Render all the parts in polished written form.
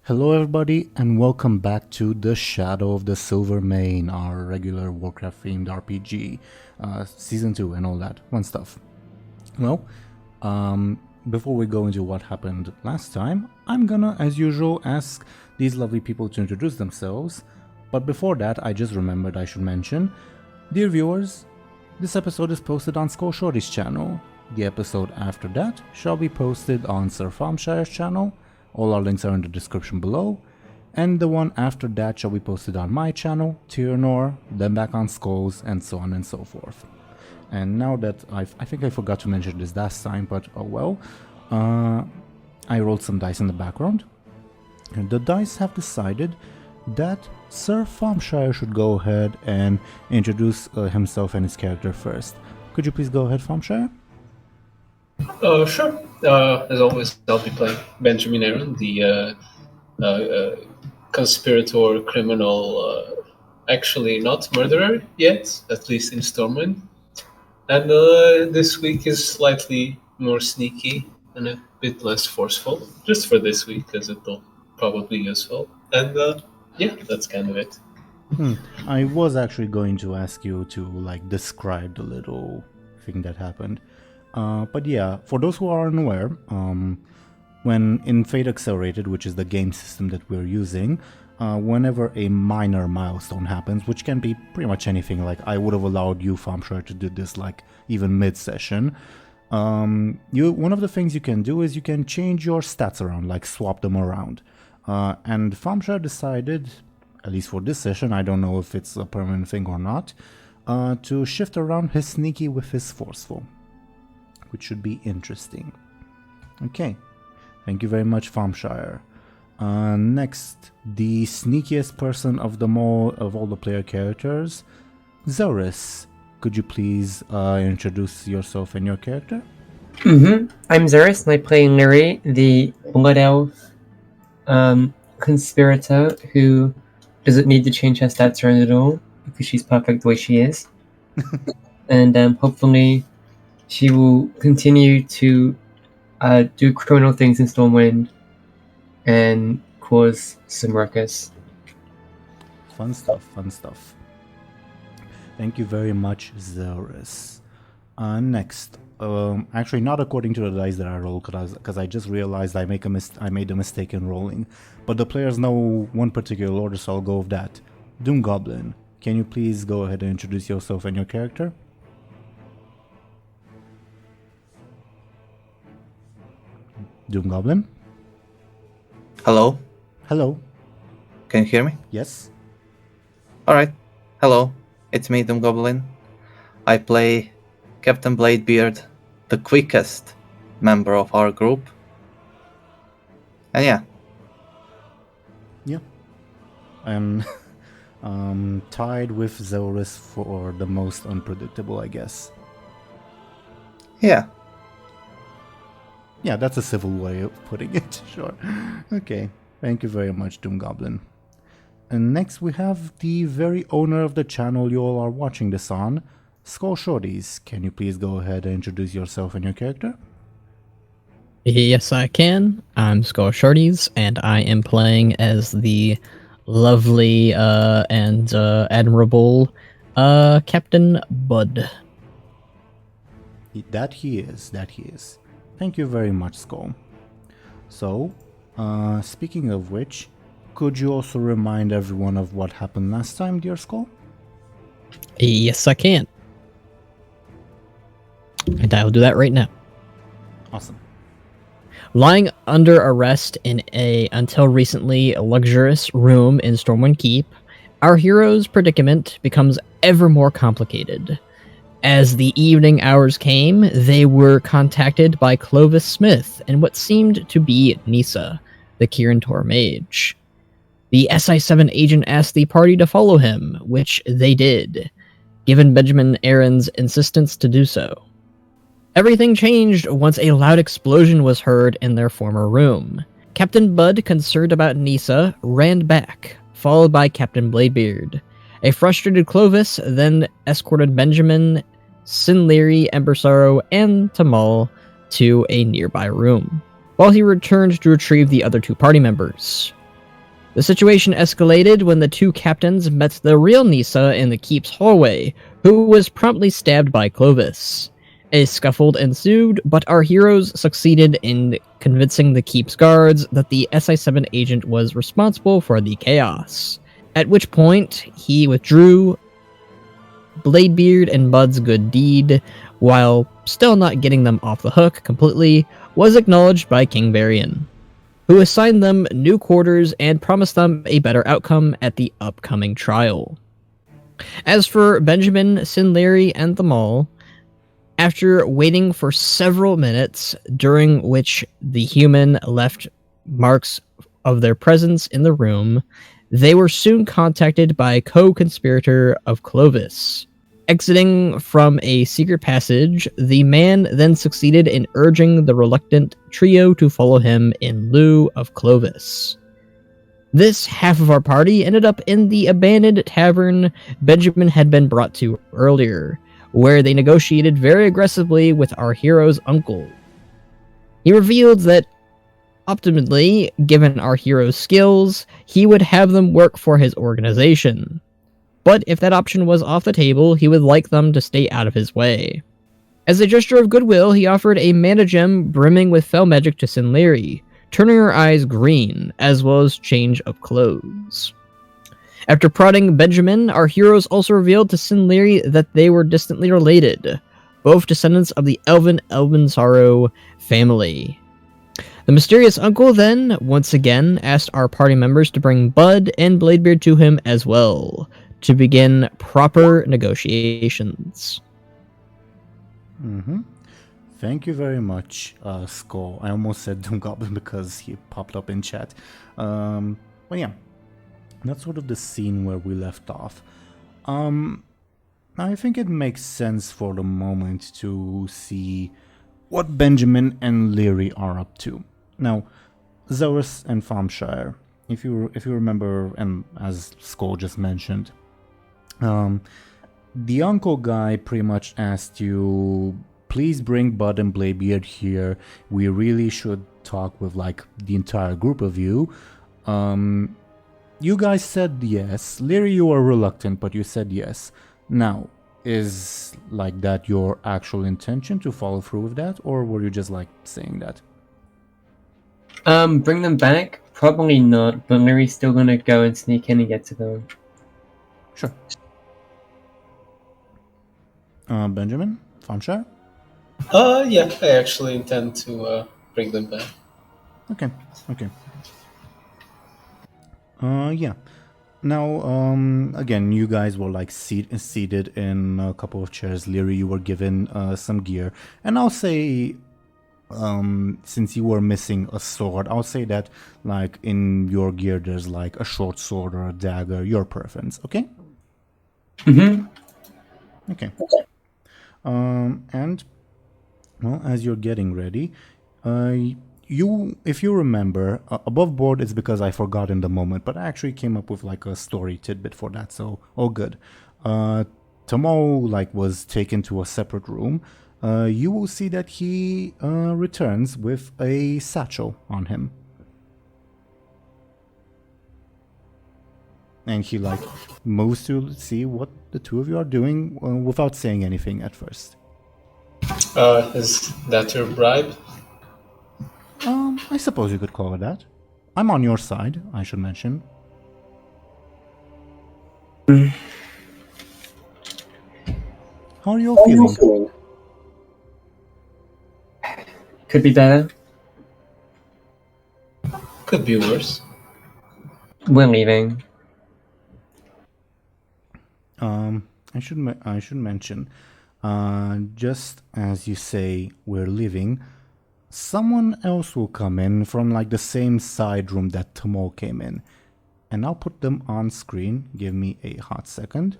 Hello everybody and welcome back to The Shadow of the Silver Mane, our regular Warcraft themed RPG, Season 2 and all that fun stuff. Well, before we go into what happened last time, I'm gonna, as usual, ask these lovely people to introduce themselves. But before that, I just remembered I should mention, dear viewers, this episode is posted on Skoll Shorties channel. The episode after that shall be posted on Sir Thompshire's channel. All our links are in the description below, and the one after that shall be posted on my channel, Teeironor, then back on Skoll's, and so on and so forth. And now that I think I forgot to mention this last time, but oh well, I rolled some dice in the background, and the dice have decided that Sir Thompshire should go ahead and introduce himself and his character first. Could you please go ahead, Thompshire? Sure. As always, I'll be playing Benjamin Aaran, the conspirator, criminal, actually not murderer yet, at least in Stormwind. And this week is slightly more sneaky and a bit less forceful, just for this week, because it'll probably be useful. And yeah, that's kind of it. I was actually going to ask you to describe the little thing that happened. But yeah, for those who are unaware, when in Fate Accelerated, which is the game system that we're using, whenever a minor milestone happens, which can be pretty much anything, like I would have allowed you, Thompshire, to do this even mid-session, one of the things you can do is you can change your stats around, swap them around. And Thompshire decided, at least for this session, I don't know if it's a permanent thing or not, to shift around his sneaky with his forceful, which should be interesting. Okay, thank you very much, Thompshire. Next, the sneakiest person of all the player characters, Zelris. Could you please introduce yourself and your character? I'm Zelris, and I play Lyri, the Blood Elf conspirator who doesn't need to change her stats around at all because she's perfect the way she is. And hopefully she will continue to do criminal things in Stormwind and cause some ruckus. Fun stuff, fun stuff. Thank you very much, Zelris. Next, actually not according to the dice that I roll, because I just realized I made a mistake in rolling. But the players know one particular order, so I'll go with that. DoomGoblin, can you please go ahead and introduce yourself and your character? DoomGoblin? Hello? Hello. Can you hear me? Yes. Alright. Hello. It's me, DoomGoblin. I play Captain Bladebeard, the quickest member of our group. And yeah. Yeah. I'm tied with Zelris for the most unpredictable, I guess. Yeah. Yeah, that's a civil way of putting it, sure. Okay, thank you very much, DoomGoblin. And next we have the very owner of the channel you all are watching this on, Skoll Shorties. Can you please go ahead and introduce yourself and your character? Yes, I can. I'm Skoll Shorties, and I am playing as the lovely and admirable Captain Buhd. That he is. Thank you very much, Skoll. So, speaking of which, could you also remind everyone of what happened last time, dear Skoll? Yes, I can. And I will do that right now. Awesome. Lying under arrest in a, until recently, luxurious room in Stormwind Keep, our hero's predicament becomes ever more complicated. As the evening hours came, they were contacted by Clovis Smith and what seemed to be Nisa, the Teeironor mage. The SI7 agent asked the party to follow him, which they did, given Benjamin Aaran's insistence to do so. Everything changed once a loud explosion was heard in their former room. Captain Buhd, concerned about Nisa, ran back, followed by Captain Bladebeard. A frustrated Clovis then escorted Benjamin, Lyri, Embersorrow, and Tamal to a nearby room, while he returned to retrieve the other two party members. The situation escalated when the two captains met the real Nisa in the keep's hallway, who was promptly stabbed by Clovis. A scuffle ensued, but our heroes succeeded in convincing the keep's guards that the SI-7 agent was responsible for the chaos. At which point, he withdrew Bladebeard and Buhd's good deed, while still not getting them off the hook completely, was acknowledged by King Varian, who assigned them new quarters and promised them a better outcome at the upcoming trial. As for Benjamin, Lyri, and them all, after waiting for several minutes, during which the human left marks of their presence in the room, they were soon contacted by a co-conspirator of Clovis. Exiting from a secret passage, the man then succeeded in urging the reluctant trio to follow him in lieu of Clovis. This half of our party ended up in the abandoned tavern Benjamin had been brought to earlier, where they negotiated very aggressively with our hero's uncle. He revealed that, optimally, given our hero's skills, he would have them work for his organization. But if that option was off the table, he would like them to stay out of his way. As a gesture of goodwill, he offered a mana gem brimming with fell magic to Lyri, turning her eyes green, as well as change of clothes. After prodding Benjamin, our heroes also revealed to Lyri that they were distantly related, both descendants of the Elven-Sorrow family. The mysterious uncle then, once again, asked our party members to bring Buhd and Bladebeard to him as well, to begin proper negotiations. Thank you very much, Skoll. I almost said DoomGoblin because he popped up in chat. But yeah, that's sort of the scene where we left off. I think it makes sense for the moment to see what Benjamin and Lyri are up to. Now, Zelris and Thompshire, if you remember, and as Skoll just mentioned, the uncle guy pretty much asked you, please bring Buhd and Bladebeard here. We really should talk with like the entire group of you. You guys said yes. Lyri, you were reluctant, but you said yes. Now, is like that your actual intention to follow through with that, or were you just like saying that? Bring them back? Probably not, but Lyri's still gonna go and sneak in and get to them. Sure. Benjamin? Thompshire? Yeah, I actually intend to bring them back. Okay. Yeah. Now, again, you guys were like seated in a couple of chairs. Lyri, you were given some gear. And I'll say, since you were missing a sword, I'll say that like in your gear there's like a short sword or a dagger, your preference, okay? Okay. And, well, as you're getting ready, if you remember, above board it's because I forgot in the moment, but I actually came up with like a story tidbit for that, so all good. Tomo like was taken to a separate room. You will see that he returns with a satchel on him. And he like moves to see what the two of you are doing without saying anything at first. Is that your bribe? I suppose you could call it that. I'm on your side, I should mention. How are you all feeling? Could be better. Could be worse. We're leaving. I should mention, just as you say we're leaving, someone else will come in from like the same side room that Tomo came in, and I'll put them on screen. Give me a hot second.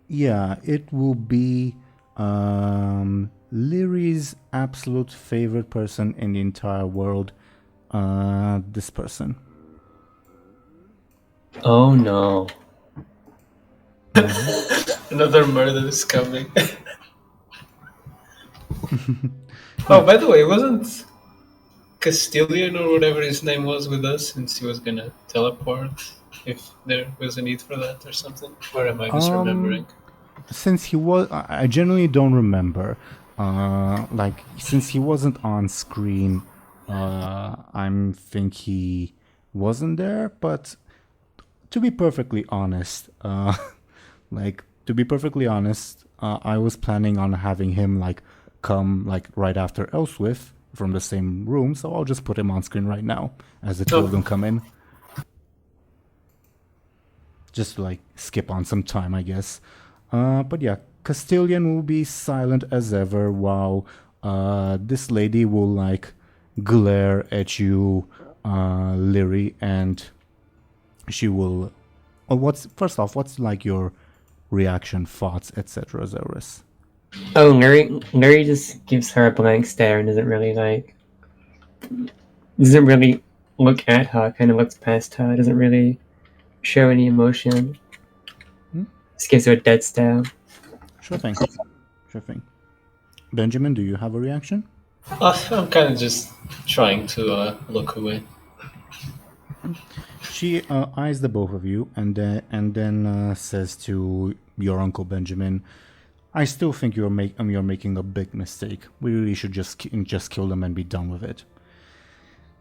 Yeah, it will be Lyri's absolute favorite person in the entire world. This person. Oh no. Another murder is coming. Oh, by the way, wasn't Castilian or whatever his name was with us since he was gonna teleport if there was a need for that or something? Or am I misremembering? Since he was, I generally don't remember. Like, since he wasn't on screen, I think he wasn't there. But to be perfectly honest, I was planning on having him like come like right after Elswith from the same room, so I'll just put him on screen right now as the two of them come in. Just to like skip on some time, I guess. But yeah, Castilian will be silent as ever while this lady will like glare at you, Lyri, and she will. What's like your reaction, thoughts, etc., Zelris? Oh, Lyri just gives her a blank stare and doesn't really look at her, kind of looks past her, doesn't really show any emotion. Just gives her a dead stare. Sure thing. Benjamin, do you have a reaction? I'm kind of just trying to look away. She eyes the both of you and then says to your uncle Benjamin, "I still think you're making a big mistake. We really should just kill them and be done with it."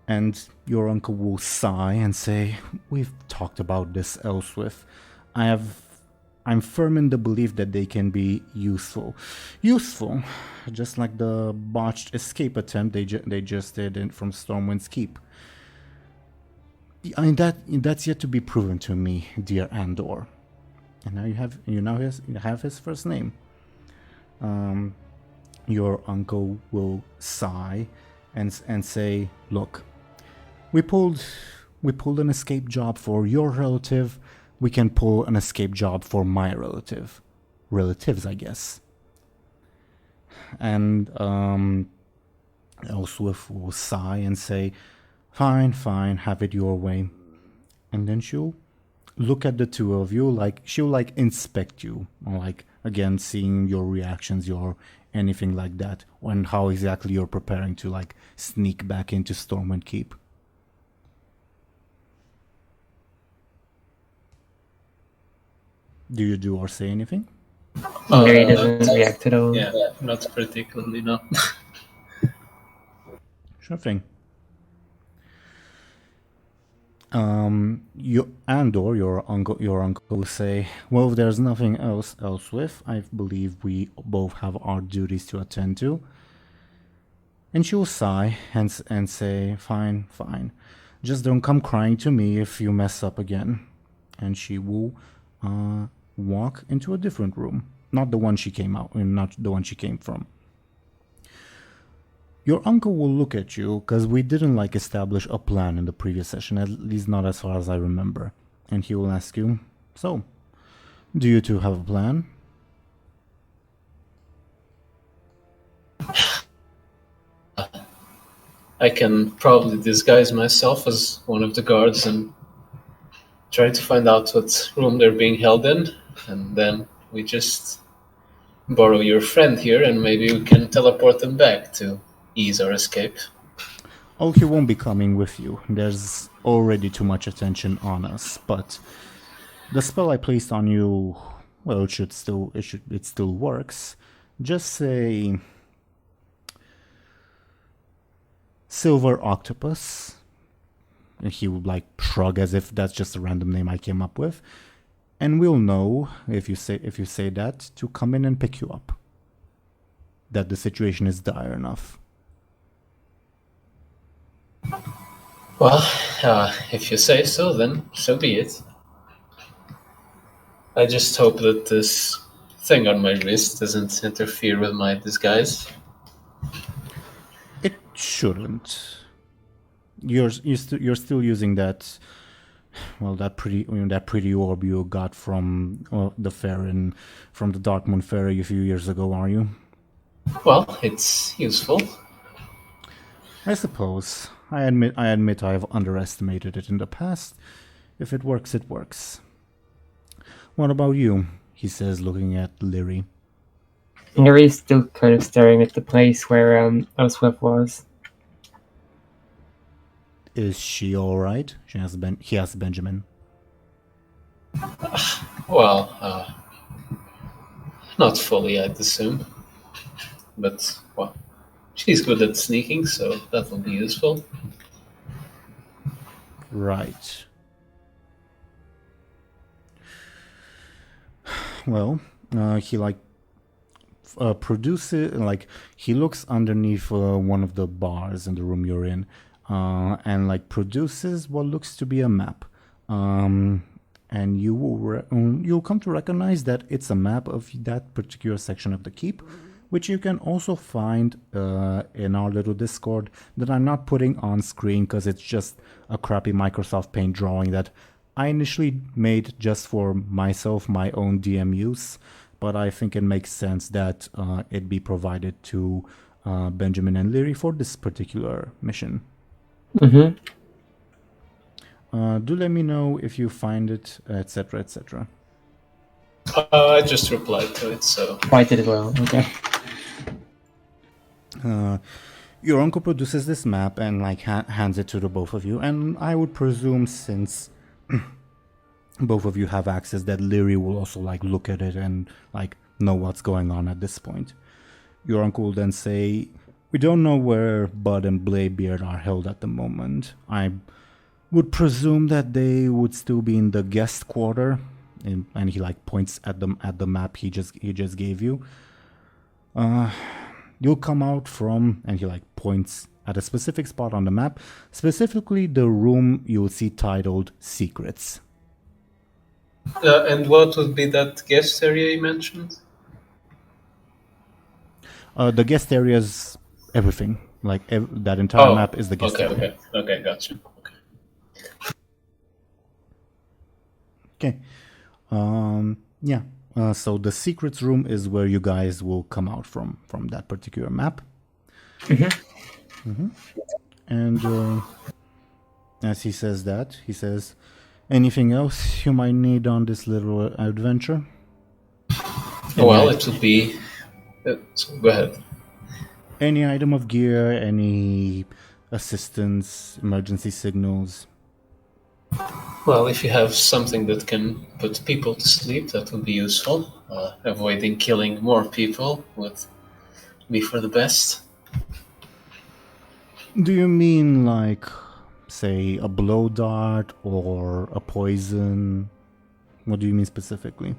And your uncle will sigh and say, "We've talked about this elsewhere. I'm firm in the belief that they can be useful, just like the botched escape attempt they just did from Stormwind's Keep. I mean, that's yet to be proven to me, dear Andor." And now you have his first name. Your uncle will sigh and say, "Look, we pulled an escape job for your relative. We can pull an escape job for my relatives, I guess." And Elswith will sigh and say, Fine, have it your way." And then she'll look at the two of you, like she'll like inspect you, or like again seeing your reactions, your anything like that, and how exactly you're preparing to like sneak back into Stormwind Keep. Do you do or say anything? Lyri doesn't react at all. Yeah, not particularly, no. Sure thing. Your uncle will say, "Well, if there's nothing else with, I believe we both have our duties to attend to." And she will sigh and say, Fine. Just don't come crying to me if you mess up again." And she will walk into a different room, not the one she came from. Your uncle will look at you, because we didn't like establish a plan in the previous session, at least not as far as I remember. And he will ask you, "So, do you two have a plan?" I can probably disguise myself as one of the guards and try to find out what room they're being held in, and then we just borrow your friend here and maybe we can teleport them back to ease our escape. Oh, he won't be coming with you. There's already too much attention on us, but the spell I placed on you, well, it still works. Just say Silver Octopus. And he would like shrug as if that's just a random name I came up with. And we'll know if you say that to come in and pick you up. That the situation is dire enough. Well, if you say so, then so be it. I just hope that this thing on my wrist doesn't interfere with my disguise. It shouldn't. You're still using that, well, that pretty orb you got from the Farron, from the Darkmoon Ferry a few years ago, are you? Well, it's useful. I suppose. I admit I've underestimated it in the past. If it works, it works. What about you? He says, looking at Lyri. Lyri is still kind of staring at the place where Elsweb was. Is she alright? He asks Benjamin. Well, not fully, I'd assume. But, well, she's good at sneaking, so that will be useful. Right. Well, he produces, he looks underneath one of the bars in the room you're in, and produces what looks to be a map. And you'll come to recognize that it's a map of that particular section of the keep, which you can also find in our little Discord that I'm not putting on screen because it's just a crappy Microsoft Paint drawing that I initially made just for myself, my own DM use, but I think it makes sense that it be provided to Benjamin and Lyri for this particular mission. Mm-hmm. Do let me know if you find it, etc., etc. I just replied to it, so... I did as well, okay. Your uncle produces this map and hands it to the both of you, and I would presume since both of you have access that Lyri will also look at it and know what's going on at this point. Your uncle will then say, "We don't know where Buhd and Bladebeard are held at the moment. I would presume that they would still be in the guest quarter," and he points at the map he just gave you. You'll come out from, and he points at a specific spot on the map, specifically the room you'll see titled Secrets. And what would be that guest area you mentioned? The guest area is everything. That entire map is the guest area. Okay, gotcha. Okay. Yeah. So the secrets room is where you guys will come out from that particular map. Mm-hmm. Mm-hmm. And as he says that, he says, "Anything else you might need on this little adventure?" Well, it would be... So go ahead. Any item of gear, any assistance, emergency signals? Well, if you have something that can put people to sleep, that would be useful. Avoiding killing more people would be for the best. Do you mean say, a blow dart or a poison? What do you mean specifically?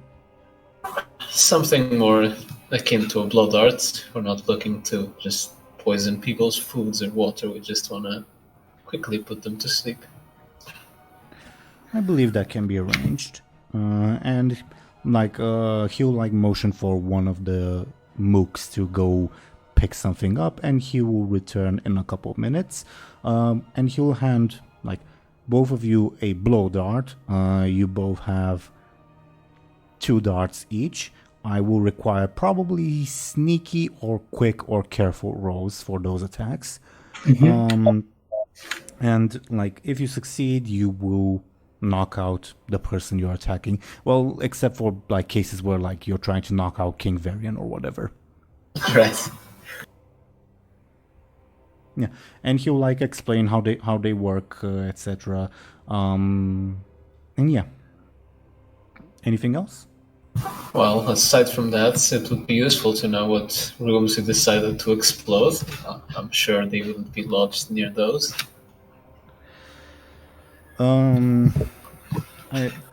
Something more akin to a blow dart. We're not looking to just poison people's foods or water. We just want to quickly put them to sleep. I believe that can be arranged. And he'll motion for one of the mooks to go pick something up, and he will return in a couple of minutes. And he'll hand both of you a blow dart. You both have 2 darts each. I will require probably sneaky or quick or careful rolls for those attacks. Mm-hmm. And if you succeed, you will knock out the person you're attacking. Well, except for cases where you're trying to knock out King Varian or whatever. Right. Yeah, and he'll explain how they work, etc. And yeah. Anything else? Well, aside from that, it would be useful to know what rooms you decided to explode. I'm sure they wouldn't be lodged near those.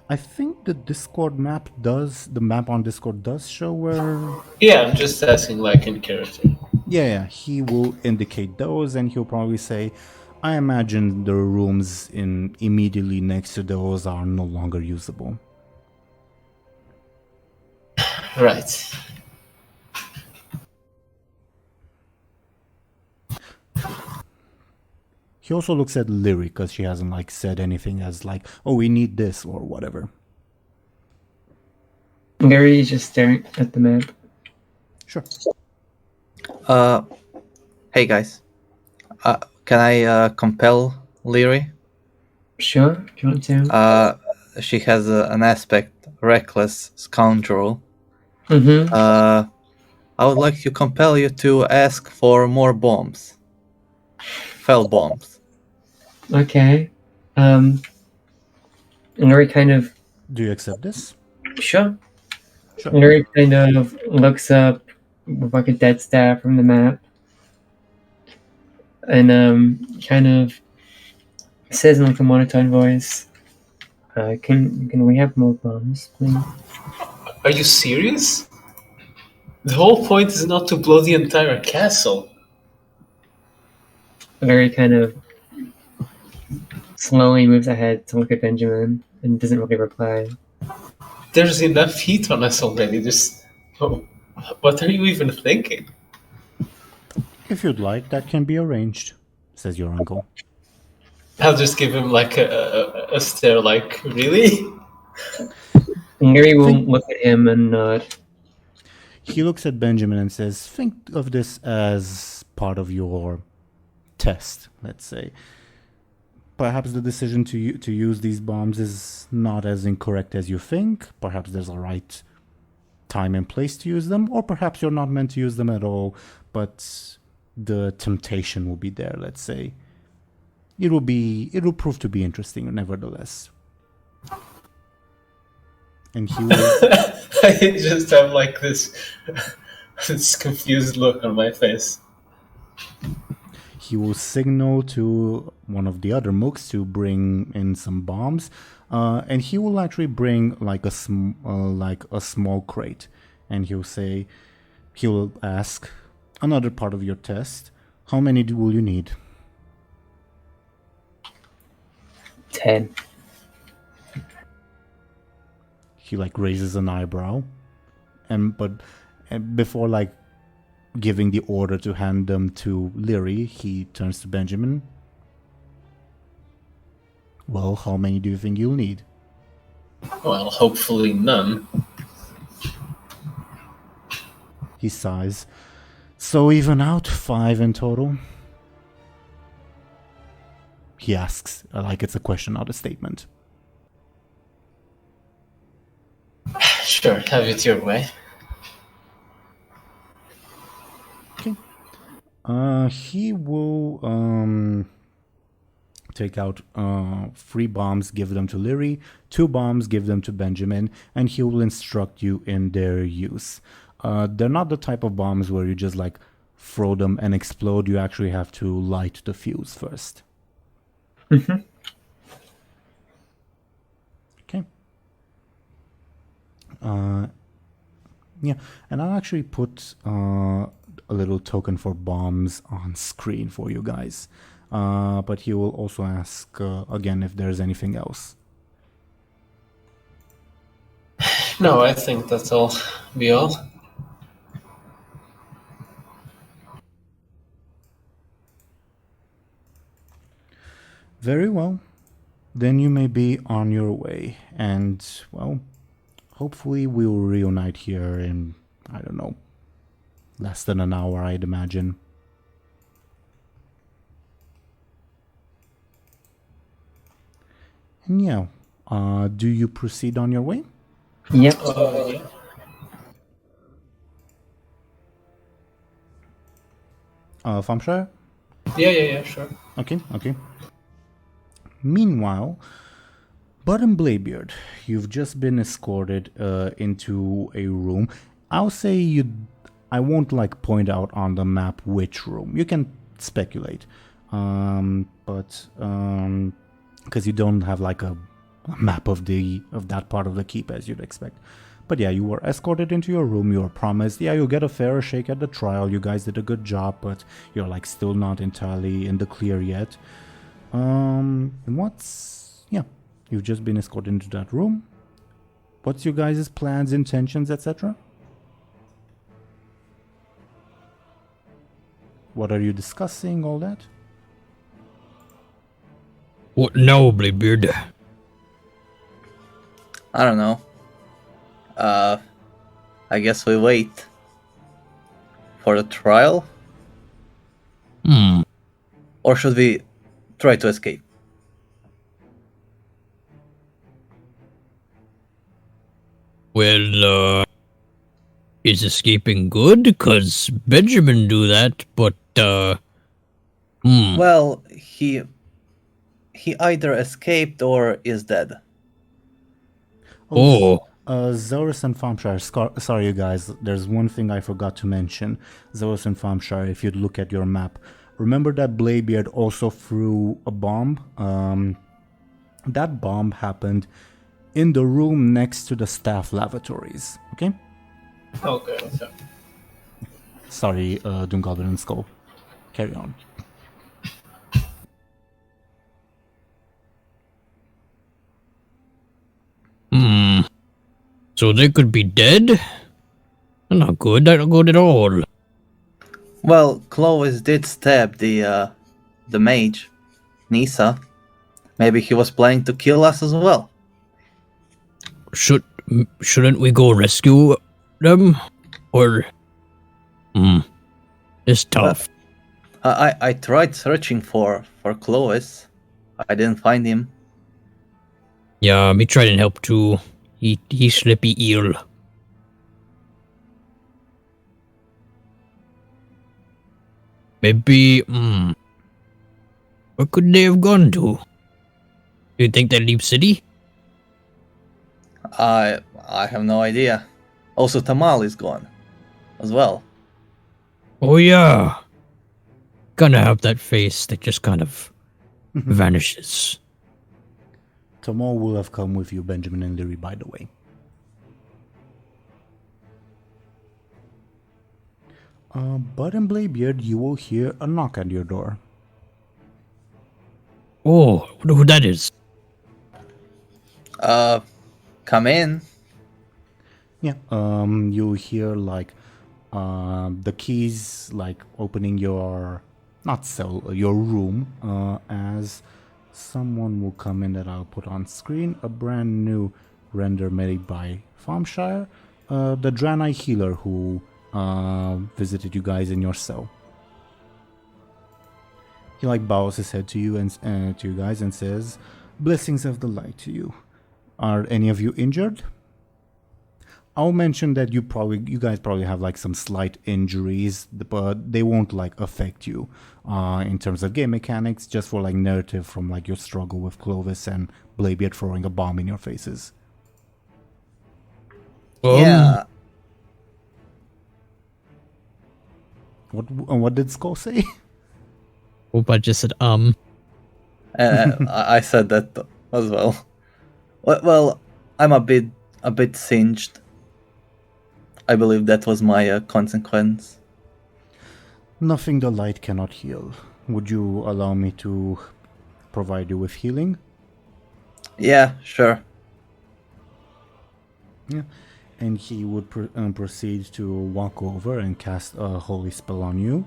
I think the map on Discord does show where... Yeah, I'm just asking in character. Yeah, he will indicate those, and he'll probably say, "I imagine the rooms immediately next to those are no longer usable." Right. He also looks at Lyri because she hasn't said anything as "Oh, we need this" or whatever. Lyri is just staring at the map. Sure. Hey guys. Can I compel Lyri? Sure, if you want to. She has an aspect reckless scoundrel. Mm-hmm. I would like to compel you to ask for more bombs. Fell bombs. Okay. And Lyri kind of Do you accept this? sure. Sure. Lyri kind of looks up with like a dead stare from the map, and kind of says in like a monotone voice, "Can we have more bombs, please?" Are you serious? The whole point is not to blow the entire castle. Lyri kind of slowly moves ahead to look at Benjamin and doesn't really reply. There's enough heat on us already. What are you even thinking? If you'd like, that can be arranged, says your uncle. I'll just give him like a stare, like, really? Lyri will look at him and nod. He looks at Benjamin and says, think of this as part of your test, let's say. Perhaps the decision to use these bombs is not as incorrect as you think. Perhaps there's a right time and place to use them, or perhaps you're not meant to use them at all, but the temptation will be there, let's say. It will prove to be interesting nevertheless. And he will... I just have like this confused look on my face. He will signal to one of the other mooks to bring in some bombs, and he will actually bring like a small crate, and he will ask another part of your test. How many will you need? 10. He like raises an eyebrow, and before like giving the order to hand them to Lyri, he turns to Benjamin. Well, how many do you think you'll need? Well, hopefully none. He sighs. So even out 5 in total? He asks, like it's a question, not a statement. Sure, have it your way. He will take out 3 bombs, give them to Lyri, 2 bombs, give them to Benjamin, and he will instruct you in their use. They're not the type of bombs where you just like throw them and explode. You actually have to light the fuse first. Mm-hmm. Okay. Yeah, and I'll actually put a little token for bombs on screen for you guys. But he will also ask again if there's anything else. No, I think that'll be all. Very well. Then you may be on your way. And, well, hopefully we'll reunite here in, I don't know, less than an hour, I'd imagine. And yeah, do you proceed on your way? Yep. Yeah. Thompshire? Yeah, sure. Okay. Meanwhile, Buhd and Bladebeard, you've just been escorted into a room. I'll say I won't like point out on the map which room. You can speculate, but because you don't have like a map of that part of the keep as you'd expect. But yeah, you were escorted into your room. You were promised, yeah, you'll get a fairer shake at the trial. You guys did a good job, but you're like still not entirely in the clear yet. You've just been escorted into that room. What's your guys' plans, intentions, etc.? What are you discussing, all that? What now, Bladebeard? I don't know. I guess we wait for the trial? Or should we try to escape? Well, Is escaping good? 'Cause Benjamin do that, but, Well, he either escaped or is dead. Oh. Zelris and Thompshire, sorry you guys, there's one thing I forgot to mention. Zelris and Thompshire, if you look at your map, remember that Bladebeard also threw a bomb? That bomb happened in the room next to the staff lavatories, okay? Okay. Sorry, DoomGoblin and Skoll. Carry on. So they could be dead? Not good, not good at all. Well, Clovis did stab the mage, Nisa. Maybe he was planning to kill us as well. Shouldn't we go rescue them? Or... It's tough. I tried searching for Clovis. I didn't find him. Yeah, me try and help too. He slippy eel. Maybe, where could they have gone to? Do you think they leave city? I have no idea. Also, Tamal is gone as well. Oh yeah. Gonna have that face that just kind of vanishes. Tomorrow will have come with you, Benjamin and Lyri, by the way. But in Bladebeard, you will hear a knock at your door. Oh, wonder who that is. Come in. Yeah, you'll hear like the keys like opening your, not cell, your room, as someone will come in that I'll put on screen. A brand new render made by Thompshire, the Draenei healer who visited you guys in your cell. He like bows his head to you and to you guys and says, "Blessings of the light to you. Are any of you injured?" I'll mention that you guys probably have like some slight injuries, but they won't like affect you in terms of game mechanics, just for like narrative from like your struggle with Clovis and Bladebeard throwing a bomb in your faces. Yeah. What did Skoll say? Hope I just said, I said that as well. Well, I'm a bit singed. I believe that was my consequence. Nothing the light cannot heal. Would you allow me to provide you with healing? Yeah, sure. Yeah. And he would proceed to walk over and cast a holy spell on you.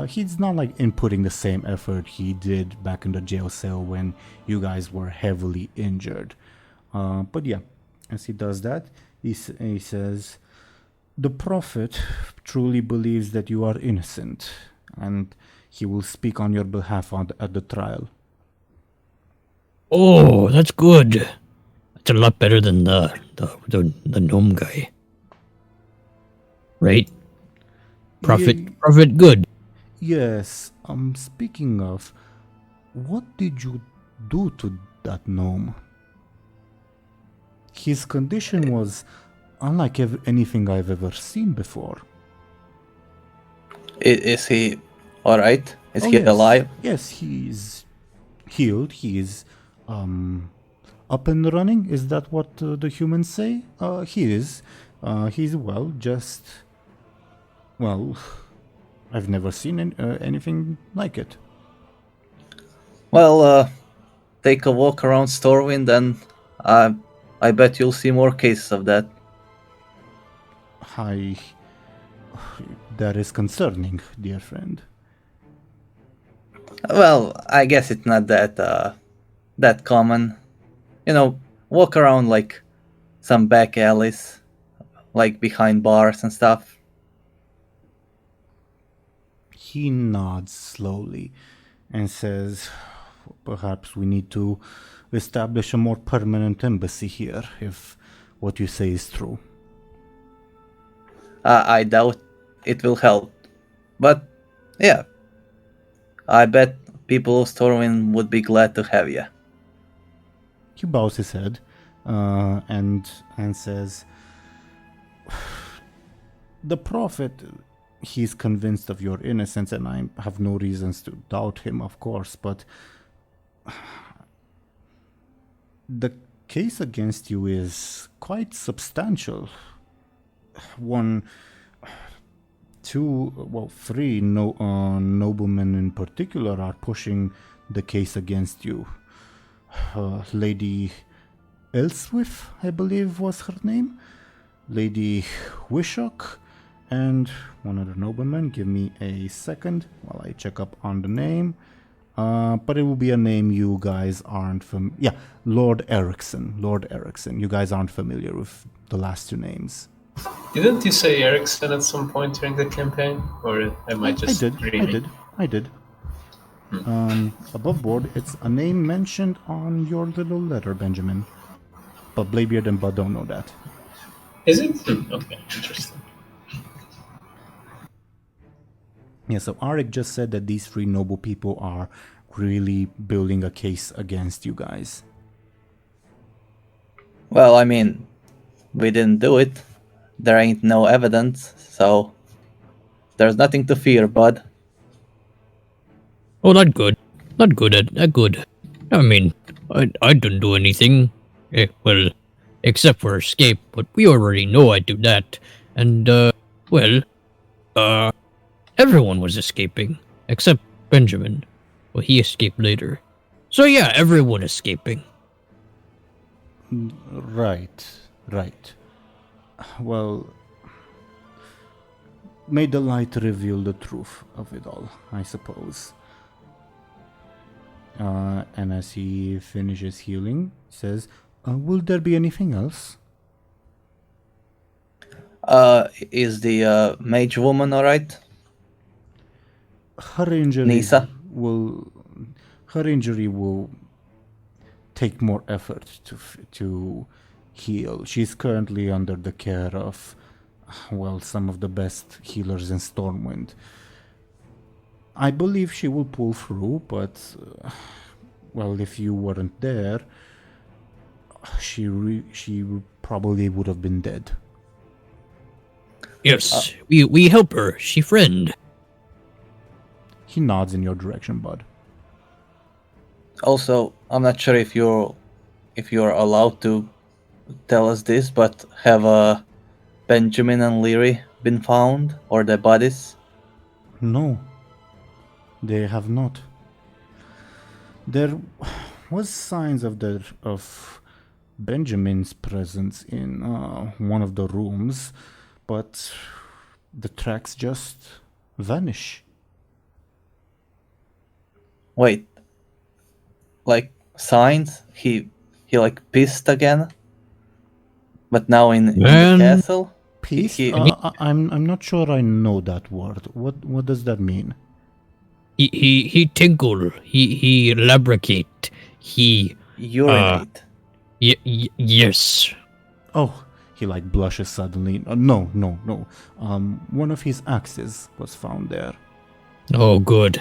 He's not like inputting the same effort he did back in the jail cell when you guys were heavily injured. But yeah, as he does that, he says, "The prophet truly believes that you are innocent, and he will speak on your behalf at the trial." oh, that's good. That's a lot better than the gnome guy. Right? Prophet good. Yes, speaking of, what did you do to that gnome? His condition was unlike anything I've ever seen before. Is he alright? Is he Yes. alive? Yes, he's healed. He is up and running. Is that what the humans say? He is. He's well, just... Well, I've never seen anything like it. Well, take a walk around Stormwind and I bet you'll see more cases of that. That is concerning, dear friend. Well, I guess it's not that common. You know, walk around like some back alleys, like behind bars and stuff. He nods slowly and says, "Perhaps we need to establish a more permanent embassy here, if what you say is true." I doubt it will help. But yeah, I bet people of Stormwind would be glad to have you. He bows his head and says, "The prophet, he's convinced of your innocence, and I have no reasons to doubt him, of course, but the case against you is quite substantial. Three noblemen in particular are pushing the case against you. Lady Elswith, I believe was her name, Lady Wishok, and one other nobleman. Give me a second while I check up on the name. But it will be a name you guys aren't yeah, Lord Erickson. Lord Erickson. You guys aren't familiar with the last two names. Didn't you say Erickson at some point during the campaign? Or am I just dreaming? I did. Above board, it's a name mentioned on your little letter, Benjamin. But Bladebeard and Buhd don't know that. Is it? Okay, interesting. Yeah, so Arik just said that these three noble people are really building a case against you guys. Well, I mean, we didn't do it. There ain't no evidence, so there's nothing to fear, bud. Oh, not good. Not good. I mean, I didn't do anything. Well, except for escape, but we already know I do that. And, everyone was escaping, except Benjamin. Well, he escaped later. So yeah, everyone escaping. Right. Well, may the light reveal the truth of it all, I suppose. And as he finishes healing, he says, will there be anything else? Is the mage woman alright? Her injury Nisa? Her injury will take more effort to heal. She's currently under the care of, well, some of the best healers in Stormwind. I believe she will pull through, but, well, if you weren't there, she probably would have been dead. Yes, we help her. She friend. He nods in your direction, Bud. Also, I'm not sure if you're allowed to tell us this, but have Benjamin and Lyri been found, or their bodies? No, they have not. There was signs of Benjamin's presence in one of the rooms, but the tracks just vanish. Wait, like signs? He like pissed again, but now in the castle. Peace? I'm not sure I know that word. What does that mean? He tinkle. He lubricate. He urinate. Yes. Oh, he like blushes suddenly. No. One of his axes was found there. Oh, good.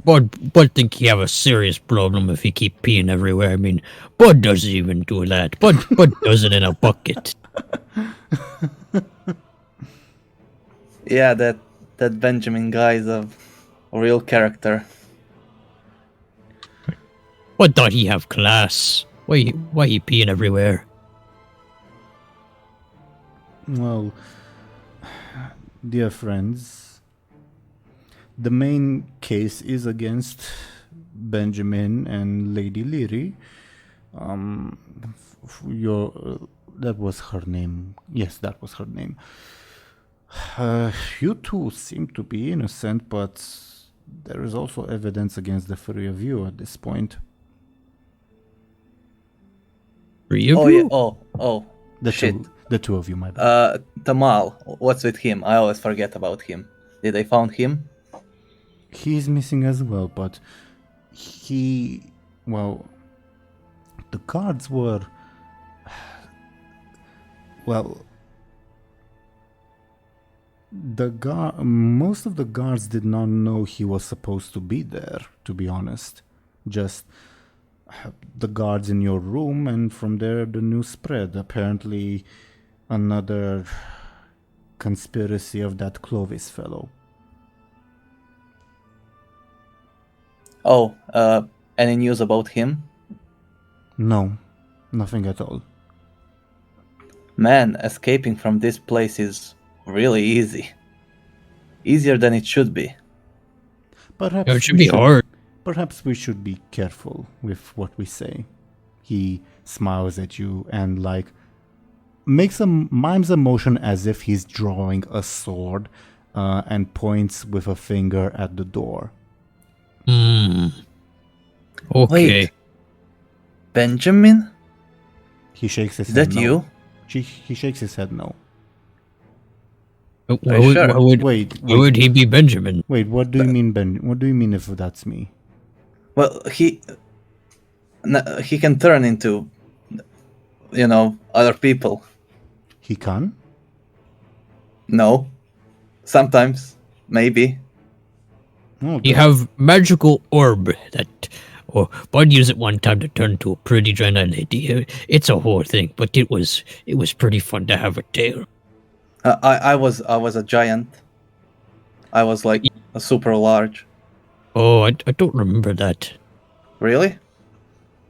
Bud think he have a serious problem if he keep peeing everywhere. I mean, Bud doesn't even do that. Bud does it in a bucket. Yeah, that Benjamin guy is a real character. Bud thought he have class. Why he peeing everywhere? Well, dear friends, the main case is against Benjamin and Lady Lyri. That was her name. Yes, that was her name. You two seem to be innocent, but there is also evidence against the three of you at this point. Three of Oh you? yeah. Oh. The two of you, my bad. Tamal. What's with him? I always forget about him. Did they found him? He's missing as well, but the cards were, well, Most of the guards did not know he was supposed to be there, to be honest. Just the guards in your room, and from there the news spread. Apparently, another conspiracy of that Clovis fellow. Oh, any news about him? No, nothing at all. Man, escaping from this place is really easy. Easier than it should be. Perhaps It should be hard. Perhaps we should be careful with what we say. He smiles at you and mimes a motion as if he's drawing a sword, and points with a finger at the door. Okay. Wait. Benjamin? He shakes his Is head. that no. you? He shakes his head no. Sure. Why would he be Benjamin? Wait, what do you mean, Ben? What do you mean if that's me? Well, he can turn into, other people. He can? No. Sometimes. Maybe. Oh, You have magical orb that, Buhd used it one time to turn into a pretty giant lady. It's a whole thing, but it was pretty fun to have a tail. I was a giant. I was like a super large. Oh, I don't remember that. Really?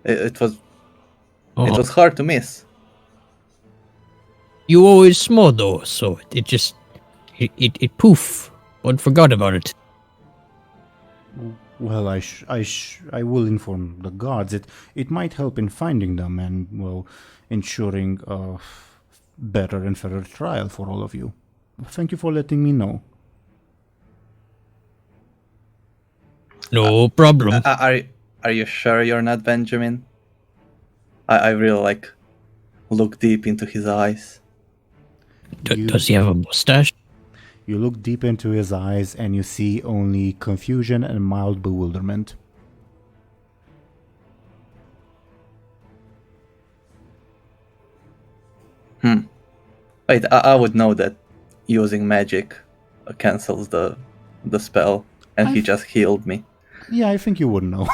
It was Oh, it was hard to miss. you always small though, so it just it poof. One forgot about it. Well, I will inform the guards. It might help in finding them and, well, ensuring a better and fairer trial for all of you. Thank you for letting me know. No problem. Are you sure you're not Benjamin? I really look deep into his eyes. Does he have a mustache? You look deep into his eyes and you see only confusion and mild bewilderment. Wait, I would know that using magic cancels the spell, and he just healed me. Yeah, I think you would know.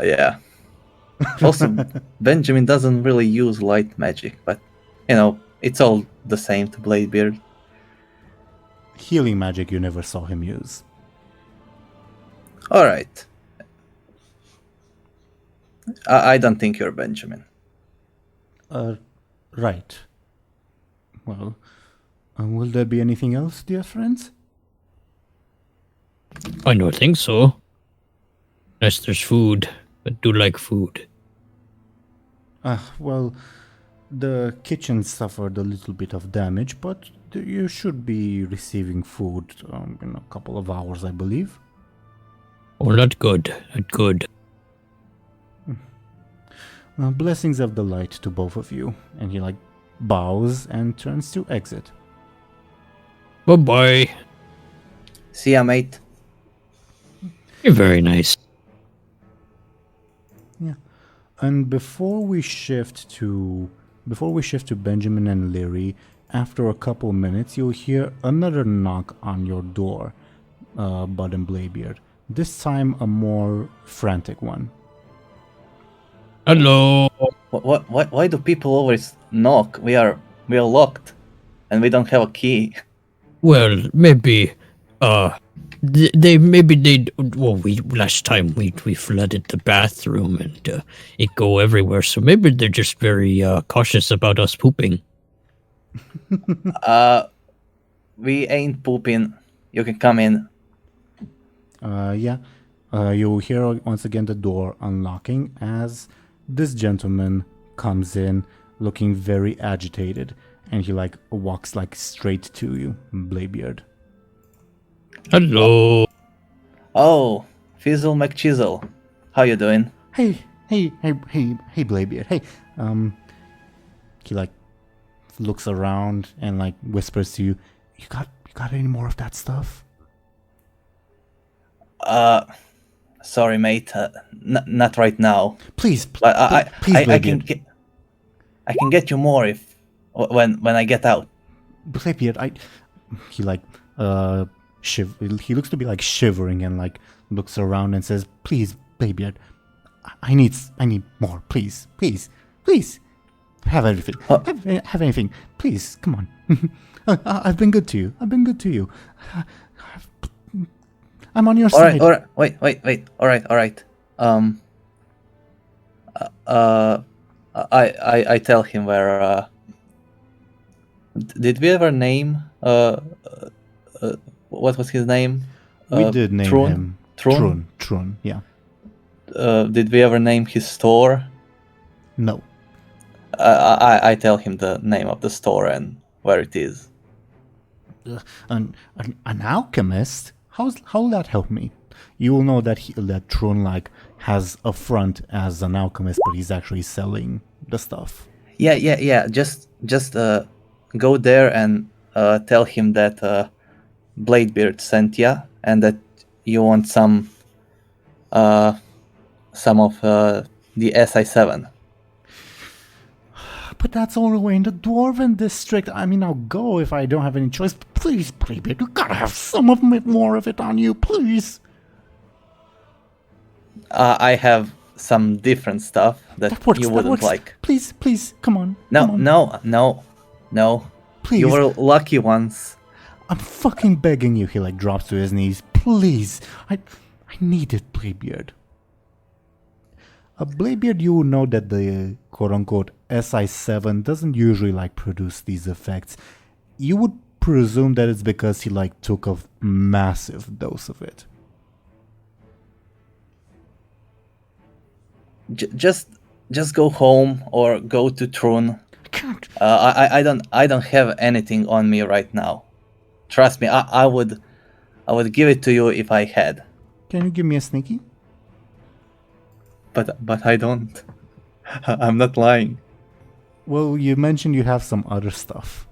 Yeah. Also, Benjamin doesn't really use light magic, but it's all the same to Bladebeard. Healing magic you never saw him use. All right. I don't think you're Benjamin. Right. Well, will there be anything else, dear friends? I don't think so. Unless there's food. I do like food. Well, the kitchen suffered a little bit of damage, but you should be receiving food in a couple of hours, I believe. Oh, not good. Not good. Blessings of the light to both of you. And he bows and turns to exit. Bye-bye. See ya, mate. You're very nice. Yeah. And before we shift to Benjamin and Lyri, after a couple minutes you'll hear another knock on your door, Buhd and Bladebeard. This time a more frantic one. Hello. Why do people always knock? We are locked, and we don't have a key. Well, maybe, last time we flooded the bathroom and it go everywhere, so maybe they're just very cautious about us pooping. We ain't pooping. You can come in. Yeah. You'll hear once again the door unlocking as this gentleman comes in looking very agitated, and he walks straight to you, Bladebeard. Hello. Oh, Fizzle McChisel. How you doing? Hey, Bladebeard. Hey, he looks around and whispers to you, you got any more of that stuff? Sorry, mate. Not right now. Please, But please, I Bladebeard. can get you more when I get out. Bladebeard, he like he looks to be like shivering and like looks around and says, "Please, Bladebeard, I need more. Please, please, please, have everything. Have anything. Please, come on. I've been good to you. I've been good to you. I'm on your side." All right. Wait. All right. I tell him where. Did we ever name? What was his name? We did name him. Trun. Yeah. Did we ever name his store? No. I tell him the name of the store and where it is. An alchemist? How will that help me? You will know that that Trun like has a front as an alchemist, but he's actually selling the stuff. Yeah. Just go there and tell him that Bladebeard sent ya and that you want some of the SI7. But that's all the way in the Dwarven district. I mean, I'll go if I don't have any choice. But please, Bladebeard, you gotta have some of it, more of it on you, please. I have some different stuff that works, you wouldn't like. Please, come on. No. Please. You were lucky once. I'm fucking begging you. He like drops to his knees. Please. I need it, Bladebeard. Bladebeard, you will know that the quote-unquote SI7 doesn't usually like produce these effects. You would presume that it's because he like took a massive dose of it. Just go home or go to Trun. I can't. I don't have anything on me right now. Trust me, I would give it to you if I had. Can you give me a sneaky? But I don't. I'm not lying. Well, you mentioned you have some other stuff.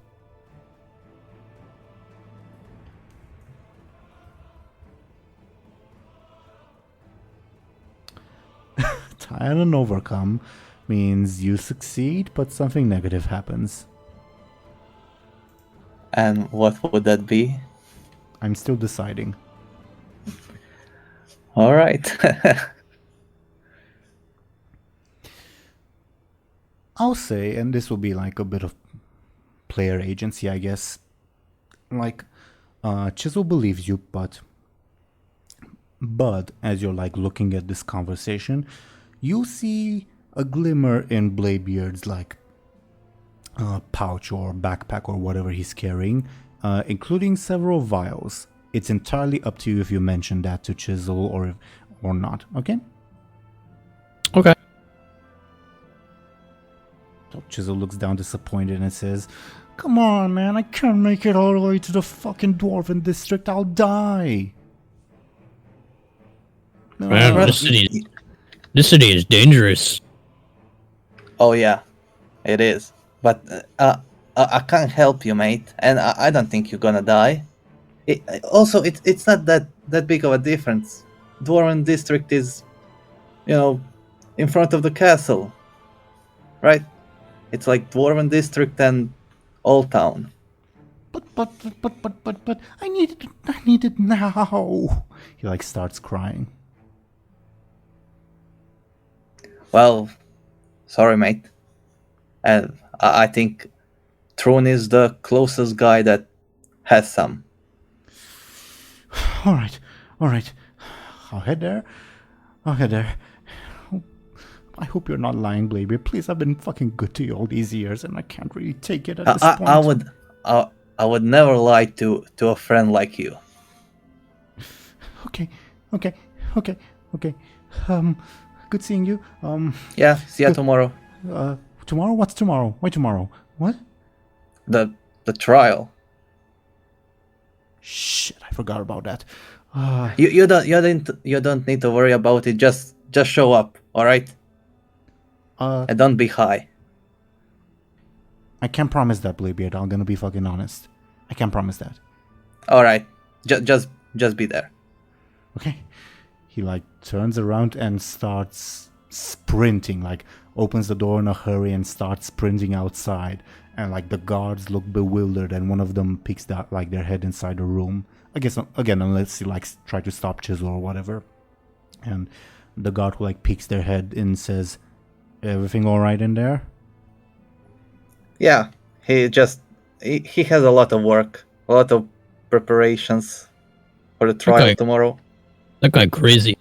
Tile and overcome means you succeed, but something negative happens. And what would that be? I'm still deciding. All right. I'll say, and this will be like a bit of player agency, I guess. Like, Chisel believes you, but as you're like looking at this conversation, you see a glimmer in Bladebeard's like pouch or backpack or whatever he's carrying, including several vials. It's entirely up to you if you mention that to Chisel or not. Okay. Okay. So Chisel looks down disappointed and says, "Come on, man, I can't make it all the way to the fucking Dwarven district. I'll die." No, Man, this city is dangerous. Oh yeah, it is. But I can't help you, mate, and I don't think you're gonna die. It's not that big of a difference. Dwarven district is, in front of the castle, right? It's like Dwarven district and Old Town. But I need it now. He like starts crying. Well, sorry, mate. And I think Trun is the closest guy that has some. All right. I'll head there. I hope you're not lying, Bladebeard. Please, I've been fucking good to you all these years, and I can't really take it at this point. I would never lie to a friend like you. Okay. Good seeing you. Yeah, see ya tomorrow. Tomorrow? What's tomorrow? Why tomorrow? What? The trial. Shit, I forgot about that. You don't need to worry about it. Just show up, all right? And don't be high. I can't promise that, Bladebeard. I'm gonna be fucking honest. I can't promise that. All right, just be there. Okay. He like turns around and starts sprinting, like opens the door in a hurry and starts sprinting outside. And like the guards look bewildered, and one of them peeks that like their head inside the room. I guess again, unless you like try to stop Chisel or whatever. And the guard like peeks their head and says, "Everything all right in there?" Yeah, he has a lot of work, a lot of preparations for the trial Okay. tomorrow. That guy crazy.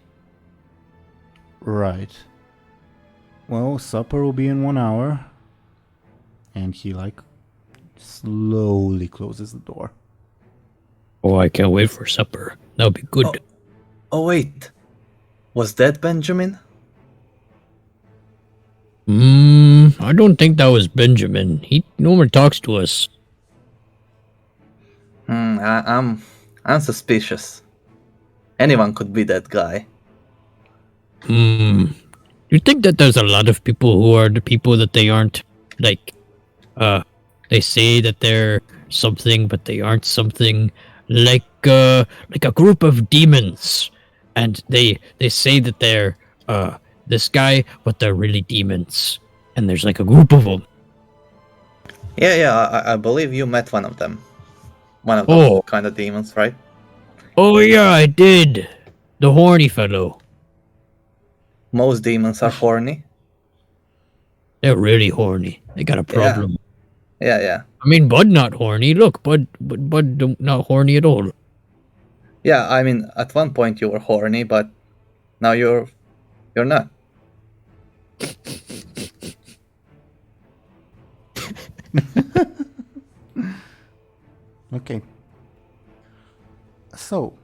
Right. Well, supper will be in 1 hour. And he like slowly closes the door. Oh, I can't wait for supper. That'll be good. Oh wait, was that Benjamin? I don't think that was Benjamin. He normally talks to us. I'm suspicious. Anyone could be that guy. You think that there's a lot of people who are the people that they aren't? Like, they say that they're something, but they aren't something. Like a group of demons, and they say that they're this guy, but they're really demons. And there's like a group of them. Yeah, I believe you met one of them. One of those kind of demons, right? Oh yeah, I did. The horny fellow. Most demons are horny. They're really horny. They got a problem. Yeah. I mean, Buhd not horny. Look, Buhd not horny at all. Yeah, I mean, at one point you were horny, but now you're not. Okay. So,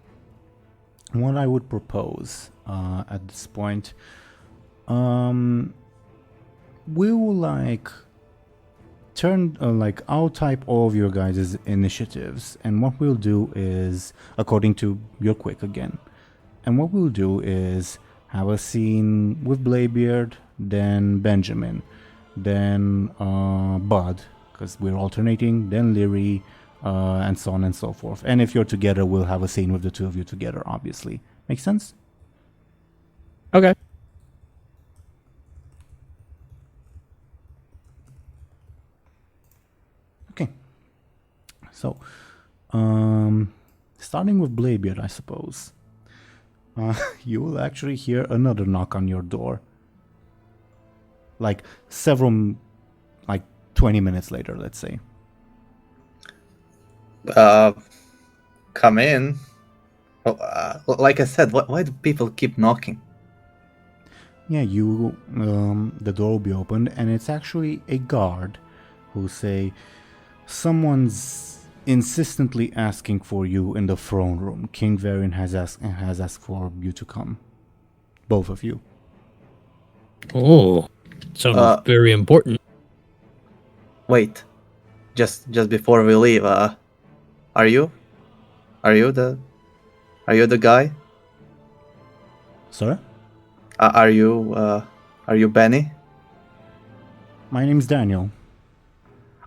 what I would propose at this point, we will like turn I'll type all of your guys' initiatives, and what we'll do is according to your quick again. And what we'll do is have a scene with Bladebeard, then Benjamin, then Buhd, because we're alternating, then Lyri, and so on and so forth. And if you're together, we'll have a scene with the two of you together, obviously. Make sense? Okay. Okay. So, starting with Bladebeard, I suppose. You will actually hear another knock on your door. Like 20 minutes later, let's say. Come in. Like I said, why do people keep knocking? Yeah, the door will be opened, and it's actually a guard who say, "Someone's insistently asking for you in the throne room. King Varian has asked for you to come. Both of you." Oh, sounds very important. Wait, just before we leave, are you the guy? Sir? Are you Benny? My name's Daniel.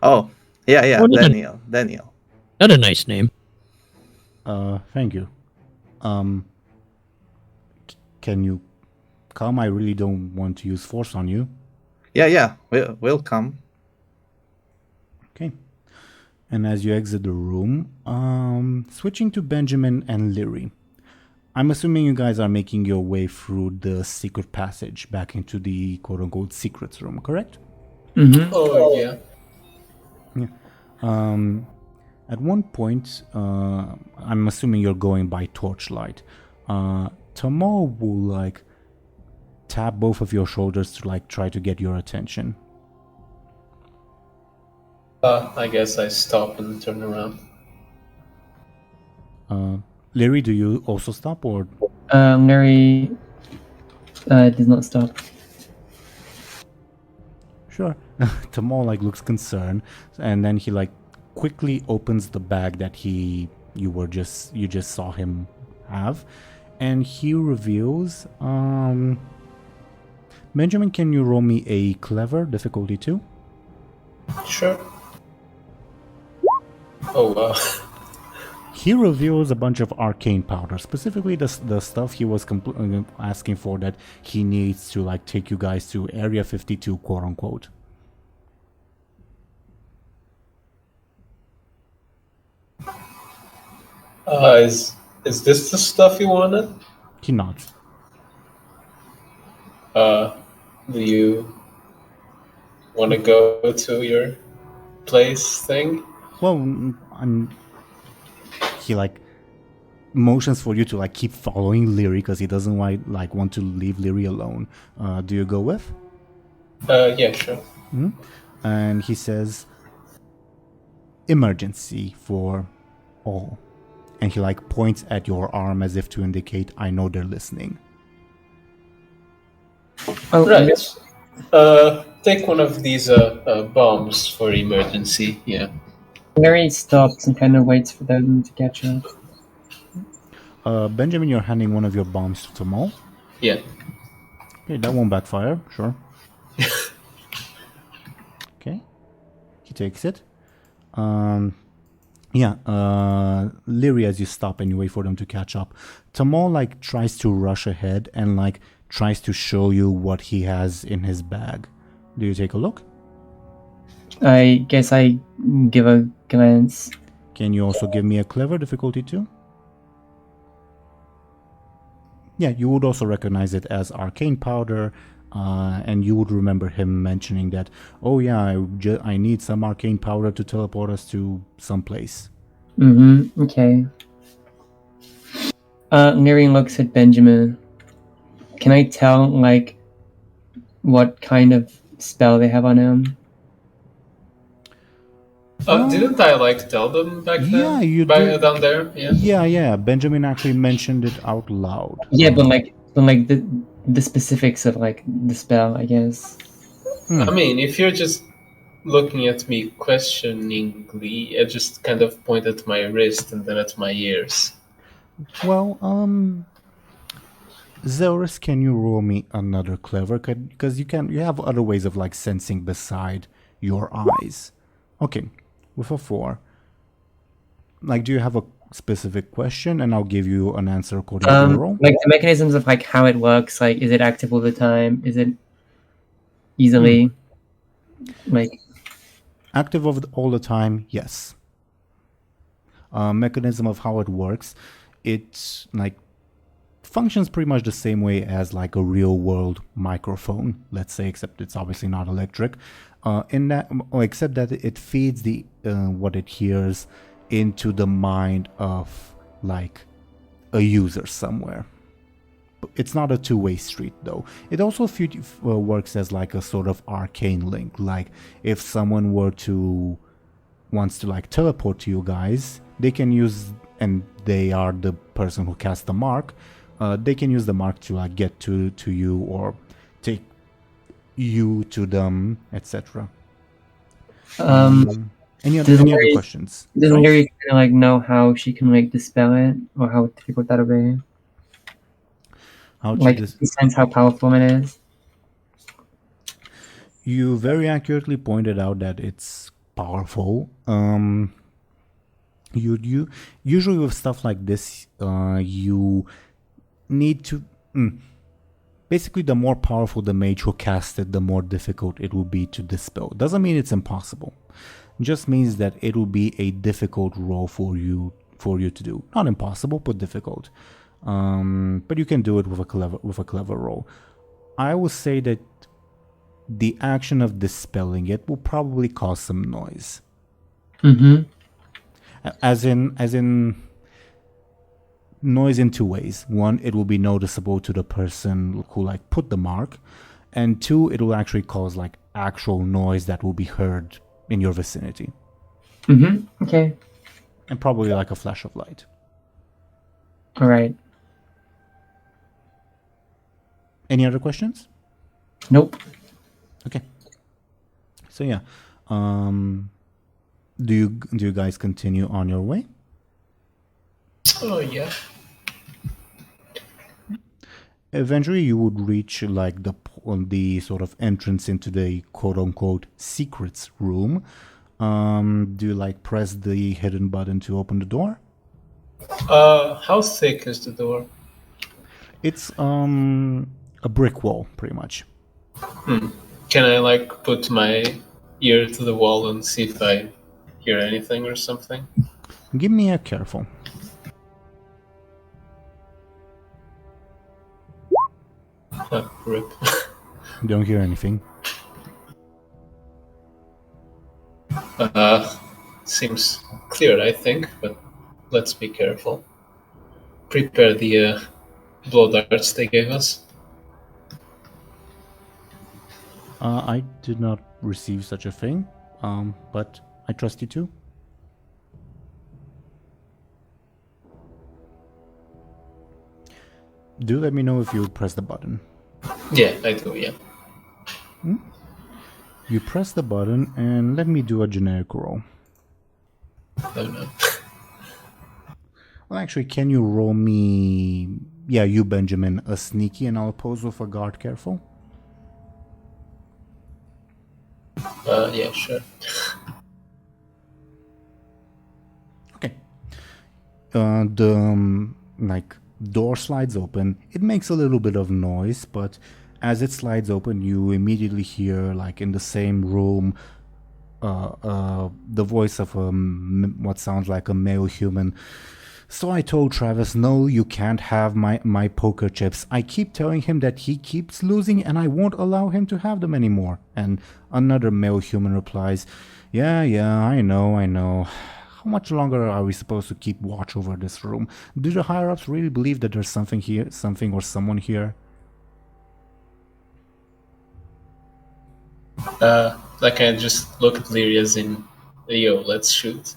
Oh, yeah, Oh, Daniel. Not a nice name. Thank you. Can you come? I really don't want to use force on you. Yeah, we'll come. Okay. And as you exit the room, switching to Benjamin and Lyri. I'm assuming you guys are making your way through the secret passage back into the quote-unquote secrets room, correct? Mm-hmm. Oh, yeah. At one point, I'm assuming you're going by torchlight. Tamar will tap both of your shoulders to try to get your attention. I guess I stop and turn around. Lyri, do you also stop or? Lyri does not stop. Sure. Tamar looks concerned, and then he quickly opens the bag that you just saw him have, and he reveals. Benjamin, can you roll me a clever difficulty 2? Sure. Oh, wow. He reveals a bunch of arcane powder, specifically the stuff he was asking for that he needs to like take you guys to Area 52, quote unquote. Is this the stuff you wanted? He nods. Do you want to go to your place thing? Well, he like motions for you to like keep following Lyri because he doesn't want to leave Lyri alone. Do you go with? Yeah, sure. Mm-hmm. And he says, "Emergency for all," and he like points at your arm as if to indicate, "I know they're listening." Oh, Right. Take one of these bombs for emergency. Yeah. Larry stops and kind of waits for them to catch up. Benjamin, you're handing one of your bombs to Tamal. Yeah. Okay, that won't backfire. Sure. Okay. He takes it. Yeah, Lyri, as you stop and you wait for them to catch up, Tamal like tries to rush ahead and like tries to show you what he has in his bag. Do you take a look? I guess I give a glance. Can you also give me a clever difficulty too? Yeah, you would also recognize it as Arcane Powder, and you would remember him mentioning that, oh yeah, I need some Arcane Powder to teleport us to someplace. Okay. Lyri looks at Benjamin. Can I tell, like, what kind of spell they have on him? Didn't I like tell them back then? Yeah, you back did. Down there. Yeah. Yeah. Benjamin actually mentioned it out loud. Yeah, but the specifics of like the spell, I guess. I mean, if you're just looking at me questioningly, I just kind of point at my wrist and then at my ears. Well, Zelris, can you roll me another clever? Because you have other ways of like sensing beside your eyes. Okay, with a 4. Like, do you have a specific question? And I'll give you an answer according to the roll. Like the mechanisms of like how it works. Like, is it active all the time? Is it easily like active all the time? Yes. Mechanism of how it works. It's like functions pretty much the same way as like a real world microphone, let's say, except it's obviously not electric. Except that it feeds the what it hears into the mind of like a user somewhere. It's not a two-way street though. It also works as like a sort of arcane link. Like if someone wants to like teleport to you guys, they can use, and they are the person who cast the mark. They can use the mark to like get to you or take you to them, etc. Any other questions? Doesn't Lyri kind of like know how she can like dispel it or how difficult that'll be? Like sense how powerful it is. You very accurately pointed out that it's powerful. You usually with stuff like this, you need to basically the more powerful the mage who cast it, the more difficult it will be to dispel. Doesn't mean it's impossible. It just means that it will be a difficult role for you to do. Not impossible, but difficult. But you can do it with a clever roll. I will say that the action of dispelling it will probably cause some noise. As in noise in two ways. One, it will be noticeable to the person who like put the mark, and 2, it will actually cause like actual noise that will be heard in your vicinity. Okay. And probably like a flash of light. All right. Any other questions? Nope. Okay. So yeah, do you guys continue on your way? Oh yeah. Eventually, you would reach like the sort of entrance into the quote unquote secrets room. Do you like press the hidden button to open the door? How thick is the door? It's a brick wall, pretty much. Can I like put my ear to the wall and see if I hear anything or something? Give me a careful. Rip. You don't hear anything. Seems clear, I think, but let's be careful. Prepare the blow darts they gave us. I did not receive such a thing, but I trust you too. Do let me know if you press the button. Yeah, I do, yeah. You press the button and let me do a generic roll. Oh no. Well, actually, can you roll me... Yeah, you, Benjamin, a sneaky, and I'll pose with a guard careful. Yeah, sure. Okay. The door slides open. It makes a little bit of noise, but as it slides open, you immediately hear, like in the same room, the voice of what sounds like a male human. So I told Travis, no, you can't have my poker chips. I keep telling him that he keeps losing and I won't allow him to have them anymore. And another male human replies, yeah, I know. How much longer are we supposed to keep watch over this room? Do the higher-ups really believe that there's something here, something or someone here? Like I just look at Lyri as in, yo, let's shoot.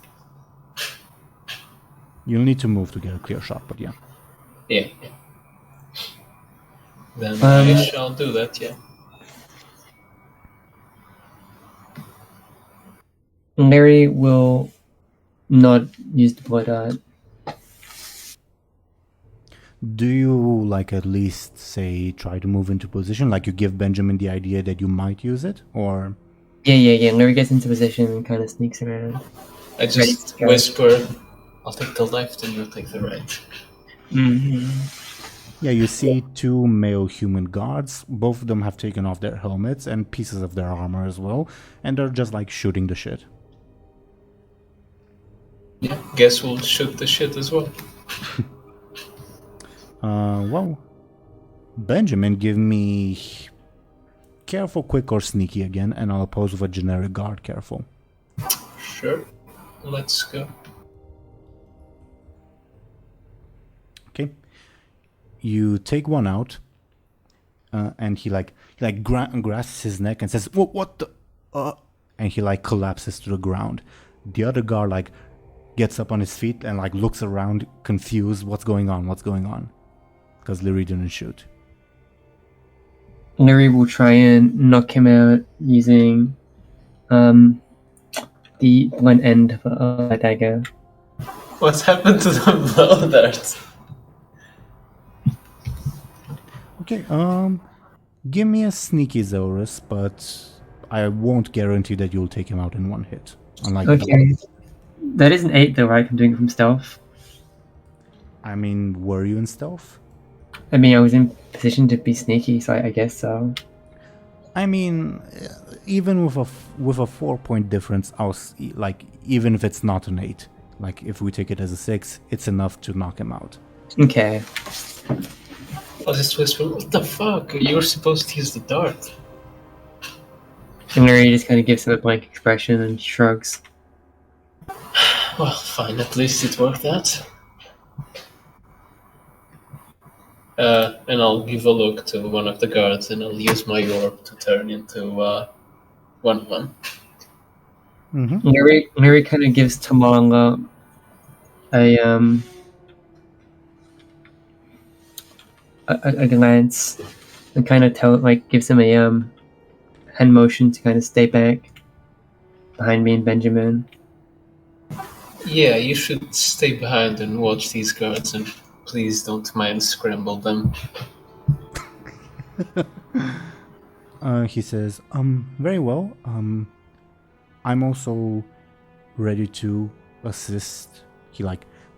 You'll need to move to get a clear shot, but yeah. Yeah. Then I shall do that, yeah. Lyri will not use the blood dart. Do you, like, at least, say, try to move into position? Like, you give Benjamin the idea that you might use it? Or... Yeah. Lyri gets into position and kind of sneaks around. I just whisper, I'll take the left and you'll take the right. Mm-hmm. Yeah, you see two male human guards. Both of them have taken off their helmets and pieces of their armor as well. And they're just, like, shooting the shit. Yeah, guess we'll shoot the shit as well. Well, Benjamin, give me careful, quick, or sneaky again, and I'll oppose with a generic guard careful. Sure, let's go. Okay, you take one out, and he grasps his neck and says, "What the?" And he like collapses to the ground. The other guard like gets up on his feet and like looks around, confused. What's going on? Because Lyri didn't shoot. Lyri will try and knock him out using the blunt end of a dagger. What's happened to the blow darts? Okay, give me a sneaky Zelris, but I won't guarantee that you'll take him out in one hit. Unlike Okay. That is an 8 though, right? I'm doing it from stealth. I mean, were you in stealth? I mean, I was in position to be sneaky, so I guess so. I mean, even with a 4-point difference, even if it's not an 8, like if we take it as a 6, it's enough to knock him out. Okay. I'll just whisper, what the fuck? You were supposed to use the dart. And Lyri just kind of gives him a blank expression and shrugs. Well, fine, at least it worked out. And I'll give a look to one of the guards and I'll use my orb to turn into one of them. Mm-hmm. Lyri kind of gives Tamala a glance and kind of gives him a hand motion to kind of stay back behind me and Benjamin. Yeah, you should stay behind and watch these guards and please don't mind scramble them. He says, very well. I'm also ready to assist. He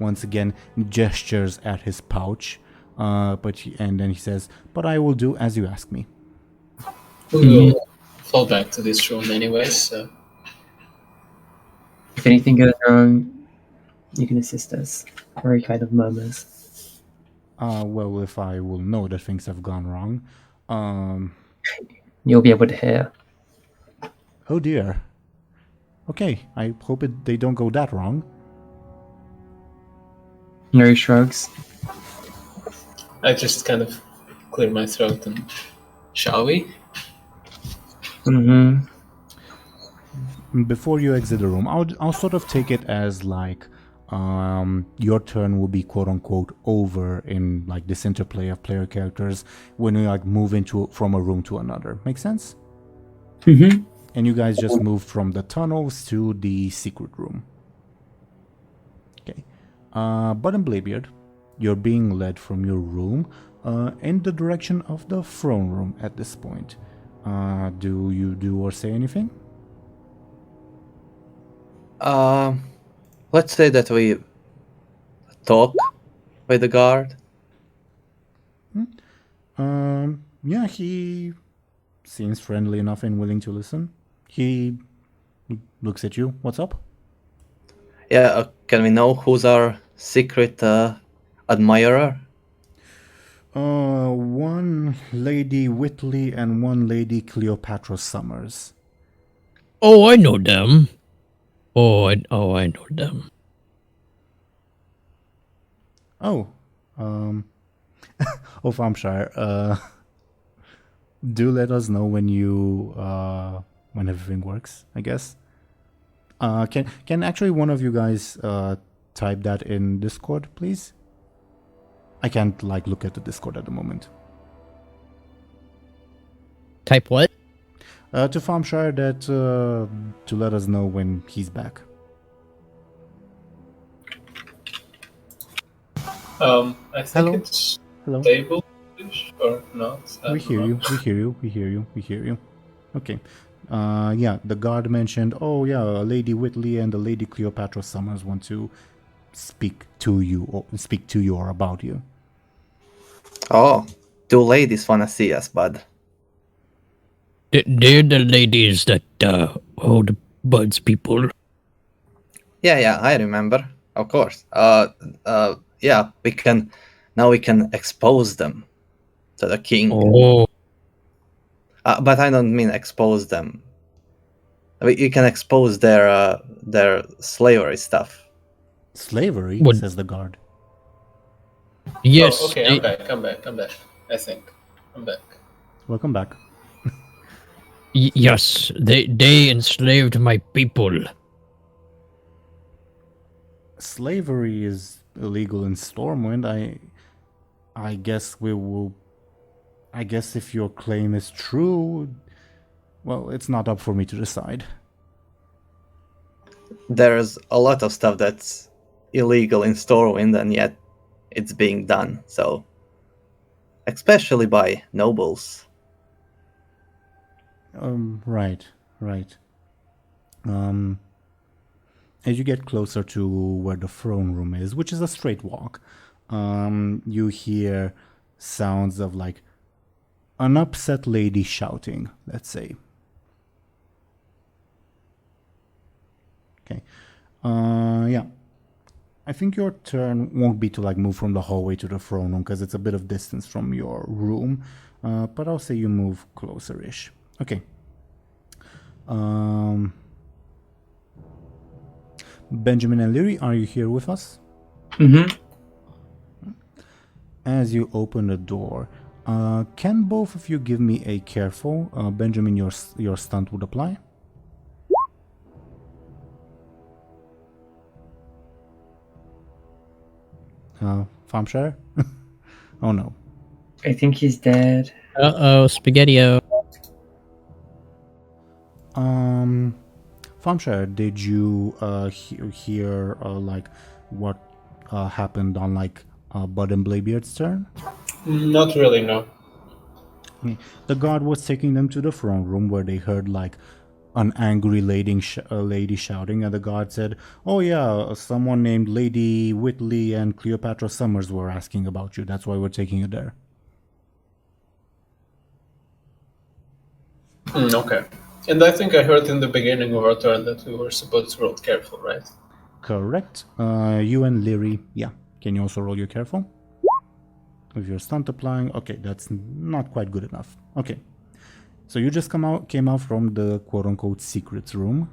once again gestures at his pouch, and then he says, "But I will do as you ask me." We will fall back to this room anyways, so... If anything goes wrong, you can assist us. Or he kind of murmurs. Well, if I will know that things have gone wrong, You'll be able to hear. oh dear. Okay, I hope they don't go that wrong. Lyri shrugs. I just kind of clear my throat and... Shall we? Mm-hmm. Before you exit the room, I'll sort of take it as like your turn will be quote unquote over in like this interplay of player characters when you like move from a room to another. Make sense? Mm-hmm. And you guys just moved from the tunnels to the secret room. Okay. Buhd and Bladebeard, you're being led from your room in the direction of the throne room at this point. Do you do or say anything? Let's say that we talk with the guard. Yeah, he seems friendly enough and willing to listen. He looks at you. What's up? Yeah, can we know who's our secret admirer? One Lady Whitley and one Lady Cleopatra Summers. Oh, I know them. I know them. Oh, Thompshire, do let us know when when everything works, I guess. Can actually one of you guys type that in Discord, please? I can't like look at the Discord at the moment. Type what? To Thompshire that to let us know when he's back. I think Hello? it's Hello. stable or not. I We don't hear know. you. We hear you. We hear you. We hear you. Okay. Yeah, the guard mentioned. Oh yeah, Lady Whitley and the Lady Cleopatra Summers want to speak to you or about you. Oh, two ladies wanna see us, Buhd. They're the ladies that hold Buhd's people. Yeah, I remember. Of course. Yeah, we can expose them to the king. Oh, But I don't mean expose them. You can expose their slavery stuff. Slavery, What? says the guard. yes. Oh, okay, they- I'm back. I think. I'm back. Welcome back. Yes, they enslaved my people. Slavery is illegal in Stormwind. I guess we will. I guess if your claim is true, well, it's not up for me to decide. There's a lot of stuff that's illegal in Stormwind, and yet it's being done. So, especially by nobles. Right. As you get closer to where the throne room is, which is a straight walk, you hear sounds of like an upset lady shouting, let's say. Okay. Yeah. I think your turn won't be to like move from the hallway to the throne room because it's a bit of distance from your room. But I'll say you move closer-ish. Okay. Benjamin and Lyri, are you here with us? Mm-hmm. As you open the door, can both of you give me a careful? Benjamin, your stunt would apply. Thompshire? Oh no. I think he's dead. Uh-oh, Spaghetti-O. Thompshire, did you hear like what happened on like Buhd and Bladebeard's turn? Not really, no. The guard was taking them to the throne room where they heard like an angry lady shouting, and the guard said, "Oh yeah, someone named Lady Whitley and Cleopatra Summers were asking about you. That's why we're taking you there." Okay. And I think I heard in the beginning of our turn that we were supposed to roll careful, right? Correct. You and Lyri, yeah. Can you also roll your careful? If you're stunt applying, okay, that's not quite good enough. Okay. So you just came out from the quote-unquote secrets room.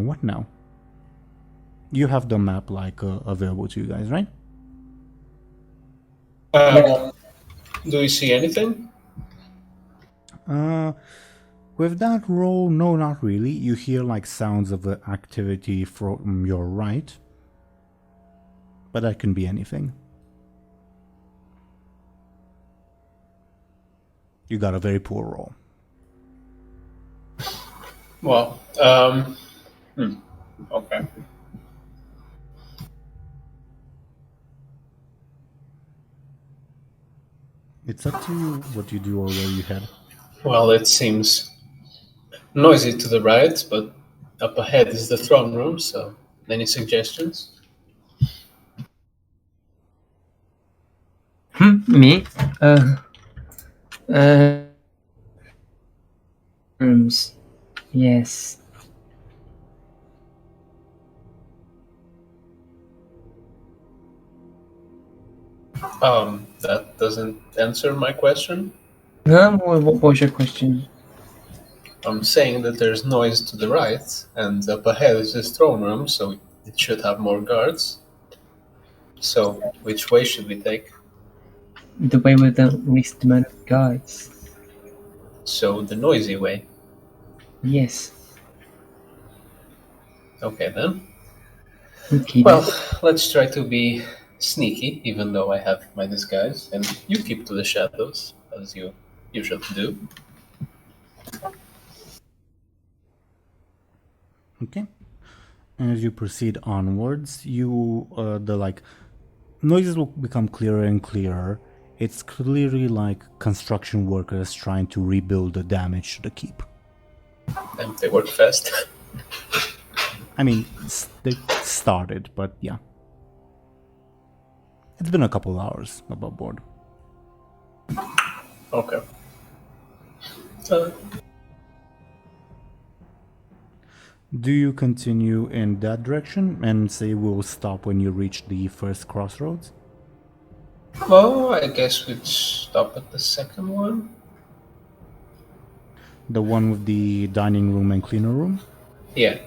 What now? You have the map available to you guys, right? Do you see anything? With that roll, no, not really. You hear sounds of activity from your right, but that can be anything. You got a very poor roll. Well, okay. It's up to you what you do or where you head. Well, it seems noisy to the right, but up ahead is the throne room, so any suggestions? Me? Rooms. Yes. That doesn't answer my question. What was your question? I'm saying that there's noise to the right, and up ahead is this throne room, so it should have more guards. So, which way should we take? The way with the least amount of guards. So, the noisy way. Yes. Okay, then. Okay. Well, let's try to be sneaky, even though I have my disguise, and you keep to the shadows, as you usually do. Okay. As you proceed onwards, the noises will become clearer and clearer. It's clearly construction workers trying to rebuild the damage to the keep. And they work fast. I mean, they started, but yeah. It's been a couple hours above board. Okay. Do you continue in that direction and say we'll stop when you reach the first crossroads? Well, I guess we'd stop at the second one. The one with the dining room and cleaner room? Yeah.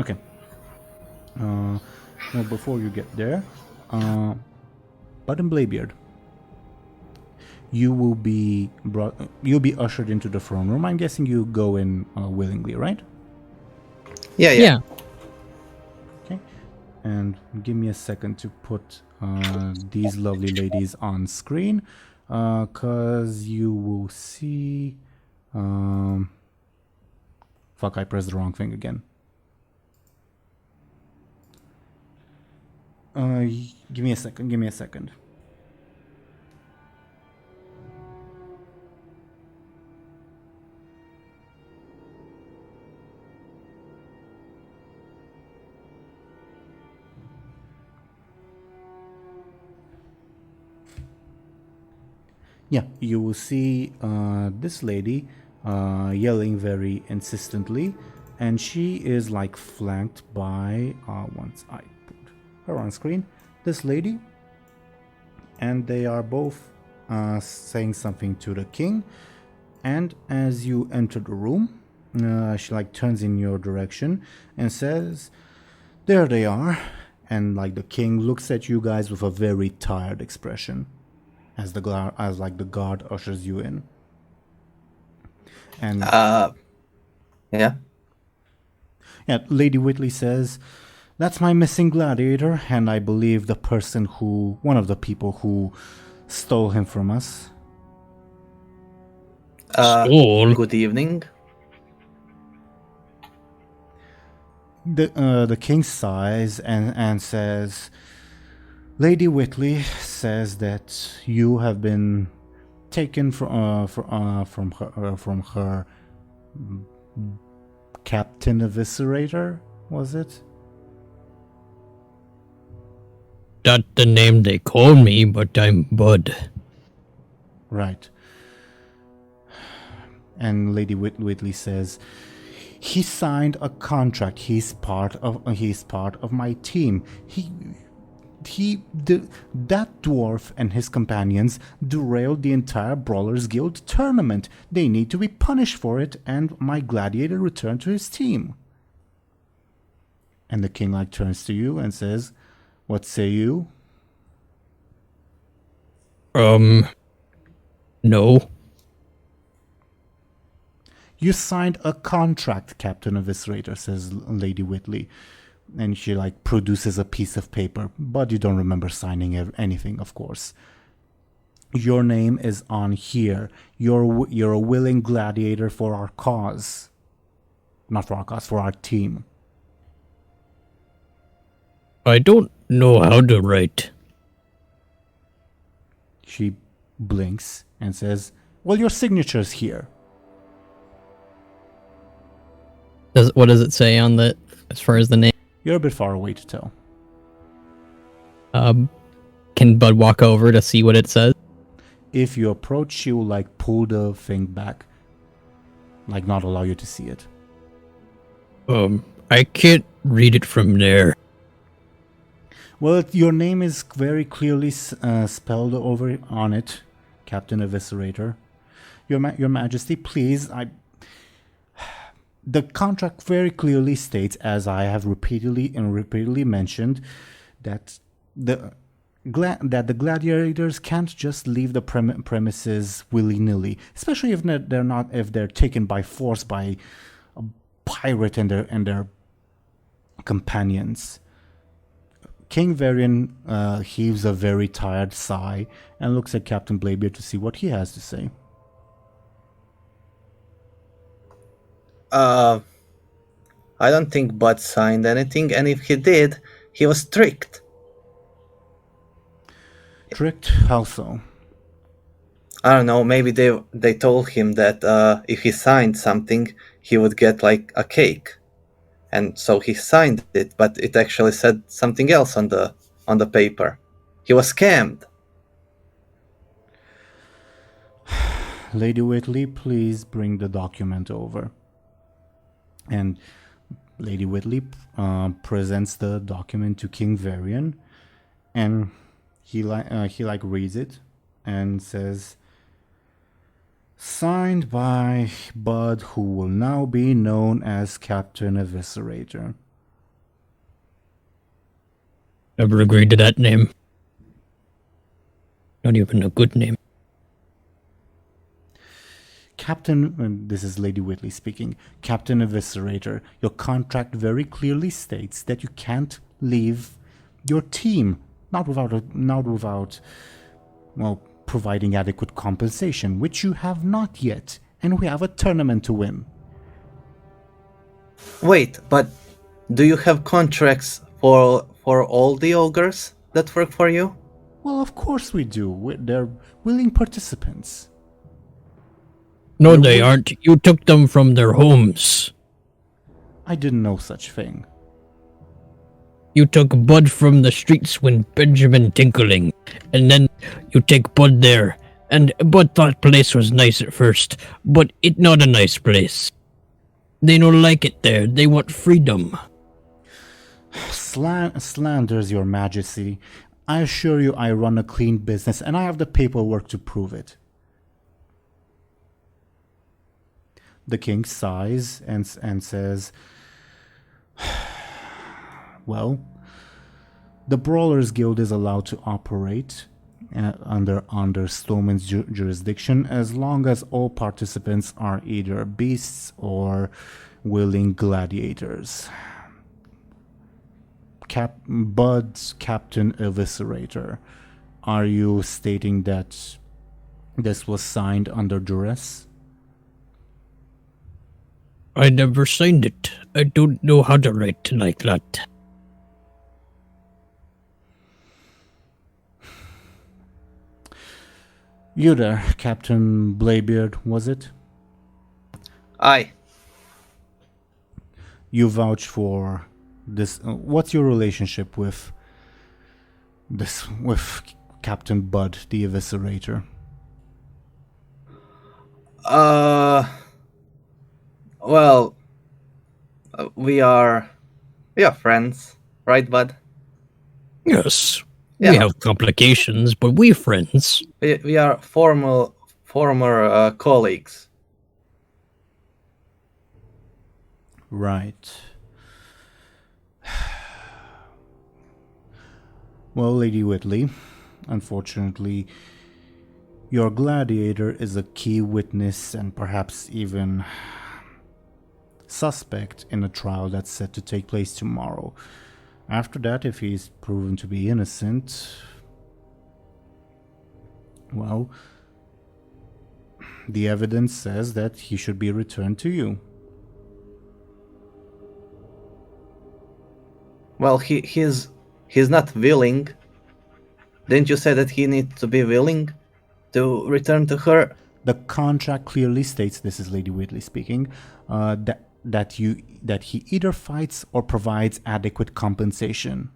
Okay. Well, before you get there, Buhd and Bladebeard, you'll be ushered into the throne room. I'm guessing you go in willingly, right? Yeah. Okay. And give me a second to put these lovely ladies on screen, cause you will see. Fuck! I pressed the wrong thing again. Give me a second. Yeah, you will see this lady yelling very insistently, and she is flanked by, once I put her on screen, this lady, and they are both saying something to the king. And as you enter the room, she turns in your direction and says, "There they are." And the king looks at you guys with a very tired expression as the guard ushers you in. And yeah. Lady Whitley says, "That's my missing gladiator, and I believe one of the people who stole him from us." Skoll. Good evening. The king sighs and says, "Lady Whitley says that you have been taken from her Captain Eviscerator, was it? That's the name they call me, but I'm Buhd. Right. And Lady Whitley says, he signed a contract. He's part of my team. That dwarf and his companions derailed the entire Brawlers Guild tournament. They need to be punished for it, and my gladiator returned to his team. And the king turns to you and says, what say you? No. You signed a contract, Captain Eviscerator, says Lady Whitley. And she produces a piece of paper, but you don't remember signing anything, of course. Your name is on here. You're a willing gladiator for our cause. Not for our cause, for our team. I don't know how to write. She blinks and says, well, your signature's here. What does it say on the, as far as the name? You're a bit far away to tell. Can Buhd walk over to see what it says? If you approach, she will pull the thing back. Not allow you to see it. I can't read it from there. Well, your name is very clearly spelled over on it, Captain Eviscerator. Your Majesty, please, the contract very clearly states, as I have repeatedly mentioned, that the gladiators can't just leave the premises willy-nilly, especially if they're taken by force by a pirate and their companions. King Varian heaves a very tired sigh and looks at Captain Bladebeard to see what he has to say. I don't think Buhd signed anything, and if he did, he was tricked. Tricked? How so? I don't know, maybe they told him that if he signed something, he would get a cake. And so he signed it, but it actually said something else on the paper. He was scammed. Lady Whitley, please bring the document over. And Lady Whitley presents the document to King Varian, and he reads it and says, signed by Buhd, who will now be known as Captain Eviscerator. Never agreed to that name. Not even a good name. Captain, this is Lady Whitley speaking, Captain Eviscerator, your contract very clearly states that you can't leave your team, not without providing adequate compensation, which you have not yet, and we have a tournament to win. Wait, but do you have contracts for all the ogres that work for you? Well, of course we do. They're willing participants. No, they aren't. You took them from their homes. I didn't know such thing. You took Buhd from the streets when Benjamin Tinkling, and then you take Buhd there. And Buhd thought place was nice at first, but it not a nice place. They don't like it there. They want freedom. Slanders, your majesty. I assure you I run a clean business, and I have the paperwork to prove it. The king sighs and says, well, the Brawlers Guild is allowed to operate under Stormwind's jurisdiction as long as all participants are either beasts or willing gladiators. Buhd's Captain Eviscerator, are you stating that this was signed under duress? I never signed it. I don't know how to write like that. You there, Captain Bladebeard, was it? Aye. you vouch for this. What's your relationship with Captain Buhd, the Eviscerator? Well, we are friends, right, Bud? Yes. Yeah. We have complications, but we're friends. We are former colleagues. Right. Well, Lady Whitley, unfortunately, your gladiator is a key witness and perhaps even suspect in a trial that's set to take place tomorrow. After that, if he's proven to be innocent, well, the evidence says that he should be returned to you. Well, he's not willing. Didn't you say that he needs to be willing to return to her? The contract clearly states, this is Lady Whitley speaking, that he either fights or provides adequate compensation.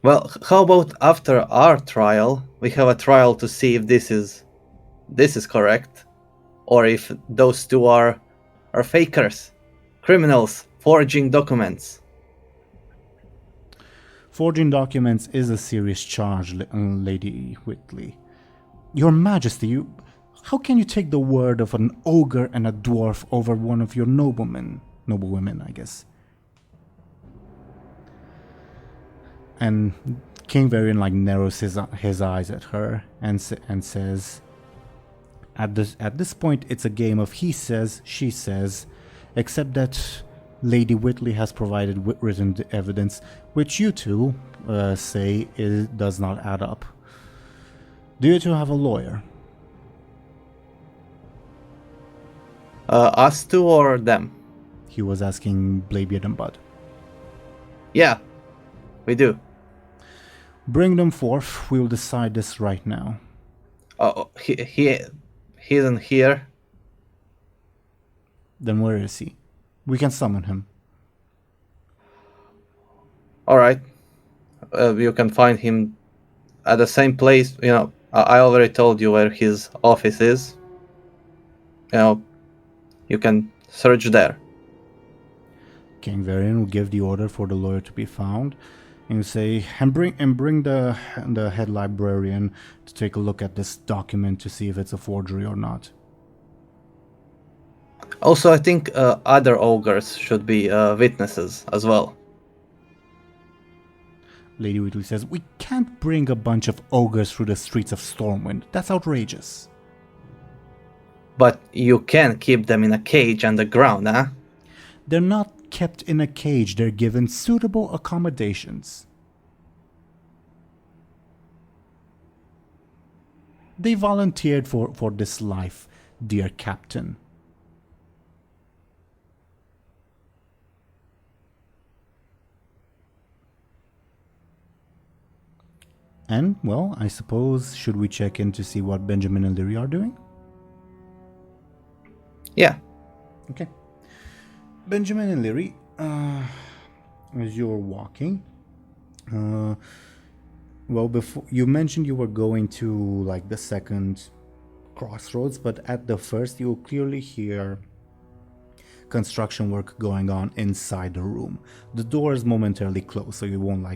Well, how about after our trial, we have a trial to see if this is correct, or if those two are fakers, criminals, forging documents. Forging documents is a serious charge, Lady Whitley. Your Majesty, how can you take the word of an ogre and a dwarf over one of your noblewomen, I guess? And King Varian narrows his eyes at her and says, at this point it's a game of he says, she says, except that Lady Whitley has provided written evidence which you two say does not add up. Do you two have a lawyer? Us two or them? He was asking Bladebeard and Buhd. Yeah, we do. Bring them forth. We'll decide this right now. Oh, he isn't here. Then where is he? We can summon him. All right. You can find him at the same place. You know, I already told you where his office is. You know, you can search there. King Varian will give the order for the lawyer to be found, and say, and bring the head librarian to take a look at this document to see if it's a forgery or not. Also, I think other ogres should be witnesses as well. Lady Whitley says, we can't bring a bunch of ogres through the streets of Stormwind. That's outrageous. But you can keep them in a cage underground, huh? They're not kept in a cage. They're given suitable accommodations. They volunteered for this life, dear Captain. And, well, I suppose, should we check in to see what Benjamin and Lyri are doing? Yeah. Okay. Benjamin and Lyri, as you're walking, well, before you mentioned you were going to the second crossroads, but at the first you clearly hear construction work going on inside the room. The door is momentarily closed, so you won't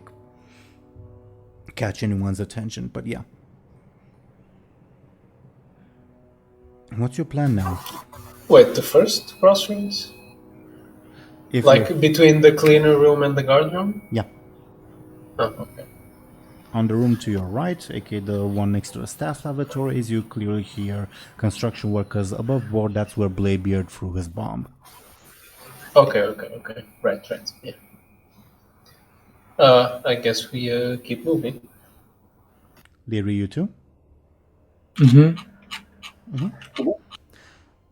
catch anyone's attention, but yeah. What's your plan now? Wait, the first crossroads? If Between the cleaner room and the guard room? Yeah. Oh, okay. On the room to your right, aka the one next to the staff lavatories, you clearly hear construction workers above board. That's where Bladebeard threw his bomb. Okay. Right, yeah. I guess we keep moving. Lyri, you too?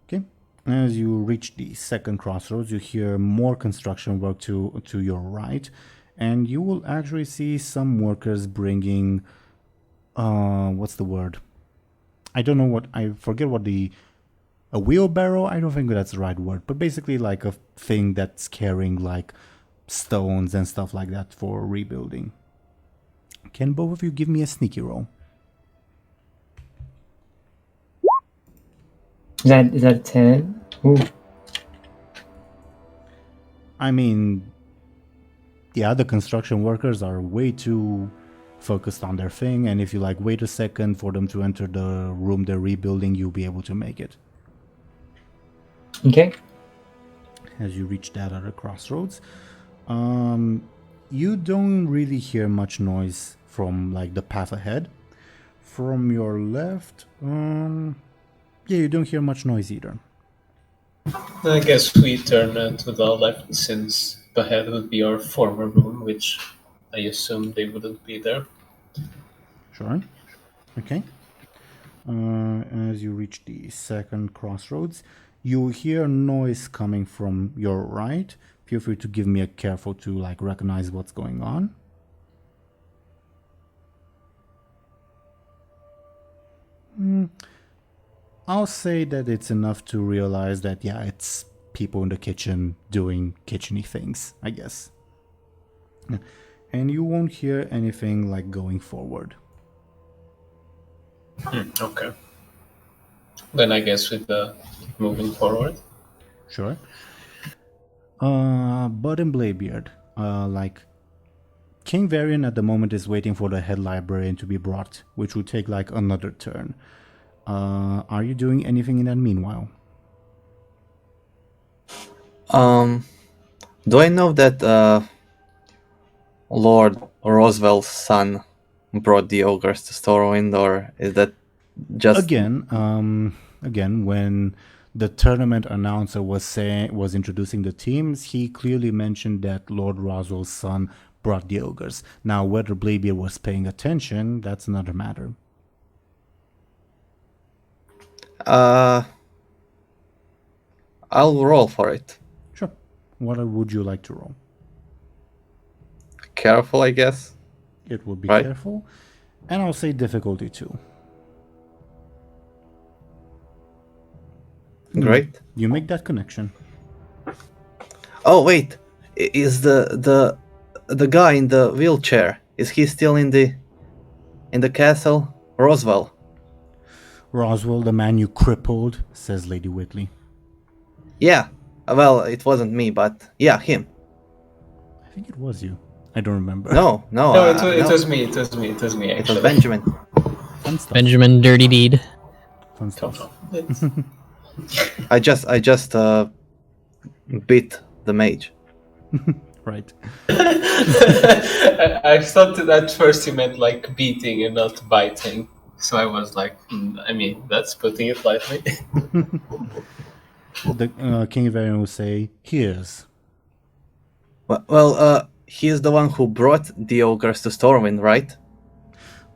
Okay. As you reach the second crossroads, you hear more construction work to your right, and you will actually see some workers bringing, what's the word? I don't know I forget what the a wheelbarrow. I don't think that's the right word, but basically like a thing that's carrying like stones and stuff like that for rebuilding. Can both of you give me a sneaky roll? Is that a 10? Ooh. I mean, yeah, the construction workers are way too focused on their thing, and if you like wait a second for them to enter the room they're rebuilding, you'll be able to make it. Okay. As you reach that other crossroads, you don't really hear much noise from like the path ahead. From your left, yeah, you don't hear much noise either. I guess we turn to the left since Buhd would be our former room, which I assume they wouldn't be there. Sure. Okay. As you reach the second crossroads, you hear noise coming from your right. Feel free to give me a careful to like recognize what's going on. I'll say that it's enough to realize that, yeah, it's people in the kitchen doing kitcheny things, I guess. And you won't hear anything like going forward. Okay. Then I guess with the moving forward. Sure. Buhd and Bladebeard, like King Varian at the moment is waiting for the head librarian to be brought, which will take like another turn. Are you doing anything in that meanwhile? Do I know that Lord Roswell's son brought the ogres to Stormwind, or is that just Again, when the tournament announcer was introducing the teams, he clearly mentioned that Lord Roswell's son brought the ogres. Now, whether Bladebeard was paying attention, that's another matter. I'll roll for it. Sure. What would you like to roll? Careful, I guess. It would be Right. careful. And I'll say difficulty too. Great. You make that connection. Oh wait, is the guy in the wheelchair? Is he still in the castle? Roswell. Roswell, the man you crippled, says Lady Whitley. Yeah. Well, it wasn't me, but yeah, him. I think it was you. I don't remember. No. No, it was me. It was me. It was me. It Actually. was Benjamin. Fun stuff. Benjamin Dirty Deed. Fun stuff. I just beat the mage. Right. I thought that at first you meant like beating and not biting. So I was like, I mean, that's putting it lightly. The King Varian will say, "Here's." Well, he's the one who brought the ogres to Stormwind, right?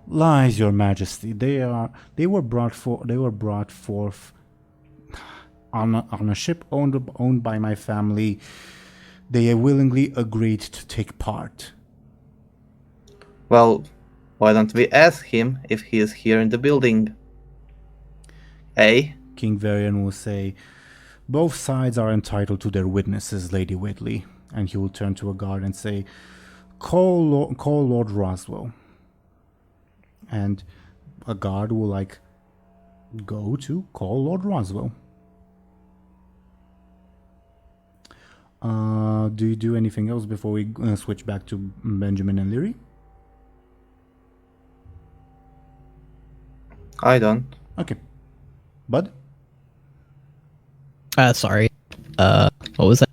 Lies, Your Majesty. They were brought forth on a ship owned by my family. They willingly agreed to take part. Well, why don't we ask him if he is here in the building? Eh? King Varian will say, "Both sides are entitled to their witnesses, Lady Whitley." And he will turn to a guard and say, call Lord Roswell. And a guard will like go to call Lord Roswell. Do you do anything else before we switch back to Benjamin and Lyri? I don't. Okay. Buhd? Sorry. What was that?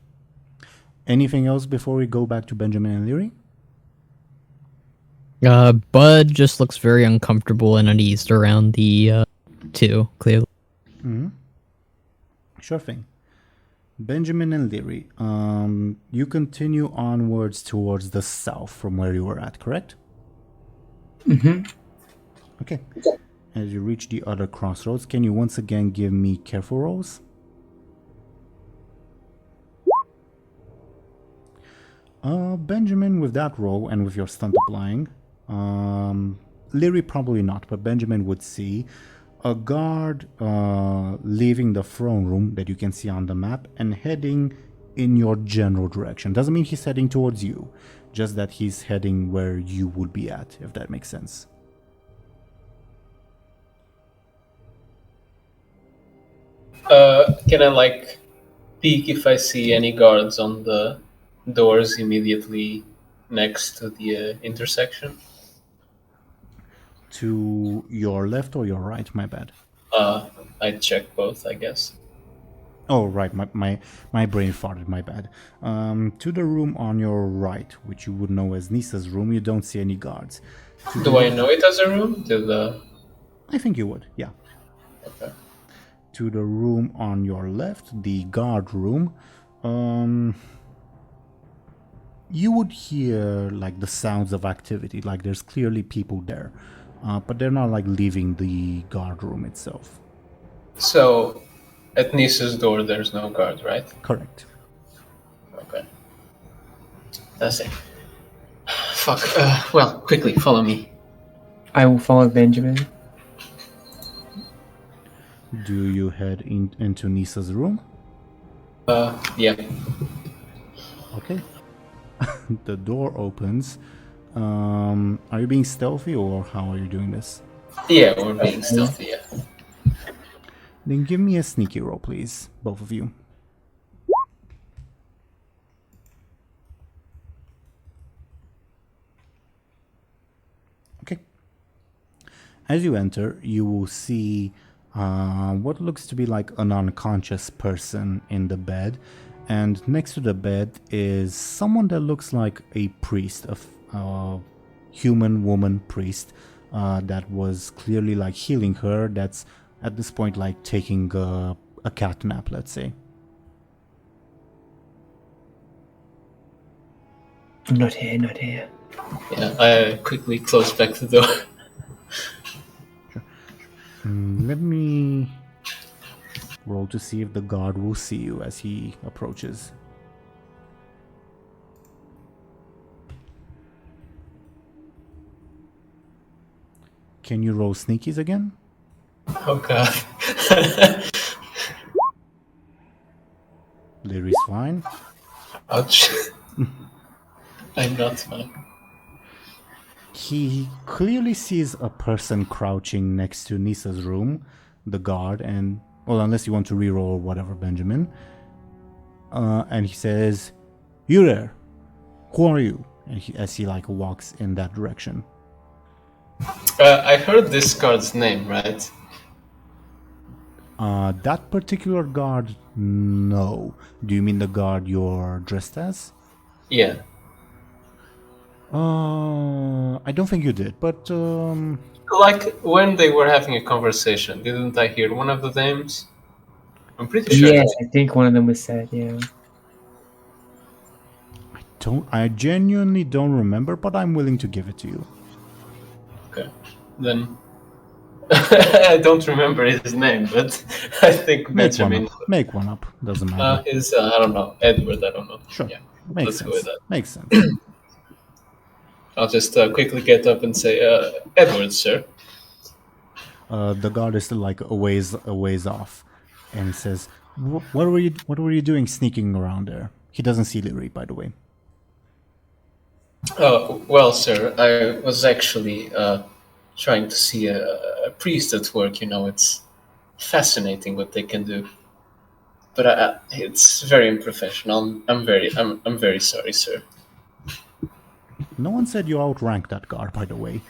Anything else before we go back to Benjamin and Lyri? Buhd just looks very uncomfortable and uneased around the two, clearly. Mm-hmm. Sure thing. Benjamin and Lyri, you continue onwards towards the south from where you were at, correct? Mm-hmm. Okay. As you reach the other crossroads, can you once again give me careful rolls? Benjamin, with that roll and with your stunt applying, Lyri probably not, but Benjamin would see a guard leaving the throne room that you can see on the map and heading in your general direction. Doesn't mean he's heading towards you, just that he's heading where you would be at, if that makes sense. Can I peek if I see any guards on the doors immediately next to the intersection? To your left or your right? My bad. I'd check both, I guess. Oh, right. My brain farted. My bad. To the room on your right, which you would know as Nisa's room, you don't see any guards. Do I know it as a room? I think you would, yeah. Okay. To the room on your left, the guard room, you would hear the sounds of activity. There's clearly people there, but they're not leaving the guard room itself. So, at Nisa's door, there's no guard, right? Correct. Okay. That's it. Fuck. Well, quickly, follow me. I will follow Benjamin. Do you head into Nisa's room? Yeah. Okay. The door opens. Are you being stealthy or how are you doing this? Yeah, we're being stealthy, yeah. Then give me a sneaky roll, please, both of you. Okay. As you enter, you will see what looks to be an unconscious person in the bed, and next to the bed is someone that looks like a priest, a human woman priest that was clearly healing her. That's at this point taking a cat nap, let's say. Not here, not here. Yeah, I quickly close back the door. Let me roll to see if the guard will see you as he approaches. Can you roll sneakies again? Oh god. Lyri's fine. Ouch. I'm not fine. He clearly sees a person crouching next to Nisa's room, the guard, and, well, unless you want to reroll or whatever, Benjamin. And he says, "You there? Who are you?" And as he walks in that direction. I heard this guard's name, right? That particular guard, no. Do you mean the guard you're dressed as? Yeah. I don't think you did, but When they were having a conversation, didn't I hear one of the names? I'm pretty sure. Yes, I think one of them was said, yeah. I genuinely don't remember, but I'm willing to give it to you. Okay. Then I don't remember his name, but I think Benjamin. Make one up. Doesn't matter. Is I don't know, Edward. I don't know. Sure. Yeah. Makes Let's sense. go with that. Makes sense. I'll just quickly get up and say, Edward, sir. The guard is still a ways off, and he says, "What were you doing sneaking around there?" He doesn't see Lyri, by the way. Well, sir, I was actually trying to see a priest at work. It's fascinating what they can do, but it's very unprofessional. I'm very sorry, sir. No one said you outranked that guard, by the way.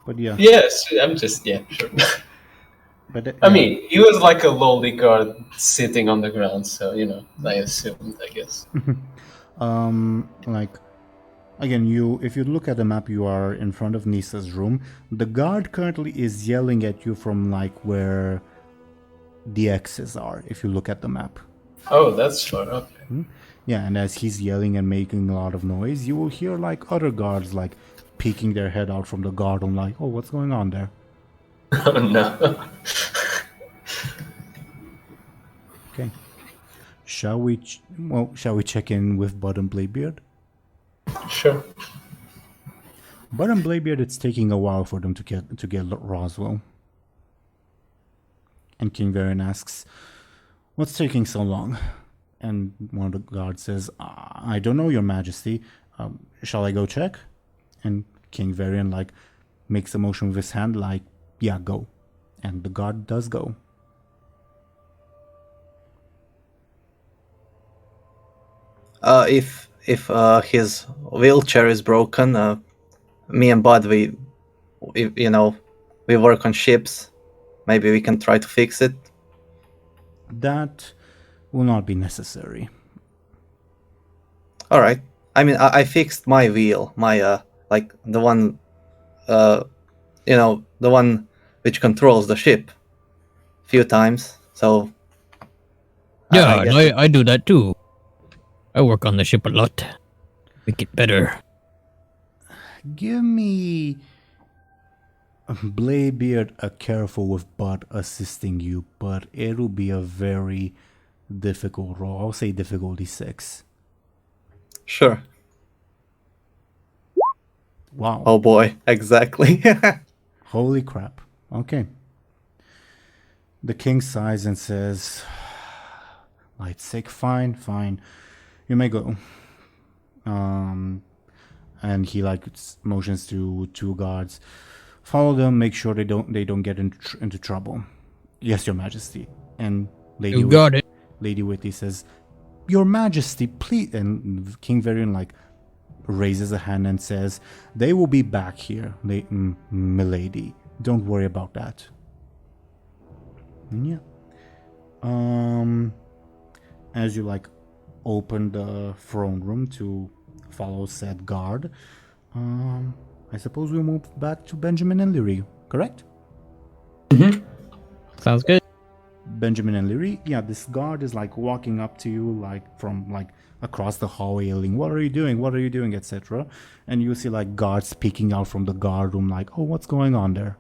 But yeah. Yes, sure. But I mean, he was like a lowly guard sitting on the ground, so I assumed, I guess. Again, if you look at the map, you are in front of Nisa's room. The guard currently is yelling at you from where the X's are, if you look at the map. Oh, that's far. Okay. Yeah, and as he's yelling and making a lot of noise, you will hear other guards peeking their head out from the guard and oh, what's going on there? Oh no. Okay. Shall we check in with Buhd and Bladebeard? Sure. Buhd and Bladebeard, it's taking a while for them to get Roswell. And King Varian asks, "What's taking so long?" And one of the guards says, "I don't know, Your Majesty. Shall I go check?" And King Varian makes a motion with his hand yeah, go. And the guard does go. If his wheelchair is broken, me and Buhd, we work on ships. Maybe we can try to fix it. That will not be necessary. All right. I mean, I fixed my wheel, my the one, the one which controls the ship, a few times. So Yeah, guess I do that too. I work on the ship a lot. Make it better. Give me Bladebeard a careful with Buhd assisting you, but it'll be a very difficult roll. I'll say difficulty 6. Sure. Wow. Oh boy, exactly. Holy crap. Okay. The king sighs and says, "Light's sick, fine. You may go." And he motions to 2 guards. "Follow them, make sure they don't get into trouble." "Yes, Your Majesty." And You got it. Lady Whitley says, "Your Majesty, please." And King Varian raises a hand and says, "They will be back here, milady. Don't worry about that." Yeah. As you open the throne room to follow said guard, I suppose we'll move back to Benjamin and Lyri, correct? Sounds good. Benjamin and Lyri, yeah, this guard is walking up to you from across the hallway, yelling, "What are you doing? What are you doing?" etc. And you see guards peeking out from the guard room, "Oh, what's going on there?"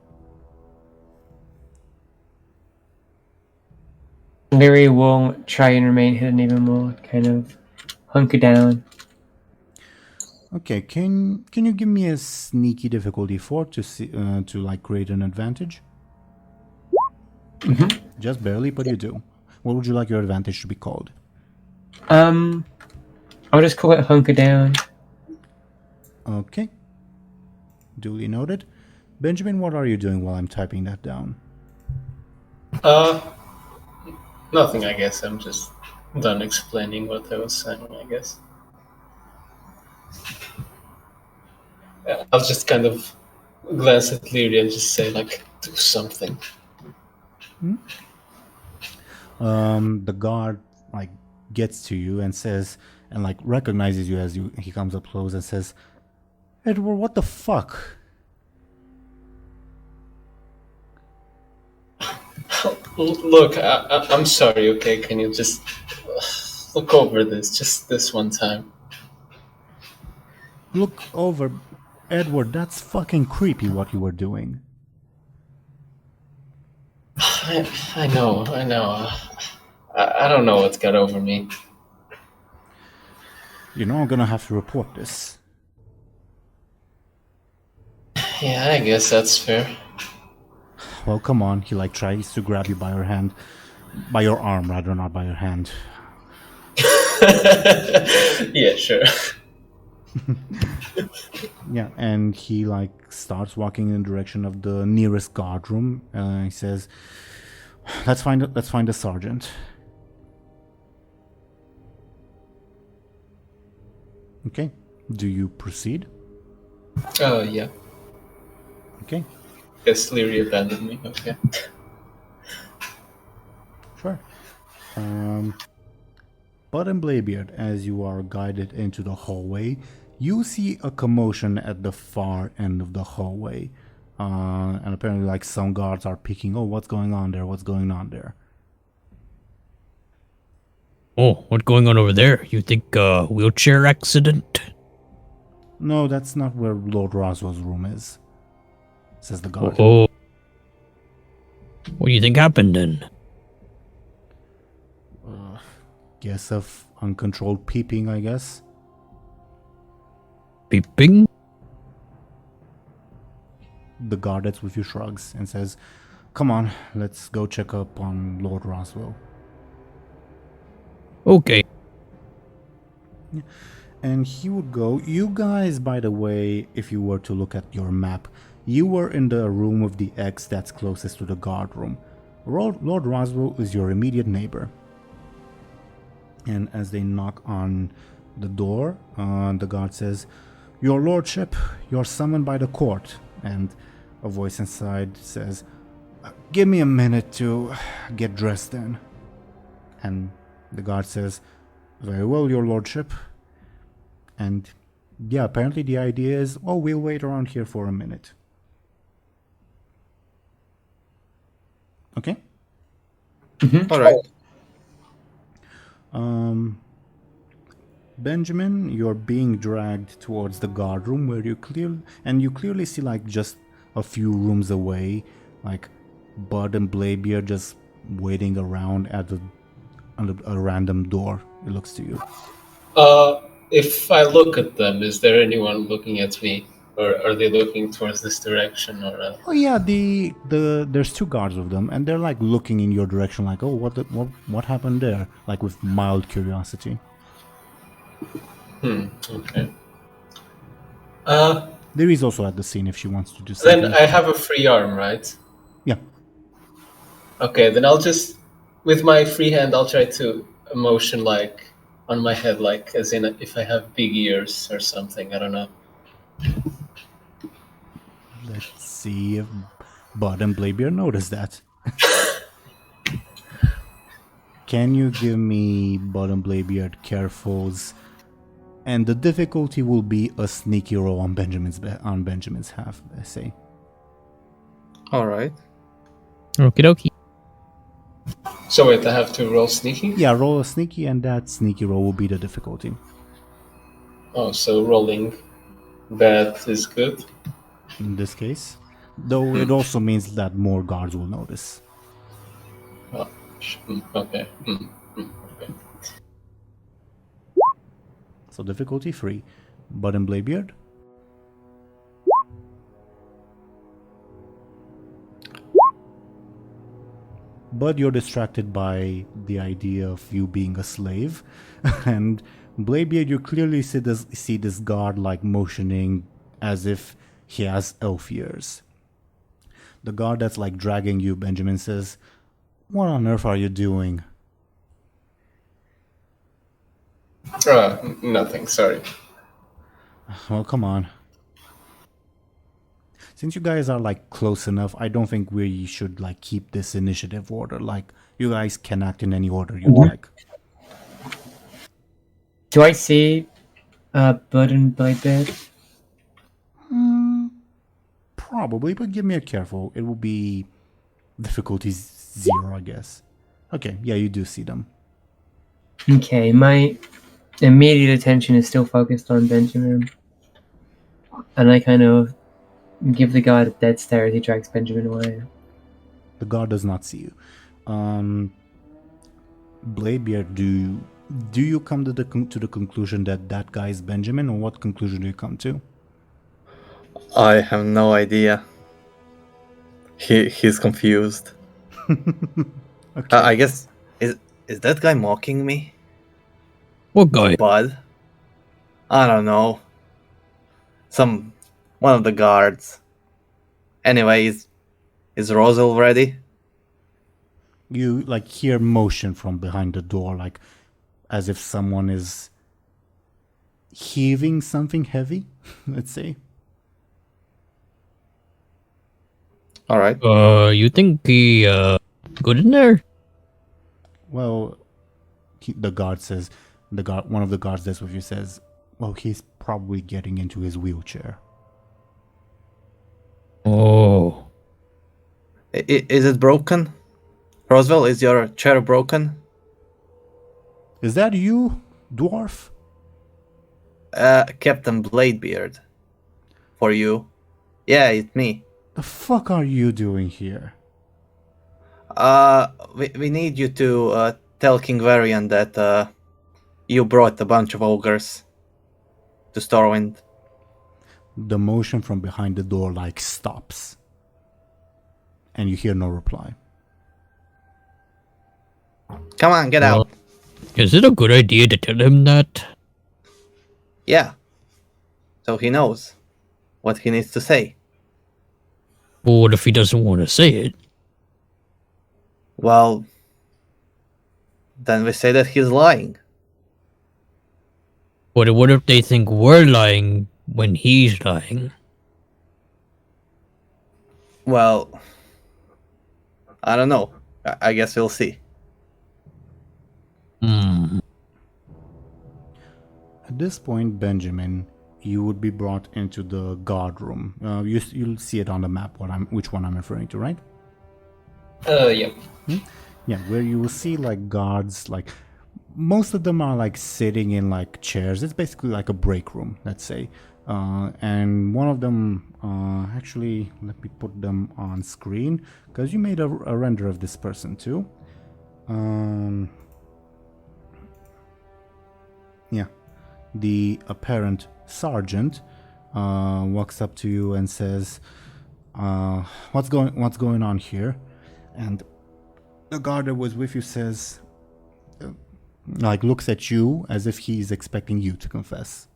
Lyri will try and remain hidden even more, kind of hunker down. Okay, can you give me a sneaky difficulty 4 to see to create an advantage? Just barely, but you do. What would you like your advantage to be called? I'll just call it hunker down. Okay. Duly noted. Benjamin, what are you doing while I'm typing that down? Nothing, I guess. I'm just done explaining what I was saying, I guess. I'll just kind of glance at Lyri and just say, do something. The guard gets to you and says, and recognizes you as he comes up close and says, "Edward, what the fuck?" Look, I'm sorry, okay? Can you just look over this, just this one time? Look over, Edward, that's fucking creepy what you were doing. I know. I don't know what's got over me. You know I'm gonna have to report this. Yeah, I guess that's fair. Well, come on. He tries to grab you by your hand. By your arm, rather, not by your hand. Yeah, sure. Yeah, and he starts walking in the direction of the nearest guard room. He says, let's find a sergeant." Okay. Do you proceed? Oh, yeah. Okay. Guess Lyri abandoned me, okay. Sure. Buhd and Bladebeard, as you are guided into the hallway, you see a commotion at the far end of the hallway. And apparently some guards are peeking, "Oh, what's going on there? What's going on there?" Oh, what's going on over there? You think wheelchair accident? "No, that's not where Lord Roswell's room is," says the guard. Oh. What do you think happened then? Guess of uncontrolled peeping, I guess. Peeping? The guard that's with you shrugs and says, come on, let's go check up on Lord Roswell. Okay. And he would go. You guys, by the way, if you were to look at your map, you were in the room with the X that's closest to the guard room. Lord Roswell is your immediate neighbor. And as they knock on the door, the guard says, "Your lordship, you're summoned by the court." And a voice inside says, "Give me a minute to get dressed then." And the guard says, "Very well, your lordship." And yeah, apparently the idea is, oh, we'll wait around here for a minute. Okay? All right. Benjamin, you're being dragged towards the guard room where you clearly see like just a few rooms away, like Buhd and Bladebeard just waiting around at a random door. It looks to you. If I look at them, is there anyone looking at me, or are they looking towards this direction? Or Oh yeah, there's two guards of them, and they're like looking in your direction, like, oh, what happened there? Like with mild curiosity. Okay. Lyri is also at the scene if she wants to do Then something. I have a free arm, right? Yeah. Okay, then I'll just, with my free hand, I'll try to motion like on my head, like as in if I have big ears or something. I don't know. Let's see if Buhd and Bladebeard notice that. Can you give me Buhd and Bladebeard carefuls? And the difficulty will be a sneaky roll on Benjamin's half, I say. All right. Okie dokie. So wait, I have to roll sneaky? Yeah, roll a sneaky, and that sneaky roll will be the difficulty. Oh, so rolling that is good. In this case. Though it also means that more guards will notice. Oh, okay. Okay. So difficulty 3. Buhd and Bladebeard. But you're distracted by the idea of you being a slave. And Bladebeard, you clearly see this guard like motioning as if he has elf ears. The guard that's like dragging you, Benjamin, says, "What on earth are you doing?" Nothing, sorry. Well, come on. Since you guys are like close enough, I don't think we should like keep this initiative order. Like, you guys can act in any order you'd like. Do I see Buhd and Bladebeard? Probably, but give me a careful. It will be difficulty 0, I guess. Okay, yeah, you do see them. Okay, my immediate attention is still focused on Benjamin. And I kind of give the guard a dead stare as he drags Benjamin away. The guard does not see you. Bladebeard, do you come to the conclusion that guy is Benjamin, or what conclusion do you come to? I have no idea. He's confused. Okay. I guess is that guy mocking me? What guy? Buhd? I don't know. One of the guards. Anyway, is Rosal ready? You like hear motion from behind the door, like as if someone is heaving something heavy, let's say. All right. You think he good in there? Well, the guard says, one of the guards that's with you says, well, he's probably getting into his wheelchair. Oh. Is it broken? Roswell, is your chair broken? Is that you, dwarf? Captain Bladebeard. For you. Yeah, it's me. The fuck are you doing here? We need you to tell King Varian that you brought a bunch of ogres to Stormwind. The motion from behind the door like stops. and you hear no reply. Come on, get out. Is it a good idea to tell him that? Yeah. So he knows what he needs to say. Well, what if he doesn't want to say it? Well, then we say that he's lying. But what if they think we're lying when he's lying? Well, I don't know. I guess we'll see. Hmm. At this point, Benjamin, you would be brought into the guard room. You'll see it on the map. Which one I'm referring to, right? Yep. Yeah, where you will see like guards. Like most of them are like sitting in like chairs. It's basically like a break room, let's say. And one of them, actually, let me put them on screen because you made a render of this person too. Yeah, the apparent sergeant walks up to you and says, "What's going on here?" And the guard that was with you says, like, looks at you as if he's expecting you to confess.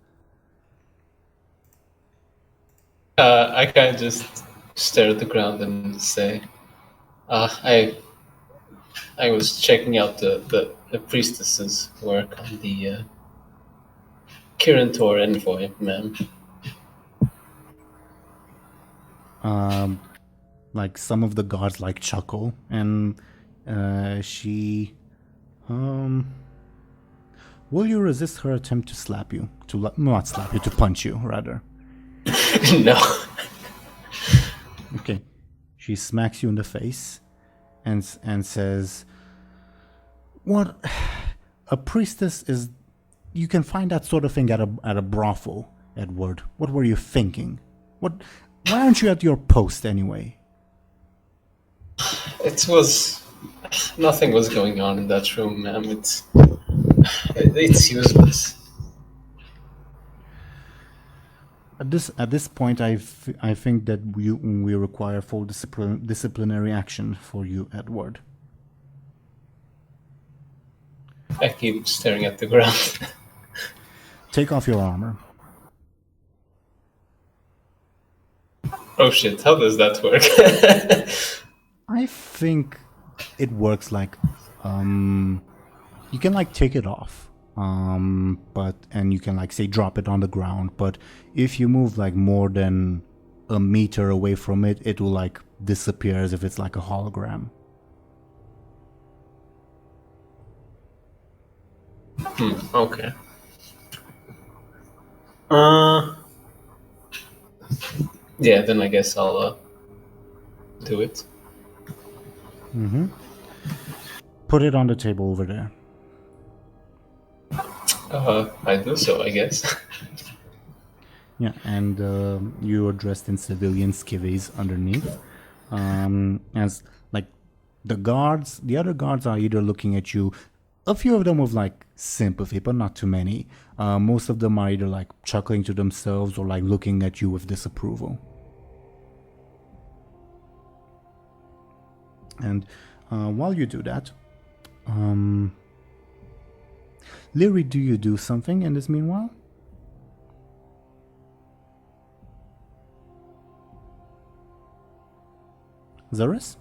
I kind of just stare at the ground and say, I was checking out the priestess's work on the Kirantor envoy, ma'am. Like some of the guards like chuckle, and she, will you resist her attempt to slap you? Not slap you, to punch you, rather. No. Okay. She smacks you in the face and says, "What? A priestess is... You can find that sort of thing at a brothel, Edward. What were you thinking? Why aren't you at your post anyway?" Nothing was going on in that room, ma'am. It's useless. At this point, I think that we require full disciplinary action for you, Edward. I keep staring at the ground. Take off your armor. Oh shit, how does that work? I think it works like, you can like take it off. And you can like say drop it on the ground, but if you move like more than a meter away from it, it will like disappear as if it's like a hologram. Okay. Yeah, then I guess I'll do it. Put it on the table over there. I do so, I guess. Yeah, and you are dressed in civilian skivvies underneath. As like the other guards are either looking at you, a few of them with like sympathy, but not too many. Most of them are either like chuckling to themselves or like looking at you with disapproval. And while you do that, Lyri, do you do something in this meanwhile? Zelris?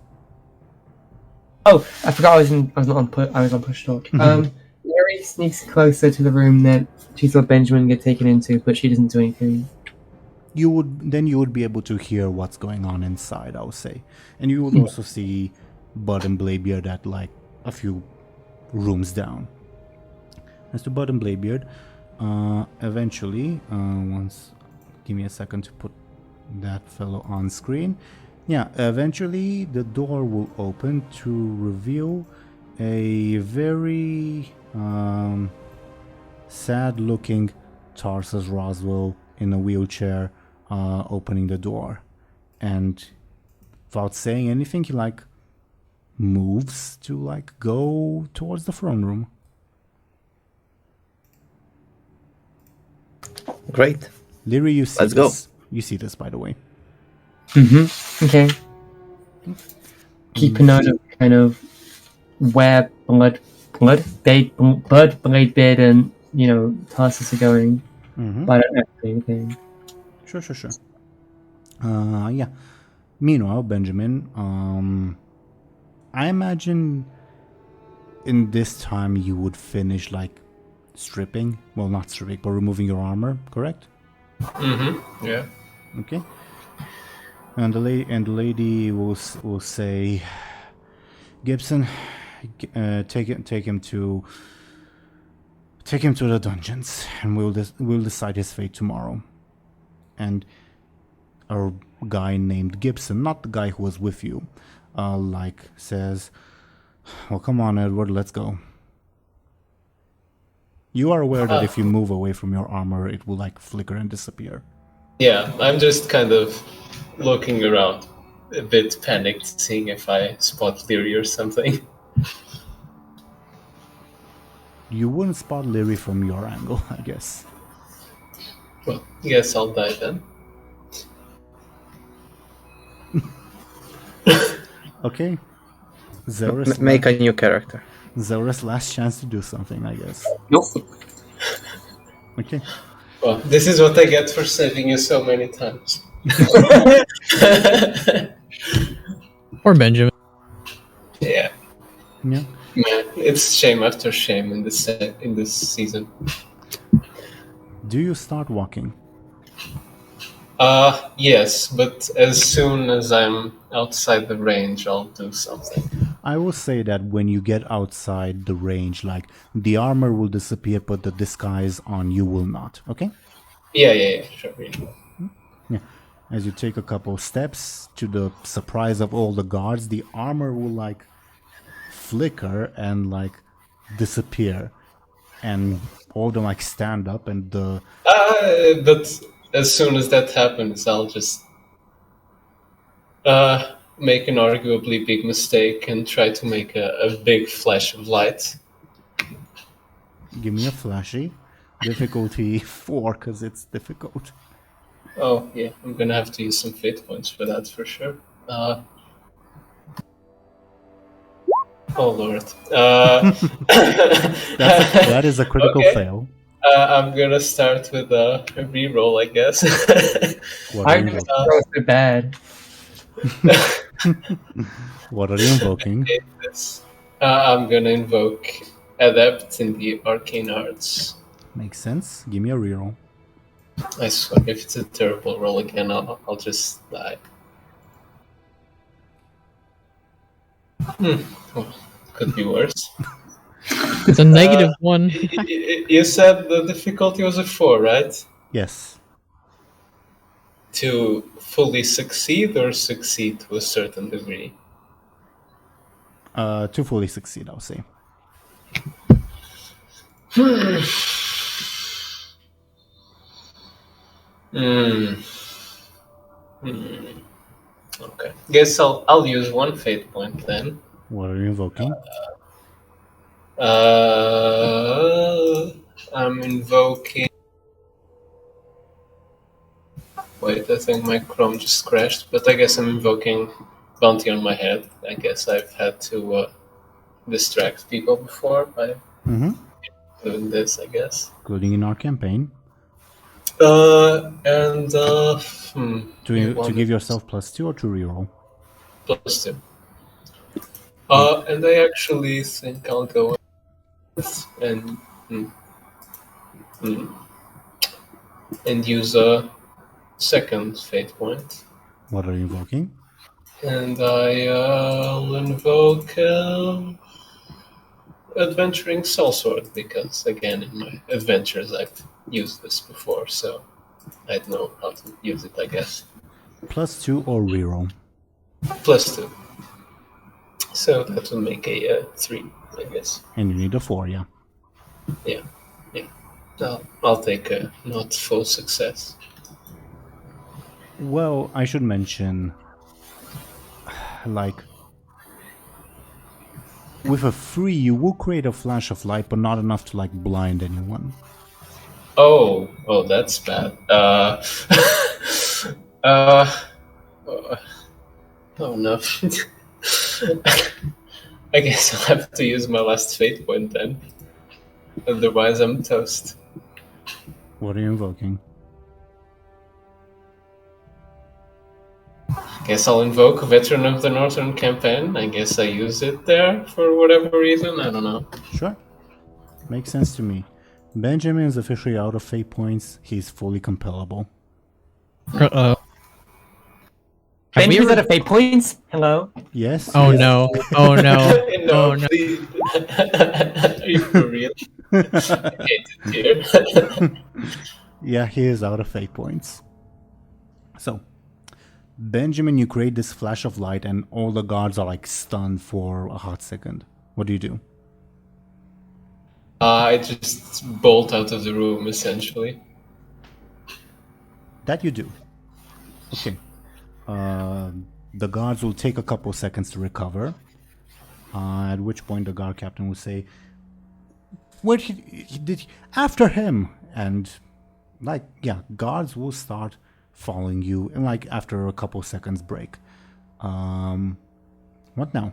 Oh, I forgot I was on push talk. Lyri sneaks closer to the room that she saw Benjamin get taken into, but she doesn't do anything. You would be able to hear what's going on inside, I would say. And you would also see Buhd and Bladebeard at like a few rooms down. As to Buhd and Bladebeard, eventually, give me a second to put that fellow on screen. Yeah, eventually the door will open to reveal a very sad-looking Tarsus Roswell in a wheelchair, opening the door, and without saying anything, he like moves to like go towards the throne room. Great. Lyri, you see Let's this. go. You see this, by the way. Okay. keep a note of kind of where Bladebeard and Tarsus are going. Mm-hmm. But I don't know anything. Sure. Yeah. Meanwhile, Benjamin, I imagine in this time you would finish like stripping. Well, not stripping, but removing your armor, correct? Mm-hmm. Yeah. Okay. And the lady will say, Gibson, take him to the dungeons, and we'll decide his fate tomorrow. And a guy named Gibson, not the guy who was with you, says, well, come on, Edward, let's go. You are aware that if you move away from your armor, it will like flicker and disappear. Yeah, I'm just kind of looking around, a bit panicked, seeing if I spot Lyri or something. You wouldn't spot Lyri from your angle, I guess. Well, guess I'll die then. Okay. Zelris, Make a new character. Zelris' last chance to do something, I guess. Nope. Okay. Well, this is what I get for saving you so many times. Or Benjamin. Yeah. Yeah. Man, it's shame after shame in this season. Do you start walking? Yes, but as soon as I'm outside the range, I'll do something. I will say that when you get outside the range, like, the armor will disappear, but the disguise on you will not, okay? Yeah, sure. Yeah. As you take a couple steps, to the surprise of all the guards, the armor will, like, flicker and, like, disappear. And all of them, like, stand up and the... But as soon as that happens, I'll just make an arguably big mistake and try to make a big flash of light. Give me a flashy. Difficulty 4, because it's difficult. Oh, yeah, I'm gonna have to use some fate points for that for sure. Oh, Lord. That is a critical fail. I'm gonna start with a reroll, I guess. What are you I'm invoking? so bad. What are you invoking? I'm gonna invoke Adept in the Arcane Arts. Makes sense. Give me a reroll. I swear, if it's a terrible roll again, I'll just die. Well, could be worse. It's a negative one. You said the difficulty was a 4, right? Yes. To fully succeed or succeed to a certain degree? To fully succeed, I'll say. Okay. Guess I'll use one fate point then. What are you invoking? I'm invoking. Wait, I think my Chrome just crashed, but I guess I'm invoking Bounty on my head. I guess I've had to distract people before by doing this, I guess. Including in our campaign. To To give yourself +2 or to reroll? +2. And I actually think I'll go with and use a second fate point. What are you invoking? And I'll invoke Adventuring Soulsword, because again in my adventures I've used this before, so I'd know how to use it, I guess. +2 or reroll? +2. So that will make a 3, I guess. And you need a 4, yeah. Yeah. I'll take a not full success. Well, I should mention, like, with a 3 you will create a flash of light, but not enough to, like, blind anyone. Oh, that's bad. Oh no. I guess I'll have to use my last fate point then. Otherwise, I'm toast. What are you invoking? Guess I'll invoke Veteran of the Northern Campaign. I guess I use it there for whatever reason. I don't know. Sure. Makes sense to me. Benjamin is officially out of fate points. He's fully compellable. Uh-oh. Benjamin's out of fate points? Hello? Yes. Oh yes. no. Oh no. No, Oh no. please. Are you for real? I hate it here. Yeah, he is out of fate points. So, Benjamin, you create this flash of light and all the guards are like stunned for a hot second. What do you do? I just bolt out of the room, essentially. That you do. Okay. The guards will take a couple seconds to recover. At which point the guard captain will say, "What he did after him?" And guards will start following you, and after a couple seconds break. What now?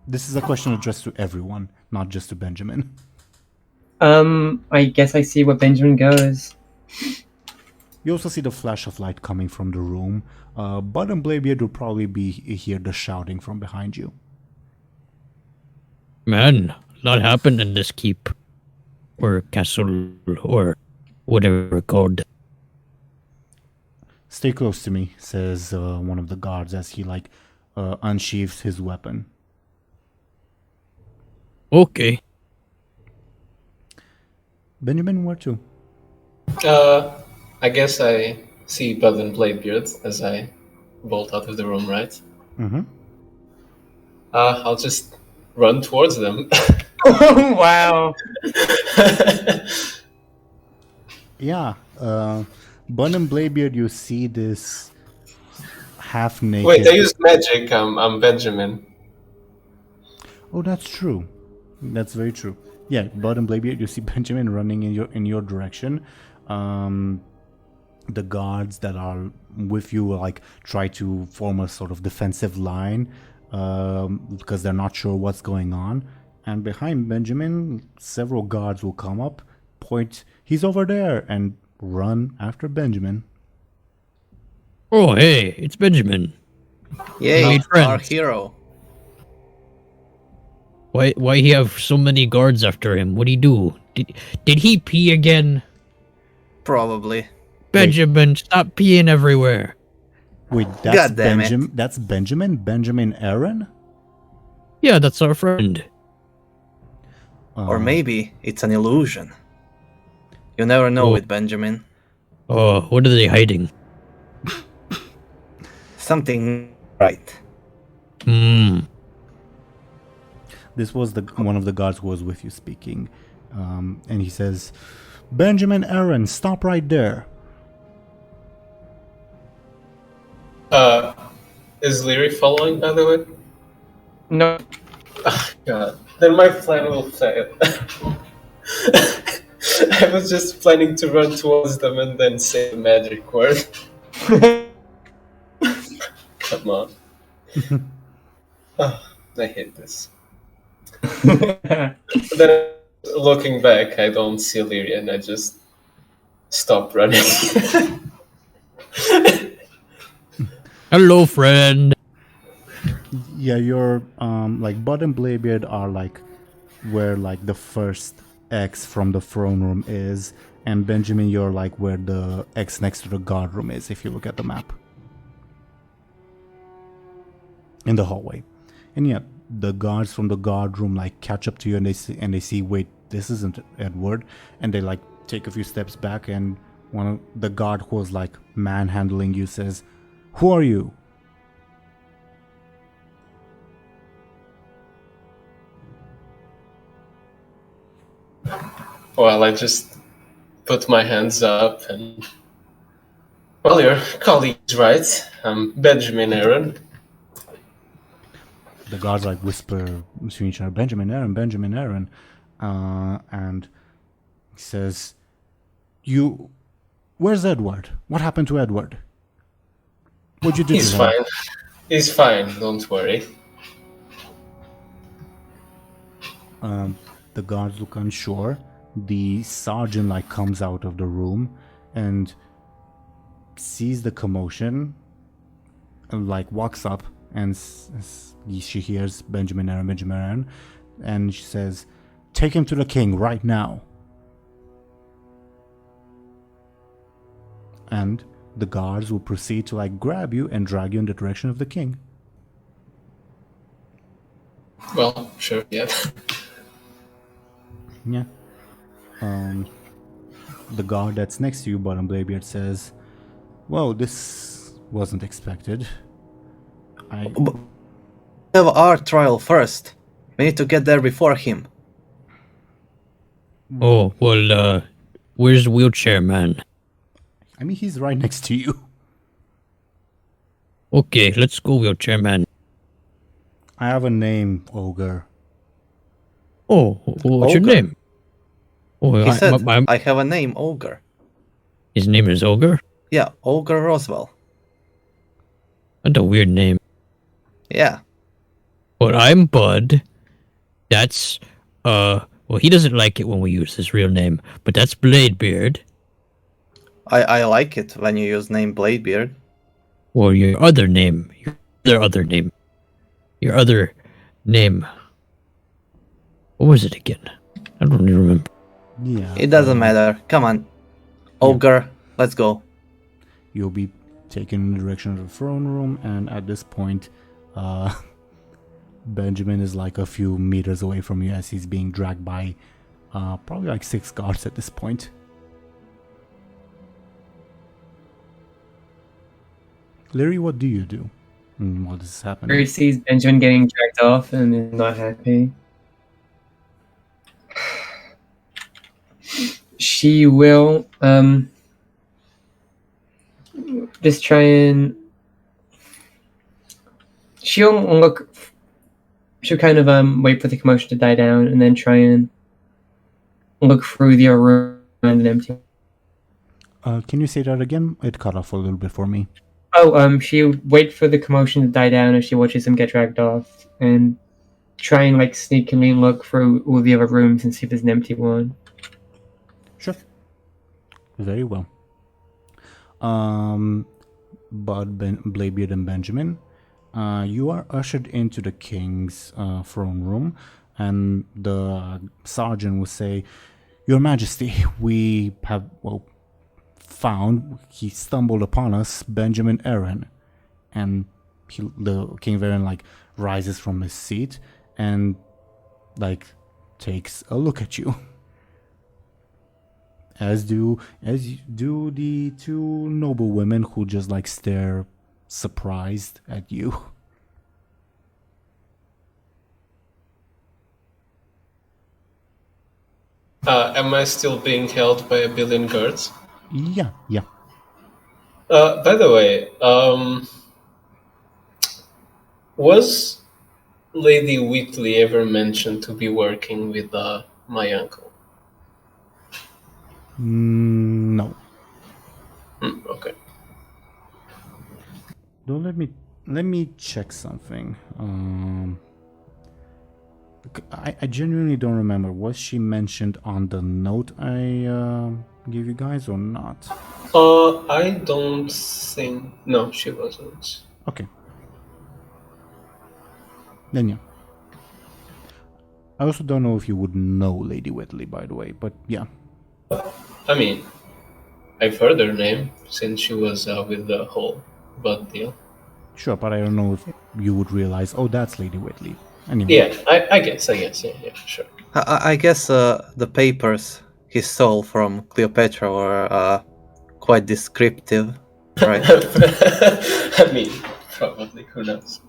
This is a question addressed to everyone, not just to Benjamin. I guess I see where Benjamin goes. You also see the flash of light coming from the room. Buhd and Bladebeard will probably hear the shouting from behind you. Man, a lot happened in this keep. Or castle, or whatever it's called. "Stay close to me," says one of the guards as he unsheathes his weapon. Okay. Benjamin, where to? I guess I see Buhd and Bladebeard as I bolt out of the room, right? Mm-hmm. I'll just run towards them. Oh, wow. Yeah. Buhd and Bladebeard, you see this half-naked... Wait, I used magic. I'm Benjamin. Oh, that's true. That's very true. Yeah, Buhd and Bladebeard, you see Benjamin running in your direction. The guards that are with you will try to form a sort of defensive line because they're not sure what's going on. And behind Benjamin, several guards will come up, point, "He's over there," and run after Benjamin. Oh, hey, it's Benjamin. Yay, made friends. our hero. Why he have so many guards after him? What'd he do? Did he pee again? Probably. Benjamin, stop peeing everywhere. Wait, that's God damn it. Benjamin? That's Benjamin? Benjamin Aaran? Yeah, that's our friend. Or maybe it's an illusion. You never know Oh. with Benjamin. Oh, what are they hiding? Something right. This was one of the guards who was with you speaking. And he says, "Benjamin Aaran, stop right there." Is Lyri following, by the way? No. God. Then my plan will fail. I was just planning to run towards them and then say the magic word. Come on. I hate this. But then, looking back, I don't see Lyri and I just stop running. Hello, friend. Yeah, you're Buhd and Bladebeard are where the first X from the throne room is, and Benjamin, you're where the X next to the guard room is if you look at the map. In the hallway. And yeah, the guards from the guard room catch up to you and they see, wait, this isn't Edward, and they take a few steps back, and one of the guard who was manhandling you says, "Who are you?" Well, I just put my hands up and... Well, your colleague's right. I'm Benjamin Aaran. The guards whisper between each other, "Benjamin Aaran, Benjamin Aaran," and he says, "Where's Edward? What happened to Edward? What'd you do He's to him?" fine. He's fine, don't worry. The guards look unsure. The sergeant like comes out of the room and sees the commotion and like walks up and she hears Benjamin Aaran, and she says, "Take him to the king right now." And the guards will proceed to like grab you and drag you in the direction of the king. Well, sure, yeah. Yeah. The guard that's next to you, bottom Bladebeard, says, "Well, this wasn't expected. We have our trial first. We need to get there before him. Oh, well, where's the wheelchair man? I mean, he's right next to you." Okay, let's go, wheelchair man. "I have a name, Ogre." Oh, what's your Ogre. name? Oh, He said, I have a name, Ogre. his name is Ogre? Yeah, Ogre Roswell. That's a weird name. Yeah. But I'm Buhd. That's, well, he doesn't like it when we use his real name, but that's Bladebeard. I like it when you use name Bladebeard. Or your other name. Your other name. What was it again? I don't even remember. Yeah. It doesn't matter. Come on. Ogre, let's go. You'll be taken in the direction of the throne room, and at this point, Benjamin is like a few meters away from you as he's being dragged by probably like 6 guards at this point. Lyri, what do you do while this is happening? Lyri sees Benjamin getting dragged off and is not happy. She will just try and she'll kind of wait for the commotion to die down and then try and look through the room and empty. Can you say that again? It cut off a little bit for me. Oh, she'll wait for the commotion to die down as she watches him get dragged off and try and like sneakily look through all the other rooms and see if there's an empty one. Sure. Very well. Buhd, Bladebeard, and Benjamin, you are ushered into the king's throne room, and the sergeant will say, "Your Majesty, we have, he stumbled upon us, Benjamin Aaran." And the King of Aaran, like, rises from his seat and, like, takes a look at you. As do the 2 noble women who just like stare surprised at you. Am I still being held by 1 billion guards? Yeah. By the way, was Lady Wheatley ever mentioned to be working with my uncle? No. Okay. Don't let me check something. I genuinely don't remember. Was she mentioned on the note I gave you guys or not? I don't think. No, she wasn't. Okay. Then yeah. I also don't know if you would know Lady Whitley, by the way, but yeah. I mean, I've heard her name since she was with the whole Buhd deal. Sure, but I don't know if you would realize, oh, that's Lady Whitley. Anyway. Yeah, I guess, yeah, sure. I guess the papers he stole from Cleopatra were quite descriptive, right? I mean, probably, who knows?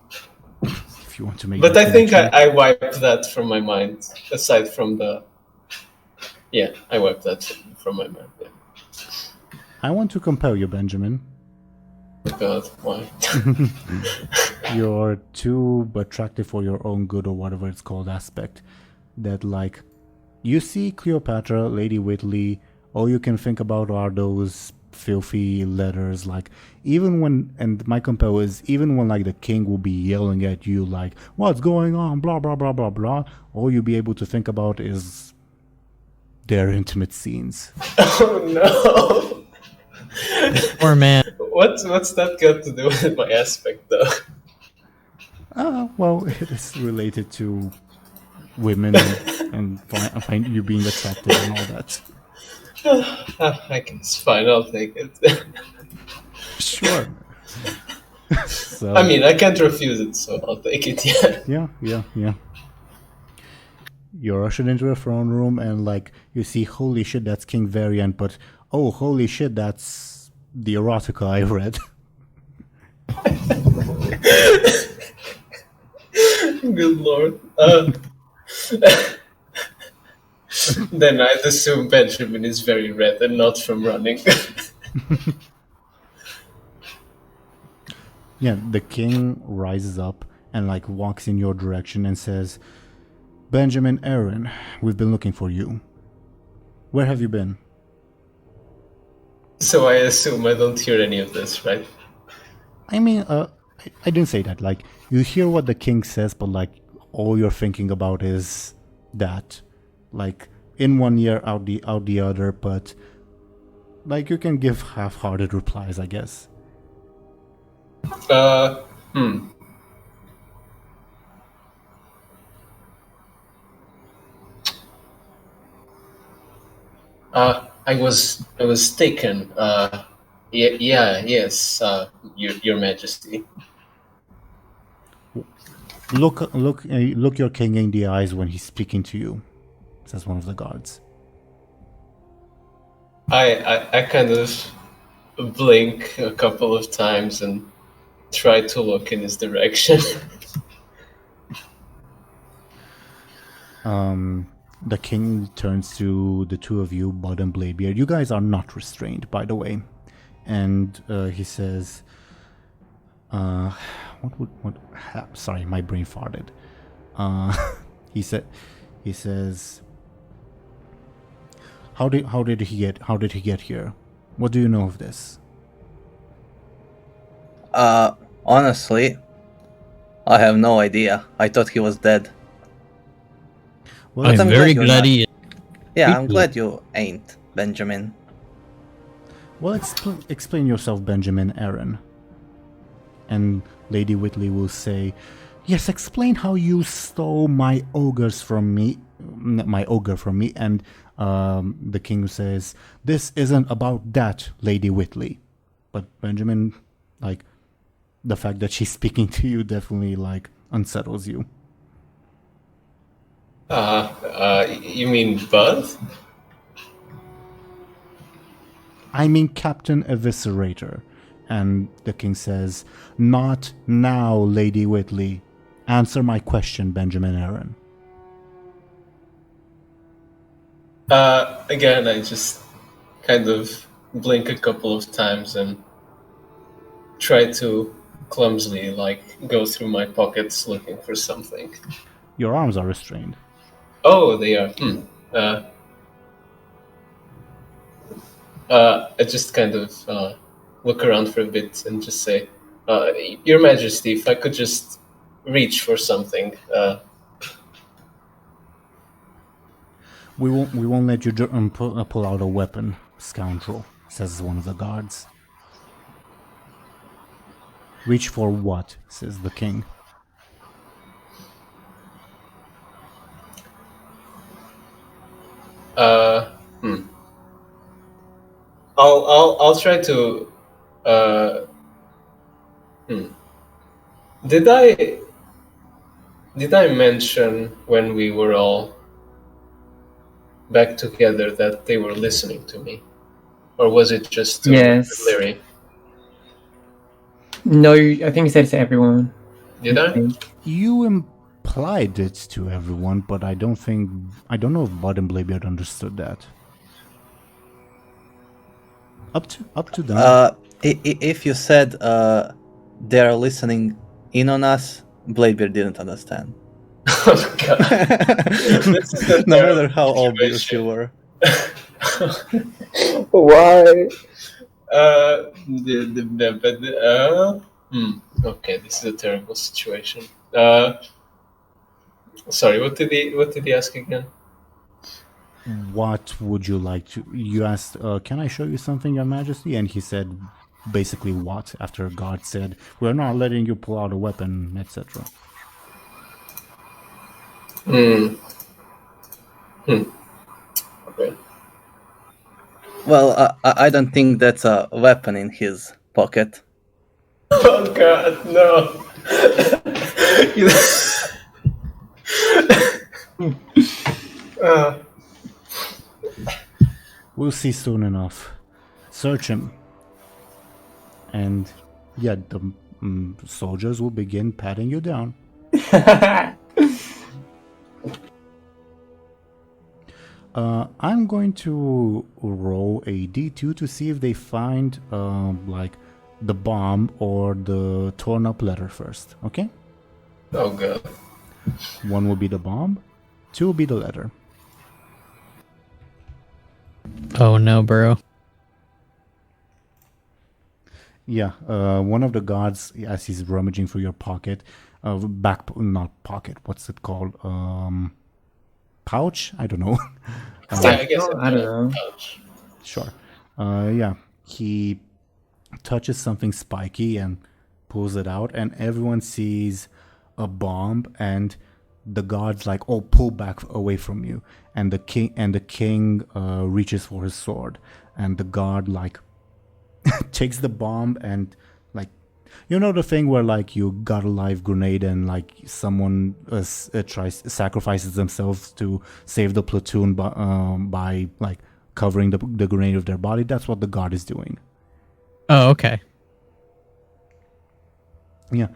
If you want to make. But I think I wiped that from my mind. Aside from the, I wiped that from my mind. Yeah. I want to compel you, Benjamin. God, why? You're too attractive for your own good, or whatever it's called, aspect. That, like, you see Cleopatra, Lady Whitley, all you can think about are those filthy letters, like even when, and my compel is even when like the king will be yelling at you like, what's going on, blah blah blah blah blah, all you'll be able to think about is their intimate scenes. Oh no! Poor man. What's that got to do with my aspect, though? Well, it is related to women and find you being attractive and all that. I guess fine, I'll take it. Sure. So, I mean, I can't refuse it, so I'll take it, yeah. Yeah. You're ushered into a throne room and like you see, holy shit, that's King Variant, but oh, holy shit, that's the erotica I read. Good lord. Then I'd assume Benjamin is very red and not from running. Yeah, the king rises up and like walks in your direction and says, Benjamin, Aaran, we've been looking for you. Where have you been? So I assume I don't hear any of this, right? I mean, I didn't say that. Like, you hear what the king says, but like, all you're thinking about is that. Like, in one ear, out the other, but like, you can give half-hearted replies, I guess. I was taken. Yes, Your Majesty. Look your king in the eyes when he's speaking to you, says one of the guards. I kind of blink a couple of times and try to look in his direction. The king turns to the two of you, Buhd and Bladebeard. You guys are not restrained, by the way. And he says, sorry, my brain farted. He says, how did he get here? What do you know of this? Honestly, I have no idea. I thought he was dead. Well, I'm very glad glad he is. Yeah, I'm glad you ain't, Benjamin. Well, explain yourself, Benjamin, Aaran. And Lady Whitley will say, yes, explain how you stole my ogre from me. And the king says, this isn't about that, Lady Whitley. But Benjamin, like, the fact that she's speaking to you definitely, like, unsettles you. You mean Buhd? I mean Captain Eviscerator. And the king says, not now, Lady Whitley. Answer my question, Benjamin Aaran. Again, I just kind of blink a couple of times and try to clumsily, like, go through my pockets looking for something. Your arms are restrained. Oh, they are. I just kind of look around for a bit and just say, Your Majesty, if I could just reach for something. We won't let you pull out a weapon, scoundrel, says one of the guards. Reach for what? Says the king. I'll try to. Did I mention when we were all back together that they were listening to me, or was it just Yes. Lyri? No, I think you said it to everyone. Did I? You implied it to everyone, but I don't know if Buhd and Bladebeard understood that. Up to them. If you said they're listening in on us, Bladebeard didn't understand. Oh god! This is a No terrible matter how obvious situation. you were. Why? Okay, this is a terrible situation. Sorry, what did he ask again? What would you like to? You asked, "Can I show you something, Your Majesty?" And he said, basically, what? After God said, "We're not letting you pull out a weapon," etc. Okay. Well, I don't think that's a weapon in his pocket. Oh God, no! We'll see soon enough. Search him. And yeah, the soldiers will begin patting you down. I'm going to roll a d2 to see if they find like the bomb or the torn up letter first, okay? Oh God. 1 will be the bomb, 2 will be the letter. Oh no, bro. Yeah, one of the guards, as he's rummaging through your pocket, not pocket, what's it called? Pouch? I don't know. Yeah, I guess I don't know. Sure. Yeah, he touches something spiky and pulls it out, and everyone sees a bomb, and the guards like, "Oh, pull back away from you." And the king reaches for his sword, and the guard like takes the bomb and like, you know, the thing where like you got a live grenade and like someone sacrifices themselves to save the platoon by like covering the grenade with their body. That's what the guard is doing. Oh, okay. Yeah,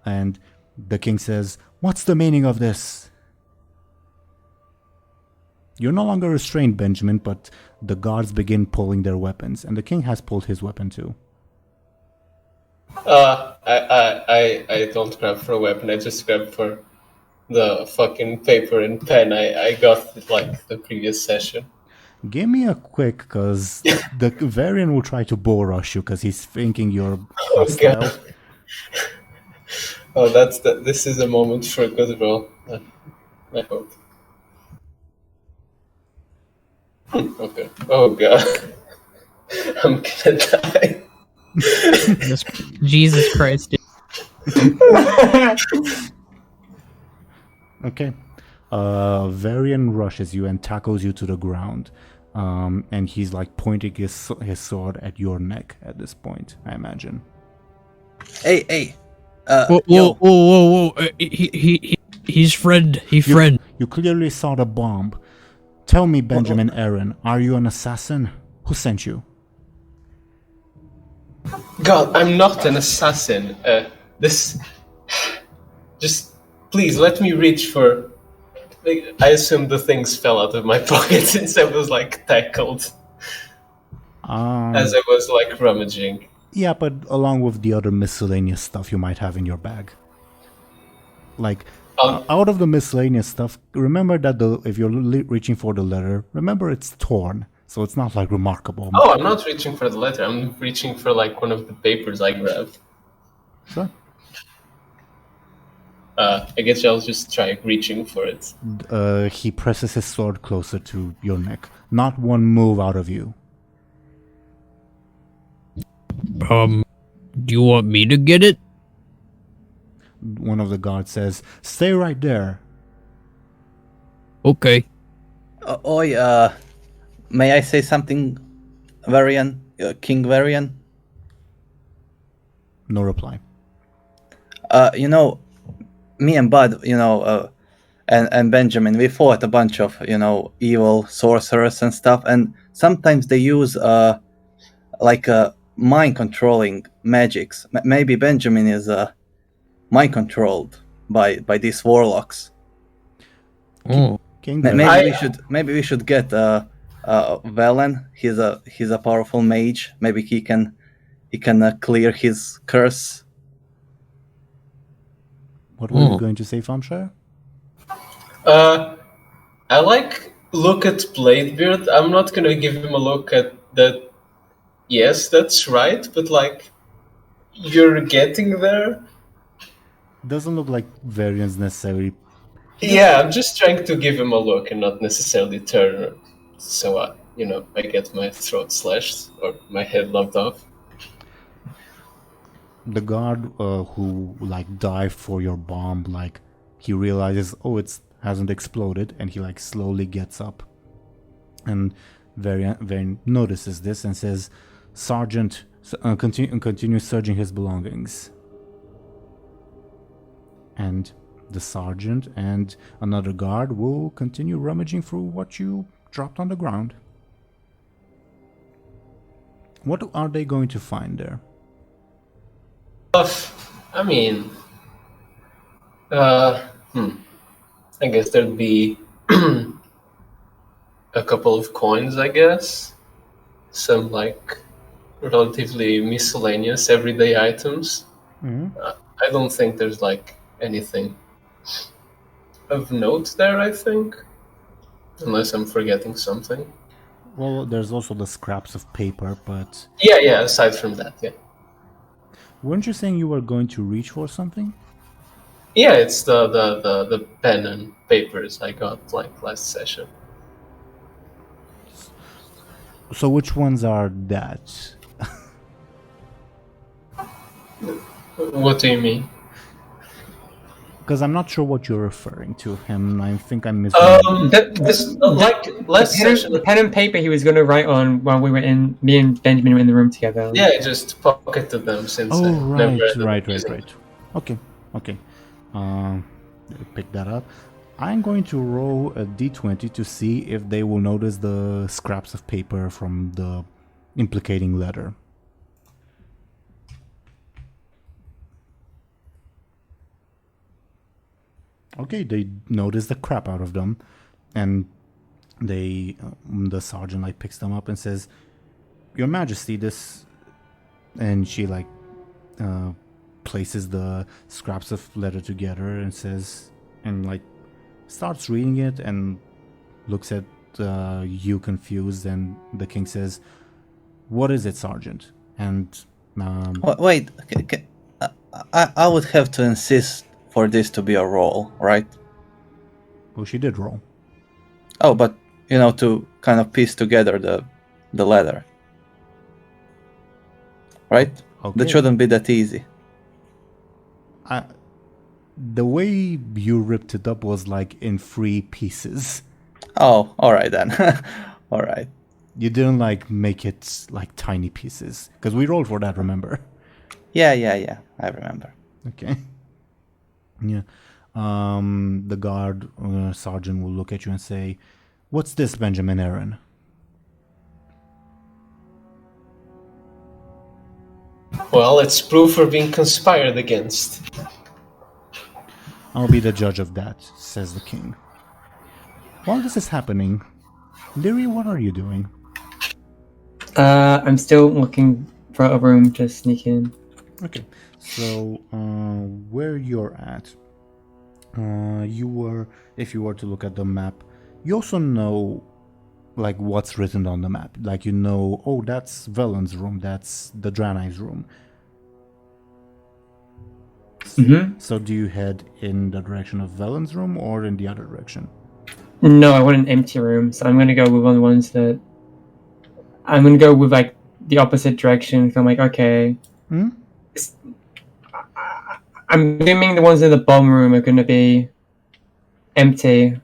and the king says, "What's the meaning of this?" You're no longer restrained, Benjamin, but the guards begin pulling their weapons, and the king has pulled his weapon too. I don't grab for a weapon. I just grab for the fucking paper and pen I got like the previous session. Give me a quick, because the Varian will try to bull rush you because he's thinking you're hostile. God. Oh, this is a moment for a good roll. I hope. Okay. Oh God. I'm gonna die. Jesus Christ. Dude. Okay. Varian rushes you and tackles you to the ground. And he's like pointing his sword at your neck at this point, I imagine. Hey. Whoa. He's friend. Friend. You clearly saw the bomb. Tell me, Benjamin Aaran, are you an assassin? Who sent you? God, I'm not an assassin. Just please let me reach for. Like, I assume the things fell out of my pocket since I was like tackled as I was like rummaging. Yeah, but along with the other miscellaneous stuff you might have in your bag. Like, out of the miscellaneous stuff, remember that if you're reaching for the letter, remember it's torn, so it's not like remarkable. Oh, I'm not reaching for the letter. I'm reaching for like one of the papers I grabbed. Sure. I guess I'll just try reaching for it. He presses his sword closer to your neck. Not one move out of you. Do you want me to get it? One of the guards says, "Stay right there." Okay. May I say something, Varian? King Varian? No reply. Me and Buhd, and Benjamin, we fought a bunch of, evil sorcerers and stuff, and sometimes they use, mind-controlling magics. Maybe Benjamin is, mind-controlled by these warlocks. Oh. Maybe we should get Velen. He's a powerful mage. Maybe he can clear his curse. What were you going to say, Thompshire? I look at Bladebeard. I'm not gonna give him a look at that yes, that's right, but like, you're getting there. Doesn't look like Varian's necessarily. Yeah, I'm just trying to give him a look and not necessarily turn, so I get my throat slashed or my head lopped off. The guard who like dived for your bomb, like he realizes, oh, it hasn't exploded, and he like slowly gets up, and Varian notices this and says, "Sergeant, continue searching his belongings." And the sergeant and another guard will continue rummaging through what you dropped on the ground. What are they going to find there? I mean, I guess there'd be a couple of coins, I guess. Some like relatively miscellaneous everyday items. Mm-hmm. I don't think there's like anything of note there, I think. Unless I'm forgetting something. Well, there's also the scraps of paper, but... Yeah, aside from that, yeah. Weren't you saying you were going to reach for something? Yeah, it's the pen and papers I got like last session. So which ones are that? What do you mean? Because I'm not sure what you're referring to, and I think I'm missing... Last session... The pen and paper he was going to write on while we were in... Me and Benjamin were in the room together. Yeah, I just pocketed them since I right. Okay. Pick that up. I'm going to roll a d20 to see if they will notice the scraps of paper from the implicating letter. Okay, they notice the crap out of them, and the sergeant like picks them up and says, "Your Majesty, this," and she like places the scraps of letter together and says, and like starts reading it and looks at you confused, and the king says, "What is it, Sergeant?" And Wait, I would have to insist for this to be a roll, right? Well, she did roll. Oh, but to kind of piece together the letter, right? Okay. That shouldn't be that easy. The way you ripped it up was like in 3 pieces. Oh, all right then. All right. You didn't like make it like tiny pieces, because we rolled for that, remember? Yeah. I remember. Okay. Yeah. The guard sergeant will look at you and say, "What's this, Benjamin Aaran?" Well, it's proof we're being conspired against. "I'll be the judge of that," says the king. While this is happening, Lyri, what are you doing? I'm still looking for a room to sneak in. Okay, so where you're at, if you were to look at the map, you also know like what's written on the map. Like oh, that's Velen's room, that's the Draenei's room. Mm-hmm. So do you head in the direction of Velen's room or in the other direction? No, I want an empty room, so I'm gonna go with one of the ones that... I'm gonna go with like the opposite direction. So I'm like, okay. I'm assuming the ones in the bomb room are gonna be empty.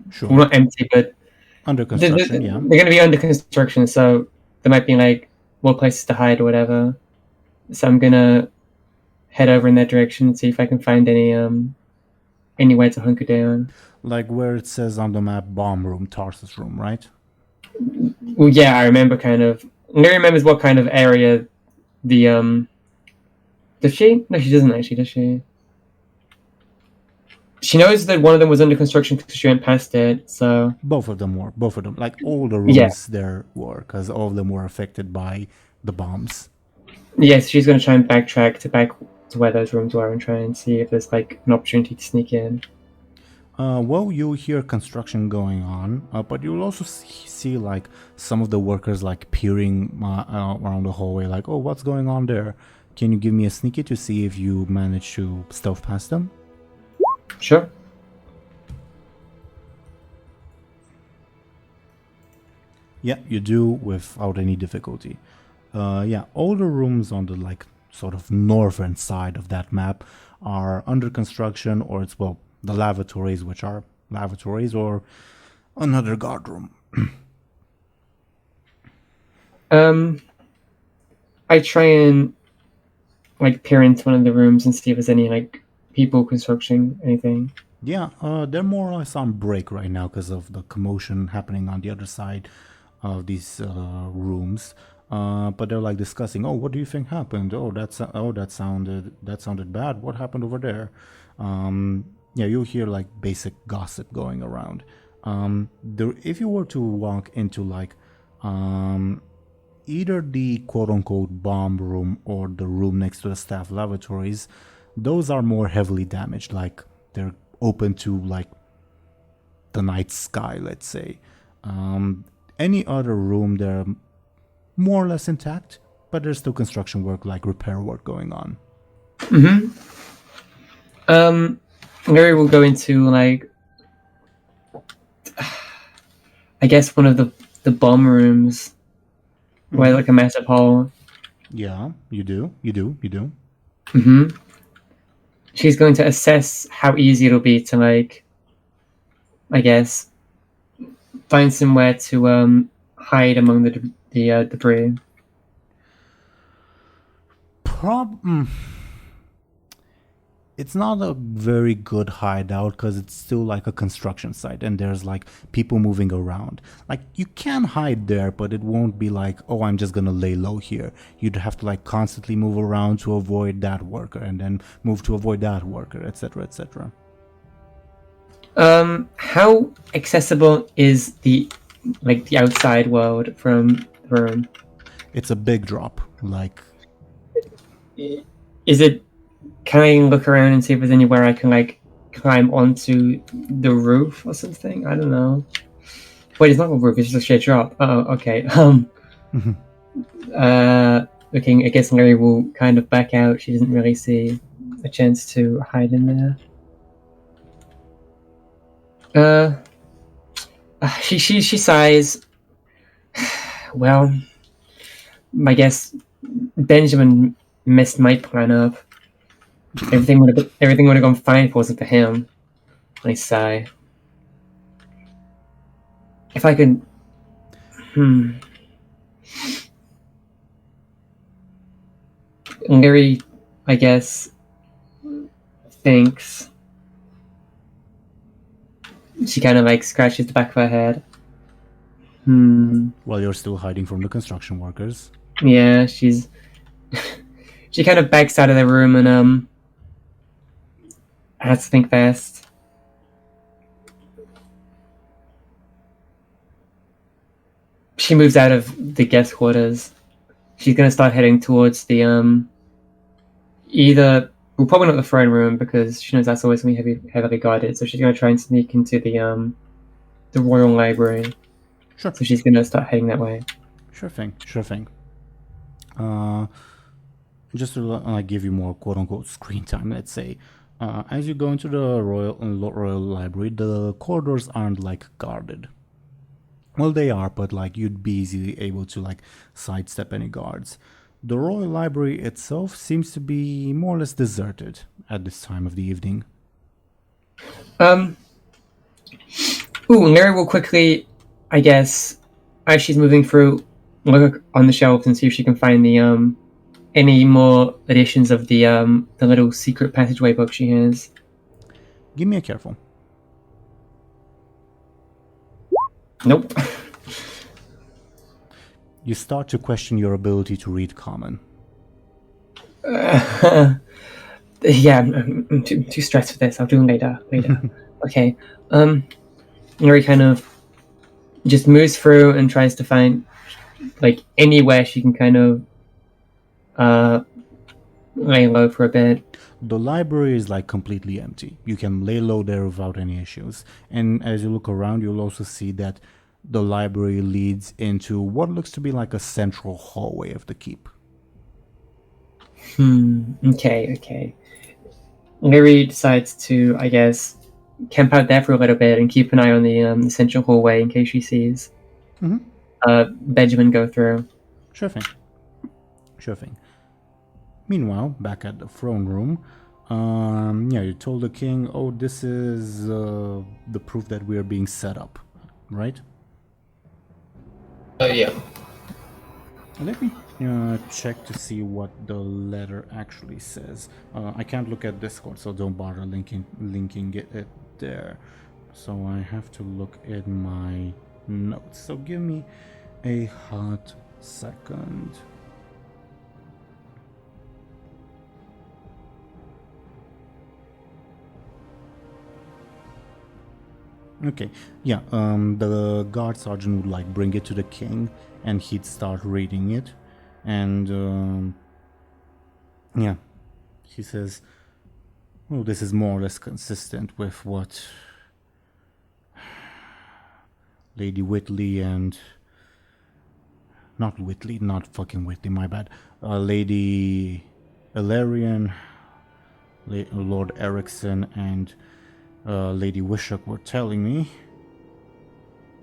Sure. Well, not empty, but Under construction, yeah. They're gonna be under construction, so there might be like more places to hide or whatever. So I'm gonna head over in that direction and see if I can find anywhere to hunker down. Like where it says on the map, bomb room, Tarsus room, right? Well, yeah, I remember kind of. Lyri remembers what kind of area the Does she? No, she doesn't actually, does she? She knows that one of them was under construction because she went past it, so... Both of them. Like, all the rooms there were, because all of them were affected by the bombs. Yes, she's going to try and backtrack back to where those rooms were and try and see if there's, like, an opportunity to sneak in. Well, you'll hear construction going on, but you'll also see like some of the workers like peering around the hallway, like, "Oh, what's going on there?" Can you give me a sneaky to see if you manage to stealth past them? Sure. Yeah, you do without any difficulty. Yeah, all the rooms on the like sort of northern side of that map are under construction, or it's well the lavatories, which are lavatories, or another guard room. I try and like peer into one of the rooms and see if there's any like people construction anything. Yeah, they're more or less on break right now because of the commotion happening on the other side of these rooms. But they're like discussing, "Oh, what do you think happened? Oh, that sounded bad. What happened over there?" Yeah, you'll hear like basic gossip going around. If you were to walk into like either the quote-unquote bomb room or the room next to the staff lavatories, those are more heavily damaged. Like they're open to like the night sky, let's say. Any other room, they're more or less intact, but there's still construction work, like repair work going on. Lyri will go into like I guess one of the bomb rooms where like a massive hall. Yeah, you do. She's going to assess how easy it'll be to like I guess find somewhere to hide among the debris. It's not a very good hideout because it's still like a construction site and there's like people moving around. Like you can hide there, but it won't be like, "Oh, I'm just gonna lay low here." You'd have to like constantly move around to avoid that worker and then move to avoid that worker, etc., etc. How accessible is the outside world from the room? It's a big drop. Like, is it? Can I look around and see if there's anywhere I can like climb onto the roof or something? I don't know. Wait, it's not a roof; it's just a straight drop. Oh, okay. Looking, I guess Lyri will kind of back out. She doesn't really see a chance to hide in there. She sighs. Well, I guess Benjamin messed my plan up. Everything would have gone fine if it wasn't for him. I sigh. If I could, Lyri, I guess, thinks. She kind of like scratches the back of her head. While you're still hiding from the construction workers. Yeah, she kind of backs out of the room and has to think fast. She moves out of the guest quarters. She's gonna start heading towards the probably not the throne room because she knows that's always gonna be heavily guarded. So she's gonna try and sneak into the royal library. Sure. So she's gonna start heading that way. Sure thing. Just to give you more quote-unquote screen time, let's say. As you go into the royal library, the corridors aren't like guarded. Well, they are, but like you'd be easily able to like sidestep any guards. The royal library itself seems to be more or less deserted at this time of the evening. Lyri will quickly, I guess, as she's moving through, look on the shelves and see if she can find the any more editions of the little secret passageway book she has. Give me a careful. Nope. You start to question your ability to read common. Yeah, I'm too stressed for this. I'll do them later. Okay. Lyri kind of just moves through and tries to find like anywhere she can kind of lay low for a bit. The library is like completely empty. You can lay low there without any issues. And as you look around, you'll also see that the library leads into what looks to be like a central hallway of the keep. Okay. Lyri decides to, I guess, camp out there for a little bit and keep an eye on the central hallway in case she sees Benjamin go through. Sure thing. Meanwhile, back at the throne room, you told the king, oh, this is the proof that we are being set up, right? Yeah. Let me check to see what the letter actually says. I can't look at Discord, so don't bother linking it there. So I have to look at my notes. So give me a hot second. Okay, yeah, the guard sergeant would like bring it to the king and he'd start reading it. And he says, well, this is more or less consistent with what Lady Whitley and not fucking Whitley, my bad, Lady Ilarion, Lord Erickson, and Lady Wishok were telling me.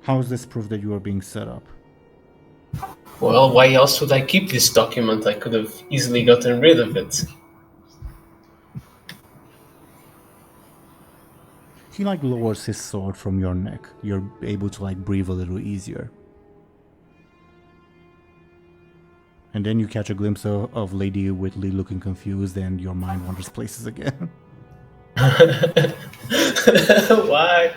How is this proof that you are being set up? Well, why else would I keep this document? I could have easily gotten rid of it. He like lowers his sword from your neck. You're able to like breathe a little easier. And then you catch a glimpse of Lady Whitley looking confused and your mind wanders places again. Why?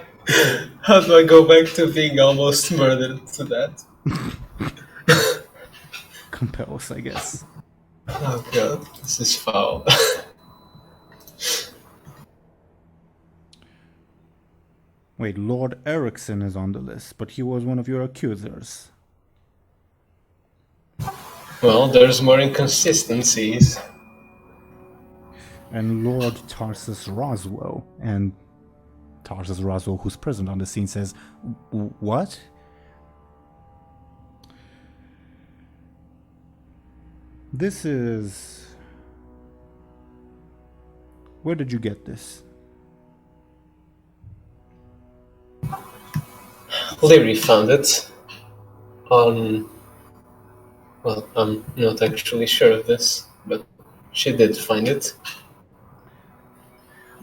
How do I go back to being almost murdered to that? Compels, I guess. Oh god, this is foul. Wait, Lord Erickson is on the list, but he was one of your accusers. Well, there's more inconsistencies. And Lord Tarsus Roswell, and Tarsus Roswell, who's present on the scene, says, what? This is... Where did you get this? Lyri found it on... Well, I'm not actually sure of this, but she did find it.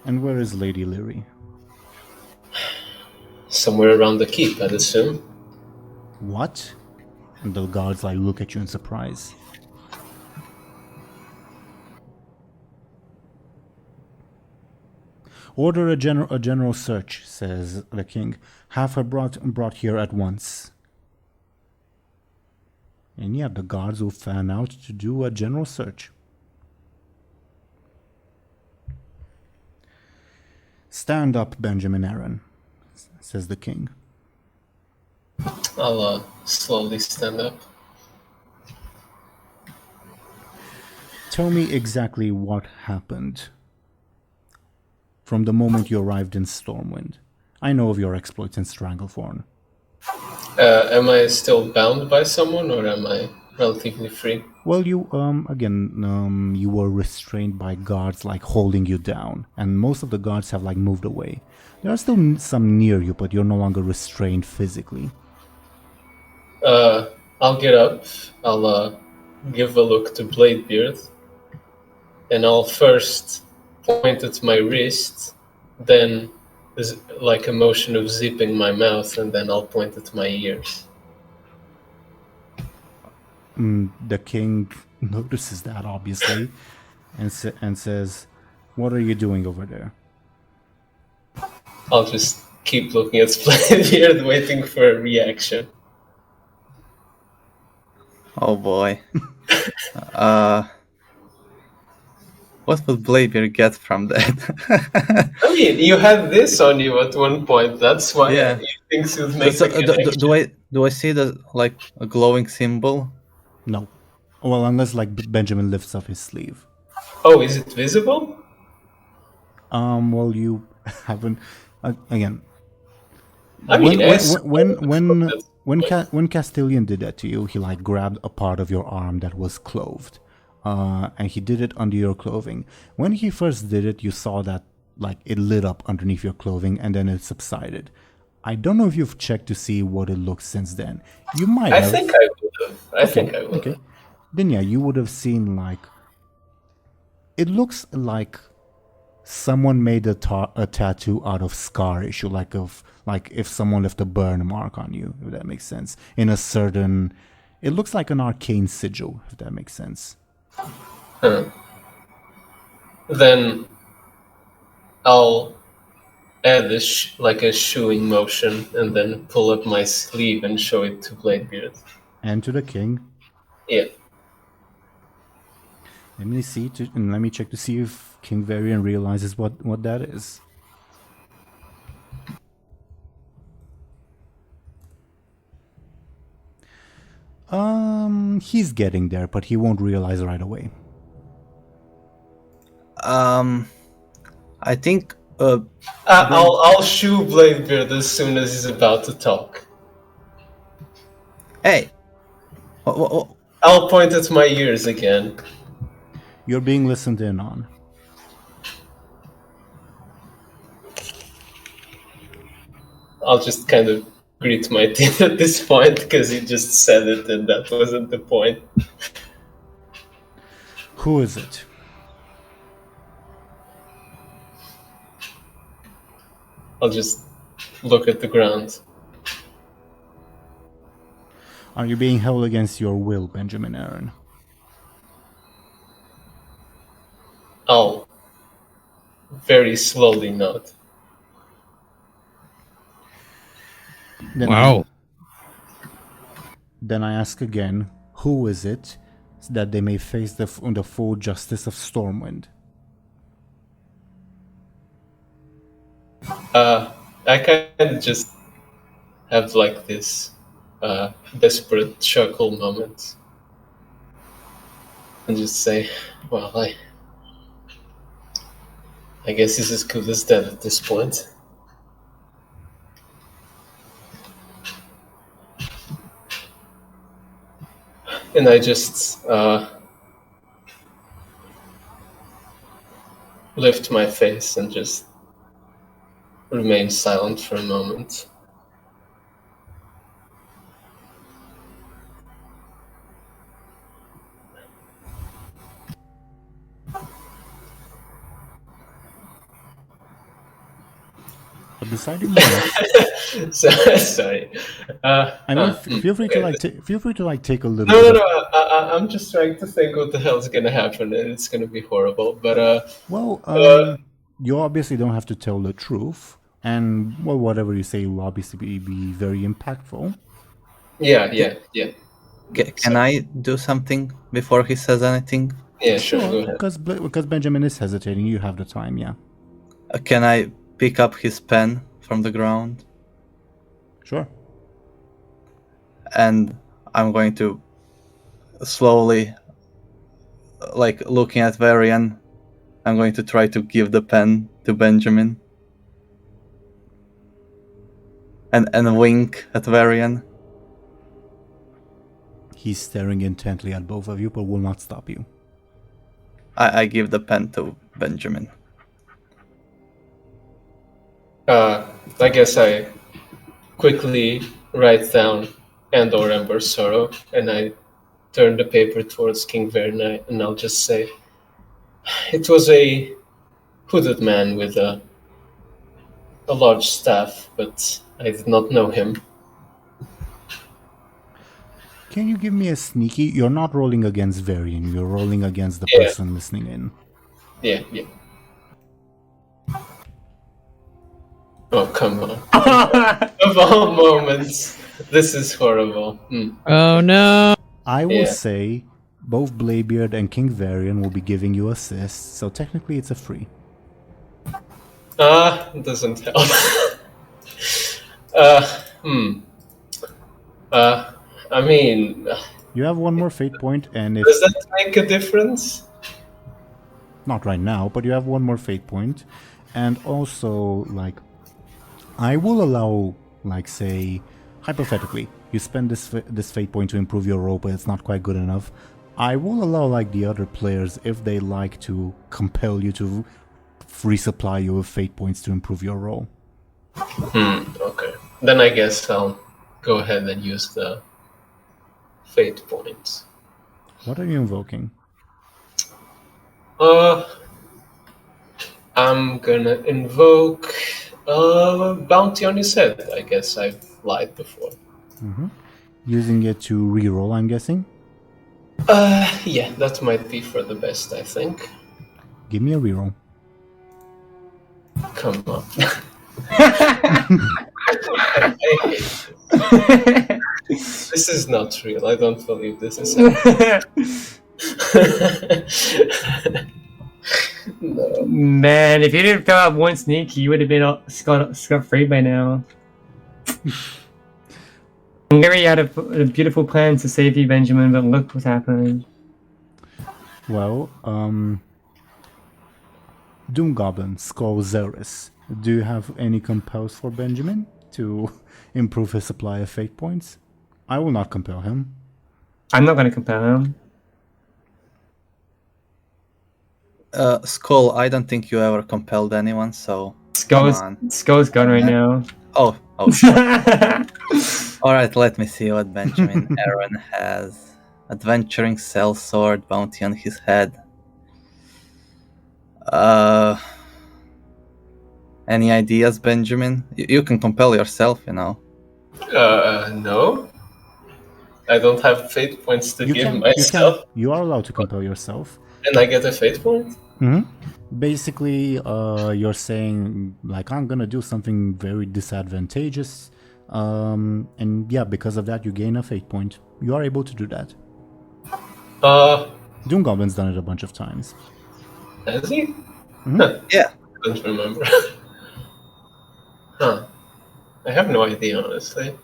And where is Lady Lyri? Somewhere around the keep, I'd assume. What? And the guards like look at you in surprise. Order a general search, says the king. Have her brought here at once. And yeah, the guards will fan out to do a general search. Stand up, Benjamin Aaran, says the king. I'll slowly stand up. Tell me exactly what happened from the moment you arrived in Stormwind. I know of your exploits in Stranglethorn. Am I still bound by someone, or am I relatively free? Well, you were restrained by guards like holding you down, and most of the guards have like moved away. There are still some near you, but you're no longer restrained physically. I'll get up. I'll give a look to Bladebeard, and I'll first point at my wrist, then there's like a motion of zipping my mouth, and then I'll point at my ears. The king notices that, obviously, and says, what are you doing over there? I'll just keep looking at Bladebeard, waiting for a reaction. Oh boy. What would Bladebeard get from that? I mean, you had this on you at one point. That's why Yeah. he thinks you'd make So, a connection. do I see the a glowing symbol? No. Well, unless like Benjamin lifts up his sleeve. Oh, is it visible? Well, you haven't. Again, I mean, yes. when Castilian did that to you, he like grabbed a part of your arm that was clothed, and he did it under your clothing. When he first did it, you saw that like it lit up underneath your clothing, and then it subsided. I don't know if you've checked to see what it looks since then. You might have. I think I would have. I think I would Okay. have. Then yeah, you would have seen like. It looks like someone made a tattoo out of scar issue, like if someone left a burn mark on you, if that makes sense. In a certain, it looks like an arcane sigil, if that makes sense. Then I'll add this like a shooing motion and then pull up my sleeve and show it to Bladebeard. And to the king. Yeah. Let me see and let me check to see if King Varian realizes what that is. He's getting there, but he won't realize right away. I think. I'll shoo Bladebeard as soon as he's about to talk. Hey. I'll point at my ears again. You're being listened in on. I'll just kind of grit my teeth at this point because he just said it and that wasn't the point. Who is it? I'll just look at the ground. Are you being held against your will, Benjamin Aaran? I'll very slowly nod. Wow. Then I ask again, who is it, so that they may face the full justice of Stormwind? I kind of just have like this desperate chuckle moment. And just say, well, I guess he's as good as dead at this point. And I just lift my face and just remain silent for a moment. But deciding more. Sorry. I mean, feel free to take a little. No. I'm just trying to think what the hell's gonna happen, and it's gonna be horrible. But you obviously don't have to tell the truth, and well, whatever you say will obviously be very impactful. Yeah. Can I do something before he says anything? Yeah, sure. Go ahead. Because Benjamin is hesitating. You have the time, yeah. Can I pick up his pen from the ground? Sure. And I'm going to slowly, like looking at Varian, I'm going to try to give the pen to Benjamin. And wink at Varian. He's staring intently at both of you, but will not stop you. I give the pen to Benjamin. I guess I quickly write down and/or Ember Sorrow, and I turn the paper towards King Verna, and I'll just say, it was a hooded man with a large staff, but I did not know him. Can you give me a sneaky? You're not rolling against Varian, you're rolling against the person listening in. Yeah. Oh, come on. Of all moments, this is horrible. Oh no! I will say both Bladebeard and King Varian will be giving you assists, so technically it's a free. It doesn't help. I mean... You have one more fate point, and if... Does that make a difference? Not right now, but you have one more fate point. And also, like, I will allow, like, say, hypothetically, you spend this fate point to improve your roll, but it's not quite good enough. I will allow, like, the other players, if they like, to compel you to resupply you with fate points to improve your roll. Okay. Then I guess I'll go ahead and use the fate points. What are you invoking? I'm gonna invoke Bounty on his head. I guess I've lied before. Using it to reroll, I'm guessing? Yeah, that might be for the best, I think. Give me a reroll. Come on. This is not real. I don't believe this is No. Man, if you didn't throw out one sneaky, you would have been scot-free by now. Lyri had a beautiful plan to save you, Benjamin, but look what's happened. Well, DoomGoblin, Skoll, Zelris, do you have any compels for Benjamin to improve his supply of fate points? I will not compel him. I'm not going to compel him. Skoll, I don't think you ever compelled anyone, so... Skoll's gone right now. Oh. Alright, let me see what Benjamin Aaran has. Adventuring Sellsword, Bounty on his head. Any ideas, Benjamin? You can compel yourself, you know. No. I don't have fate points to give myself. You are allowed to compel yourself. And I get a fate point? Basically, you're saying, like, I'm gonna do something very disadvantageous, and yeah, because of that, you gain a fate point. You are able to do that. DoomGoblin's done it a bunch of times. Has he? Yeah. I don't remember. I have no idea, honestly.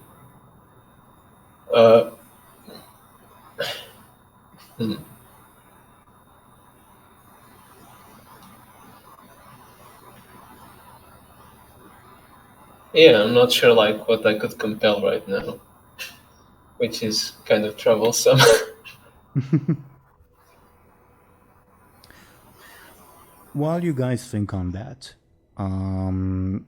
Yeah, I'm not sure like what I could compel right now, which is kind of troublesome. While you guys think on that, and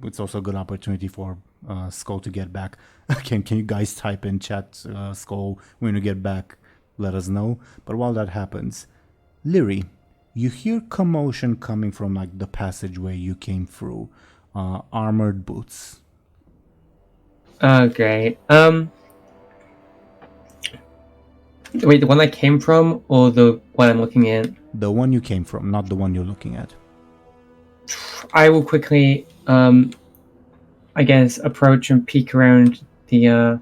it's also a good opportunity for Skoll to get back. Can you guys type in chat, Skoll, when you get back, let us know. But while that happens, Lyri, you hear commotion coming from like the passageway you came through. Armored boots. Oh, great. Wait, the one I came from, or the one I'm looking at? The one you came from, not the one you're looking at. I will quickly, I guess, approach and peek around the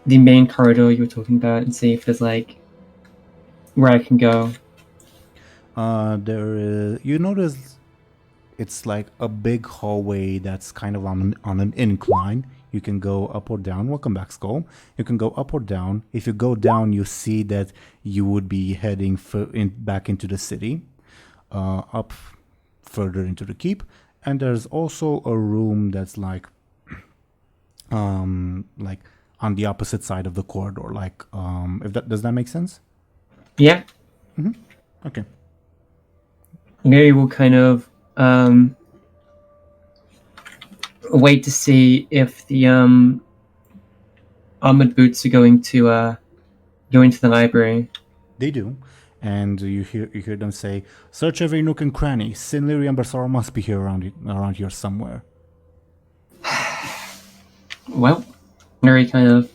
main corridor you were talking about and see if there's like where I can go. There is. You notice it's like a big hallway that's kind of on an incline. You can go up or down. Welcome back, Skoll. You can go up or down. If you go down, you see that you would be heading back into the city, up further into the keep. And there's also a room that's like on the opposite side of the corridor. Like, does that make sense? Yeah. Okay. Maybe we'll kind of wait to see if the armored boots are going to go into the library. They do, and you hear them say, "Search every nook and cranny. Sin, Lyri, and Barsara must be here around here somewhere." Well, Lyri kind of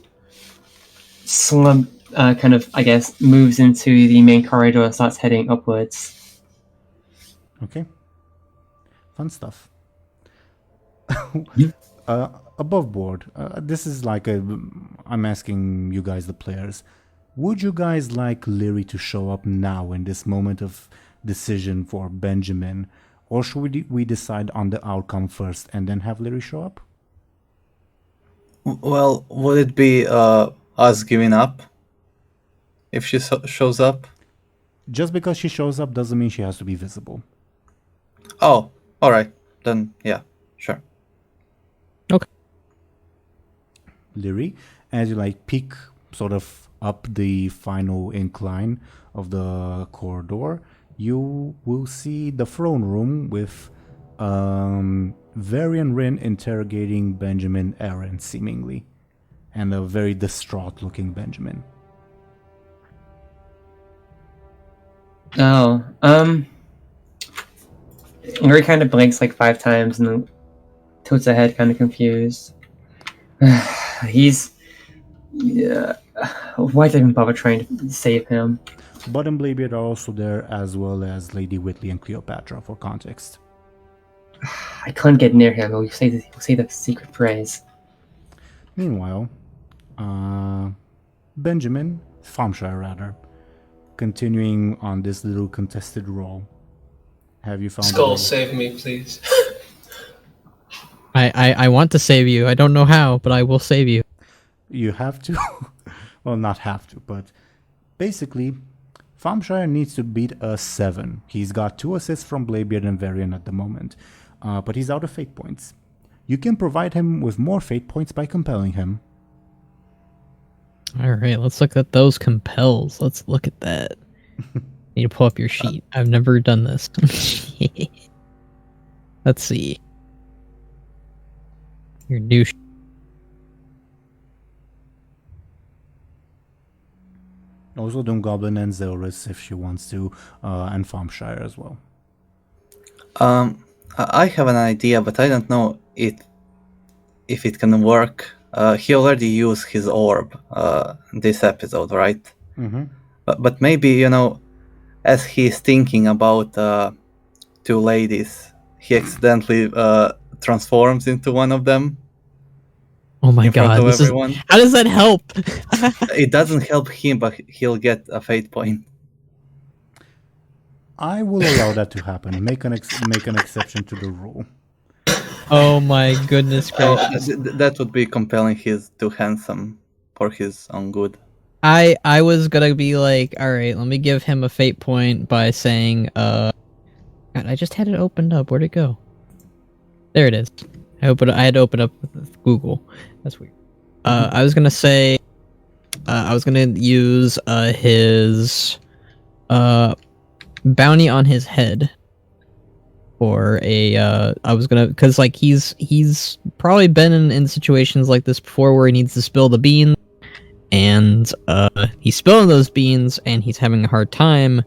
I guess moves into the main corridor and starts heading upwards. Okay. Fun stuff. Yeah. Above board, this is like I'm asking you guys, the players, would you guys like Lyri to show up now in this moment of decision for Benjamin, or should we decide on the outcome first and then have Lyri show up? Well, would it be us giving up if she shows up? just because she shows up doesn't mean she has to be visible. Oh, all right. Then yeah, sure. Lyri, as you like peek sort of up the final incline of the corridor, you will see the throne room with Varian Rin interrogating Benjamin Aaran, seemingly, and a very distraught-looking Benjamin. Oh, Lyri kind of blinks like 5 times and then tilts her head, kind of confused. Yeah. Why did I even bother trying to save him? Buhd and Bladebeard are also there, as well as Lady Whitley and Cleopatra, for context. I can't get near him. He'll say the secret phrase. Meanwhile, Benjamin, Thompshire rather, continuing on this little contested role. Have you found Skoll, save me, please. I want to save you. I don't know how, but I will save you. You have to. Well, not have to, but basically, Thompshire needs to beat a 7. He's got 2 assists from Bladebeard and Varian at the moment, but he's out of fate points. You can provide him with more fate points by compelling him. All right, let's look at those compels. Let's look at that. Need to pull up your sheet. I've never done this. Let's see. Your new. Also, DoomGoblin and Zelris if she wants to, and Thompshire as well. I have an idea, but I don't know if it can work. He already used his orb this episode, right? Mm-hmm. But maybe, as he's thinking about 2 ladies, he accidentally transforms into one of them. Oh my in front god! of everyone. How does that help? It doesn't help him, but he'll get a fate point. I will allow that to happen. Make an exception to the rule. Oh my goodness gracious! That would be compelling. He's too handsome for his own good. I was gonna be like, all right, let me give him a fate point by saying, God, I just had it opened up. Where'd it go? There it is. I had to open up with Google. That's weird. I was gonna say, I was gonna use his bounty on his head for a. I was gonna, cause like he's probably been in situations like this before where he needs to spill the beans, and he's spilling those beans and he's having a hard time.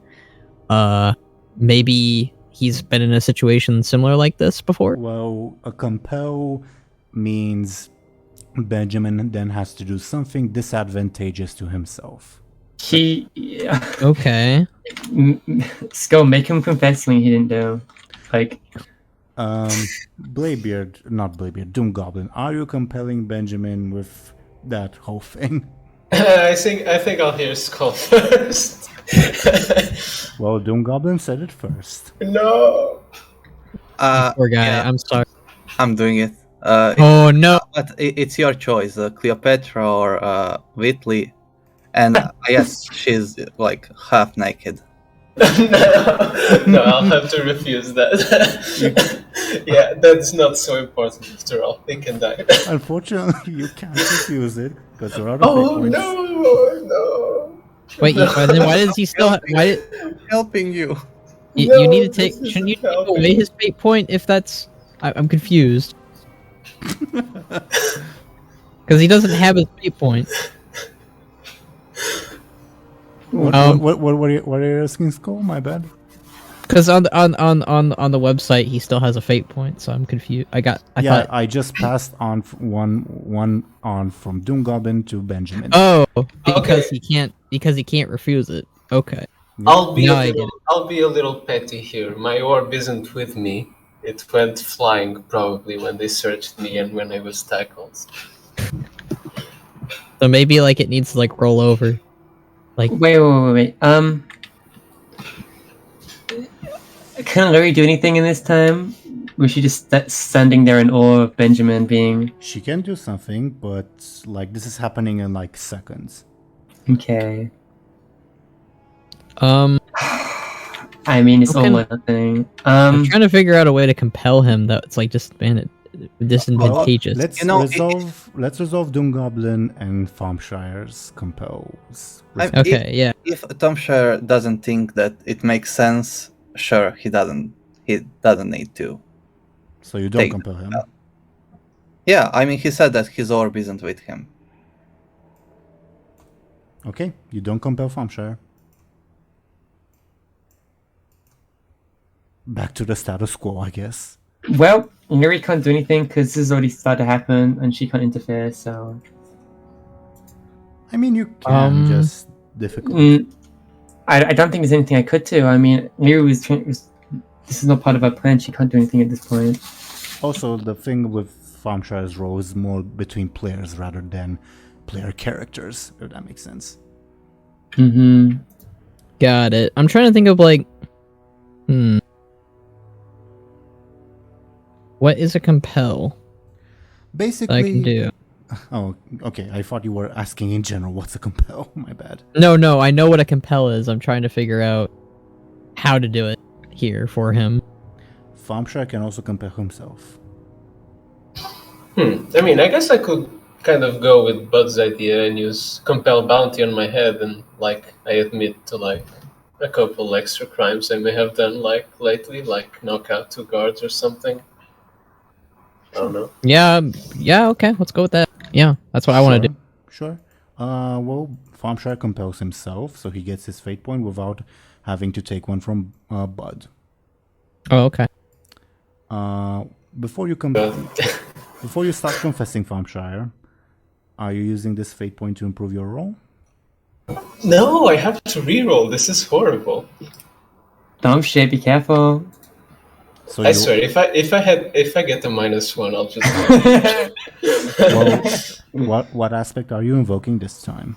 Maybe he's been in a situation similar like this before. Well, a compel means Benjamin then has to do something disadvantageous to himself. Okay. Skoll, make him confess something he didn't do. Like, DoomGoblin, are you compelling Benjamin with that whole thing? I think I'll hear Skoll first. Well, DoomGoblin said it first. No. Poor guy. Yeah, I'm sorry. I'm doing it. Oh no! But it's your choice, Cleopatra or Whitley. And yes, she's like half naked. No, I'll have to refuse that. Yeah, that's not so important after all. He can die. Unfortunately, you can't refuse it because you're out of fate points. No. Wait, then why does he still? Helping you. You need to take? Shouldn't you take away his fate point if that's? I'm confused. Because he doesn't have his fate point. What are you asking, Skoll? My bad. Because on the website he still has a fate point, so I'm confused. I just passed on one on from DoomGoblin to Benjamin. Oh, because he can't refuse it. Okay. I'll be a little petty here. My orb isn't with me. It went flying probably when they searched me and when I was tackled. So maybe like it needs to like roll over. Like wait. Can Lyri do anything in this time? Was she just standing there in awe of Benjamin being? She can do something, but like this is happening in like seconds. Okay. I mean, it's all Okay. or nothing. I'm trying to figure out a way to compel him that it's like just disadvantageous. Let's You know, let's resolve DoomGoblin and Thompshire's compels. Okay, yeah. If Thompshire doesn't think that it makes sense, sure, he doesn't need to. So you don't Take compel him. Yeah, I mean, he said that his orb isn't with him. Okay, you don't compel Thompshire. Back to the status quo, I guess. Well, Lyri can't do anything because this has already started to happen, and she can't interfere. So, I mean, you can just difficult. I don't think there's anything I could do. I mean, Lyri was this is not part of our plan. She can't do anything at this point. Also, the thing with Thompshire's role is more between players rather than player characters, if that makes sense. Mm-hmm. Got it. I'm trying to think of like, what is a compel Basically, that I can do? Oh, okay. I thought you were asking in general what's a compel. My bad. No, I know what a compel is. I'm trying to figure out how to do it here for him. Thompshire can also compel himself. I mean, I guess I could kind of go with Bud's idea and use compel bounty on my head, and like I admit to like a couple extra crimes I may have done like lately, like knock out 2 guards or something. I don't know. Yeah, okay, let's go with that. Yeah, that's what I want to do. Sure. Well, Thompshire compels himself, so he gets his fate point without having to take one from Buhd. Oh, okay. Before you start confessing Thompshire, are you using this fate point to improve your roll? No, I have to reroll. This is horrible. Thompshire, be careful. So I swear, if I get a -1, I'll just. Well, what aspect are you invoking this time?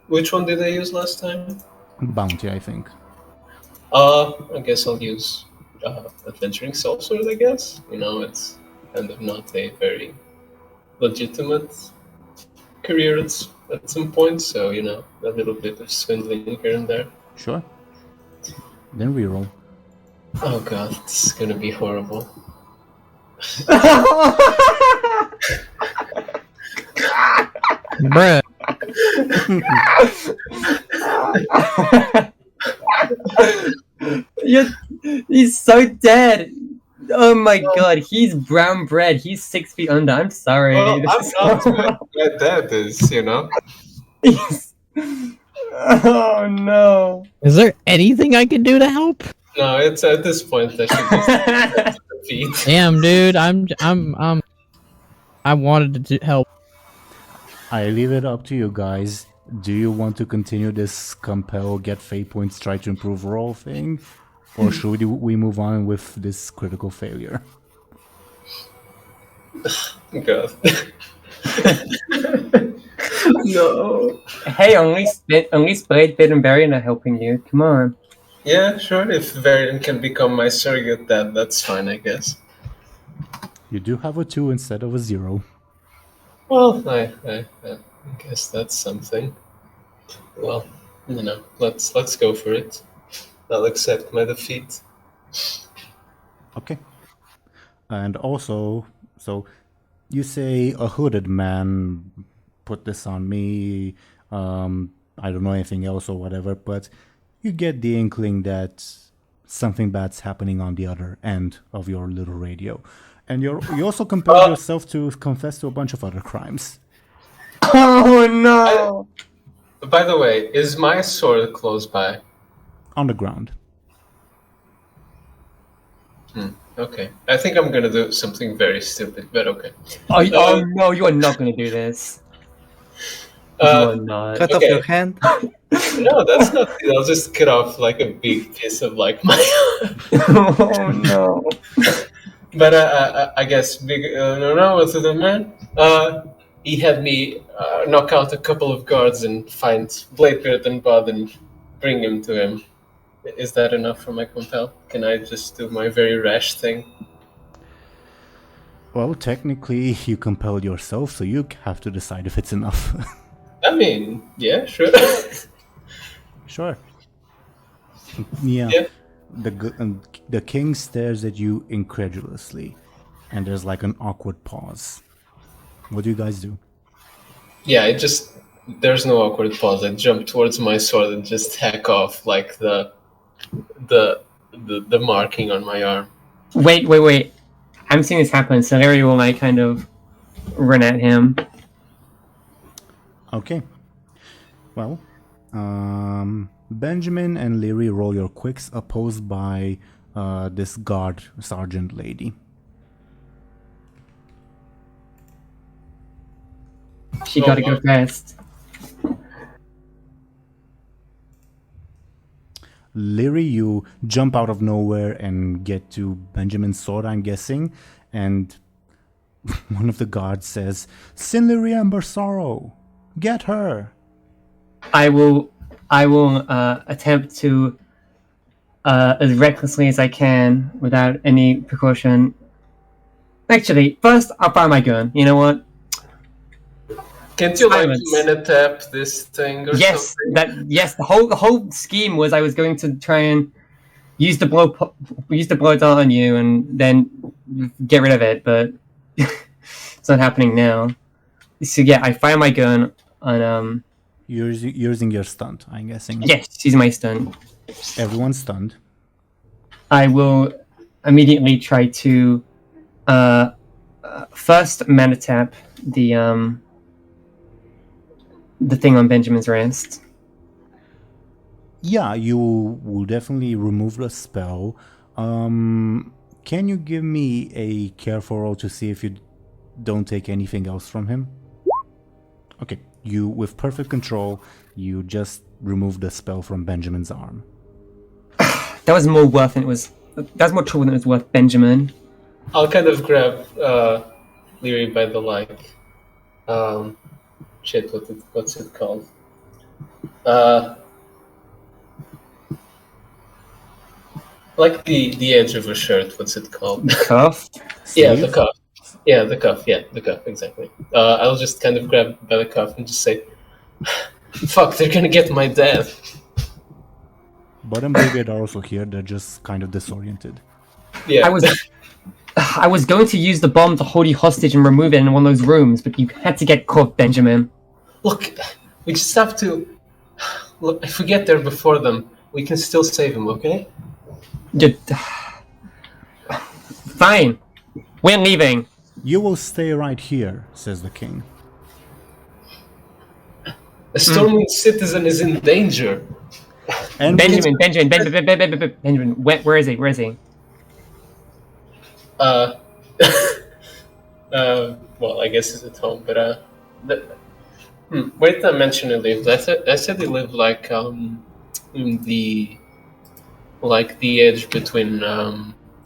Which one did I use last time? Bounty, I think. I guess I'll use Adventuring Soulsword, I guess. You know, it's kind of not a very legitimate career at some point, so, you know, a little bit of swindling here and there. Sure. Then reroll. Oh god, this is gonna be horrible. Bruh. He's so dead. Oh my god, he's brown bread. He's 6 feet under. I'm sorry. Well, This I'm is- not where that is, you know? He's- Oh no. Is there anything I can do to help? No, it's at this point I should just defeat. Damn, dude, I wanted to help. I leave it up to you guys. Do you want to continue this compel, get fate points, try to improve roll thing? Or should we move on with this critical failure? God. No. Hey, only Bladebeard and Varian are helping you. Come on. Yeah, sure. If Varian can become my surrogate, that's fine, I guess. You do have a 2 instead of a 0. Well, I guess that's something. Well, you know, let's go for it. I'll accept my defeat. Okay. And also, so you say a hooded man put this on me. I don't know anything else or whatever, but you get the inkling that something bad's happening on the other end of your little radio. And you also compel yourself to confess to a bunch of other crimes. Oh no! By the way, is my sword close by? On the ground. Okay. I think I'm gonna do something very stupid, but okay. Oh no, you are not going to do this. You are not. Cut off Okay. your hand. No, that's not it. I'll just cut off like a big piece of like my. Oh no. But I guess what's the man? He had me knock out a couple of guards and find Bladebeard and Buhd and bring him to him. Is that enough for my compel? Can I just do my very rash thing? Well, technically, you compelled yourself, so you have to decide if it's enough. I mean, yeah, sure. Sure. Yeah. Yeah. The king stares at you incredulously, and there's like an awkward pause. What do you guys do? Yeah, there's no awkward pause. I jump towards my sword and just hack off like the marking on my arm. Wait. I'm seeing this happen, so Lyri will like kind of run at him. Okay. Well, Benjamin and Lyri, roll your quicks, opposed by this guard sergeant lady. She gotta go fast. Lyri, you jump out of nowhere and get to Benjamin's sword, I'm guessing, and one of the guards says, "Sin Lyri Amber Sorrow, get her." I will attempt to, as recklessly as I can, without any precaution. Actually, first I'll fire my gun. You know what? Can't you like Silence. mana tap this thing or something? The whole scheme was I was going to try and use the blow dart on you and then get rid of it, but it's not happening now. So yeah, I fire my gun on You're using your stunt, I'm guessing. yes, she's my stun. Everyone's stunned. I will immediately try to first mana tap the thing on Benjamin's wrist. Yeah, you will definitely remove the spell. Can you give me a careful roll to see if you don't take anything else from him? Okay, you, with perfect control, you just remove the spell from Benjamin's arm. That was more worth than it was. That was more trouble than it was worth, Benjamin. I'll kind of grab Lyri by the what's it called? Like the edge of a shirt. What's it called? Cuff. Yeah, Sleeve? the cuff. Yeah, the cuff. Yeah, the cuff. Exactly. I'll just kind of grab by the cuff and just say, "Fuck, they're gonna get my dad." Buhd and Bladebeard are also here. They're just kind of disoriented. Yeah, I was going to use the bomb to hold you hostage and remove it in one of those rooms, but you had to get caught, Benjamin. Look, we just have to. Look, if we get there before them, we can still save him. Okay? Fine. We're leaving. You will stay right here, says the king. A Stormwind citizen is in danger. And Benjamin, where is he? Where is he? Well, I guess he's at home, but where did I mention he lived? I said he lived like in the edge between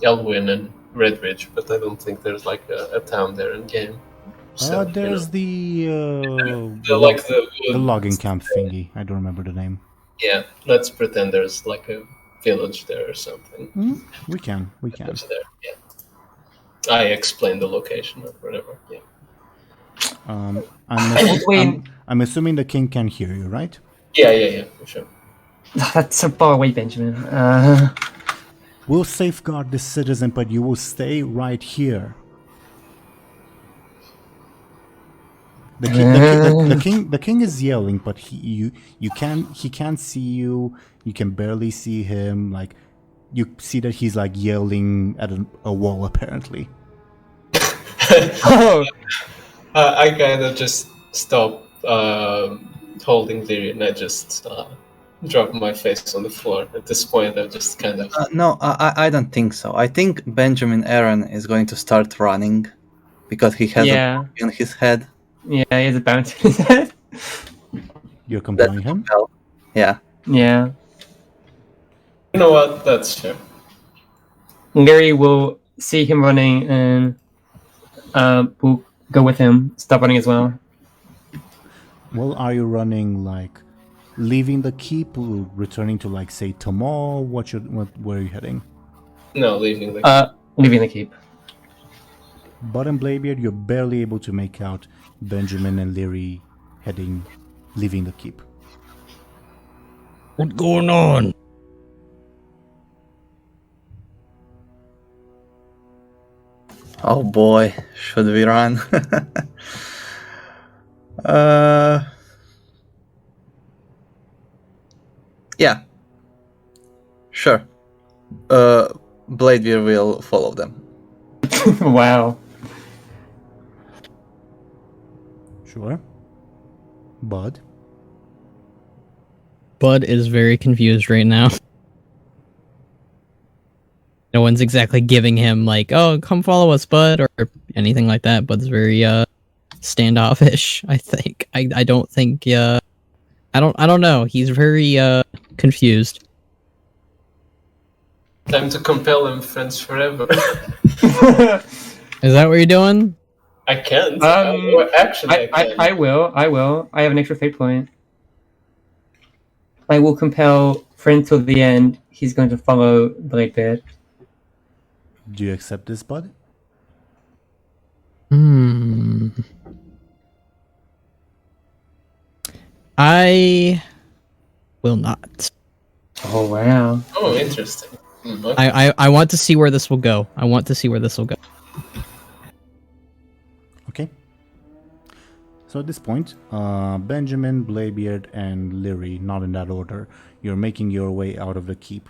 Elwyn and Redridge, but I don't think there's like a town there in game. So, there's the logging camp thingy. I don't remember the name. Yeah, let's pretend there's like a village there or something. We can. It's there, yeah. I explained the location or whatever. Yeah. I'm assuming the king can hear you, right? Yeah, for sure. That's so far away, Benjamin. We'll safeguard this citizen, but you will stay right here. The king is yelling, but he can't see you. You can barely see him. Like, you see that he's like yelling at a wall apparently. Oh. I kind of just stop holding Lyri and I just drop my face on the floor. At this point, I've just kind of... No, I don't think so. I think Benjamin Aaran is going to start running because he has a bounty on his head. Yeah, he has a bounty on his head. You're compelling him? Yeah. Yeah. You know what? That's true. Lyri will see him running and will go with him, stop running as well. Well, are you running like leaving the keep, returning to like say Tamal? Where are you heading? No, leaving the Leaving the keep. Buhd and Bladebeard, you're barely able to make out Benjamin and Lyri leaving the keep. What's going on? Oh boy, should we run? Yeah, sure. Bladebeard will follow them. Wow. Sure. Buhd. Buhd is very confused right now. No one's exactly giving him like, "Oh, come follow us, Buhd," or anything like that. Bud's very standoffish. I think. I don't think. I don't know. He's very confused. Time to compel him, friends forever. Is that what you're doing? I can't. Actually, I can. I will. I have an extra fate point. I will compel friend till the end. He's going to follow Bladebeard. Do you accept this, Buhd? I will not. Oh wow. Oh, interesting. Okay. I want to see where this will go. Okay. So at this point, Benjamin, Bladebeard, and Lyri, not in that order, you're making your way out of the keep.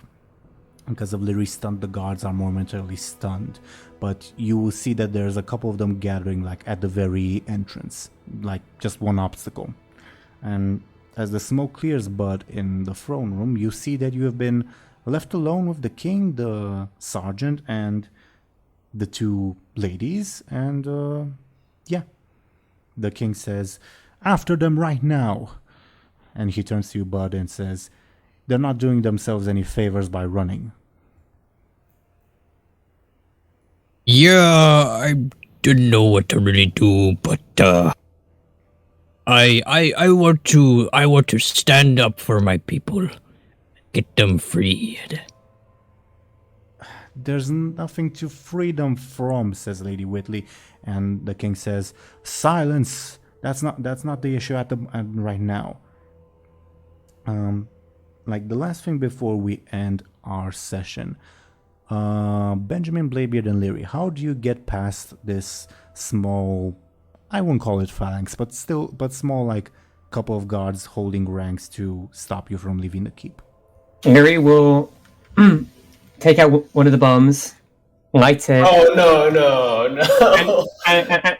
Because of Lyri's stunt, the guards are momentarily stunned. But you will see that there's a couple of them gathering like at the very entrance. Like just one obstacle. And as the smoke clears, Buhd, in the throne room, you see that you have been left alone with the king, the sergeant, and the two ladies. And yeah. The king says, "After them right now." And he turns to you, Buhd, and says, "They're not doing themselves any favors by running." Yeah, I didn't know what to really do, but I want to stand up for my people, get them freed. "There's nothing to free them from," says Lady Whitley, and the king says, "Silence. That's not the issue at right now." Like the last thing before we end our session, Benjamin, Bladebeard, and Lyri, how do you get past this small, I won't call it phalanx, but small, like couple of guards holding ranks to stop you from leaving the keep? Lyri will take out one of the bombs, light it. Oh no!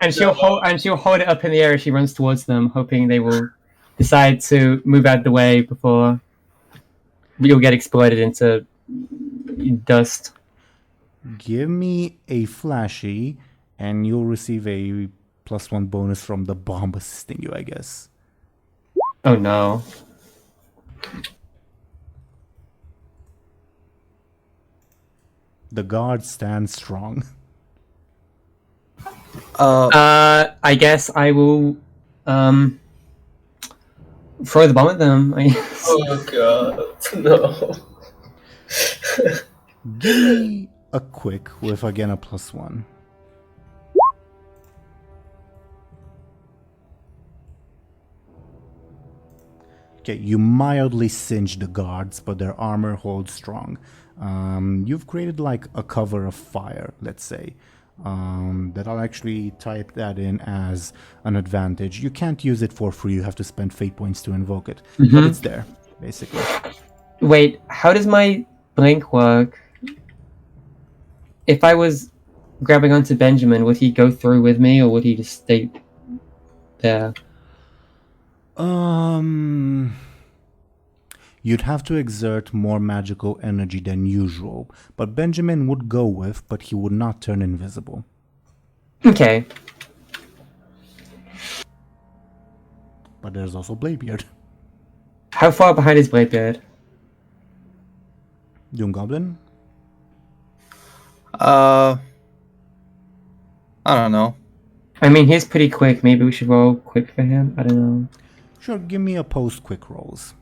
And she'll hold it up in the air as she runs towards them, hoping they will decide to move out of the way before you'll get exploded into dust. Give me a flashy, and you'll receive a +1 bonus from the bomb assisting you, I guess. Oh no. The guards stand strong. I guess I will throw the bomb at them. Oh god, no. Give me a quick with again a +1. Okay, you mildly singe the guards, but their armor holds strong. You've created like a cover of fire, let's say. That I'll actually type that in as an advantage. You can't use it for free, you have to spend fate points to invoke it. But it's there, basically. Wait, how does my blink work? If I was grabbing onto Benjamin, would he go through with me, or would he just stay there? You'd have to exert more magical energy than usual, but Benjamin would go with, but he would not turn invisible. Okay. But there's also Bladebeard. How far behind is Bladebeard? DoomGoblin? I don't know. I mean, he's pretty quick. Maybe we should roll quick for him. I don't know. Sure, give me a post-quick rolls.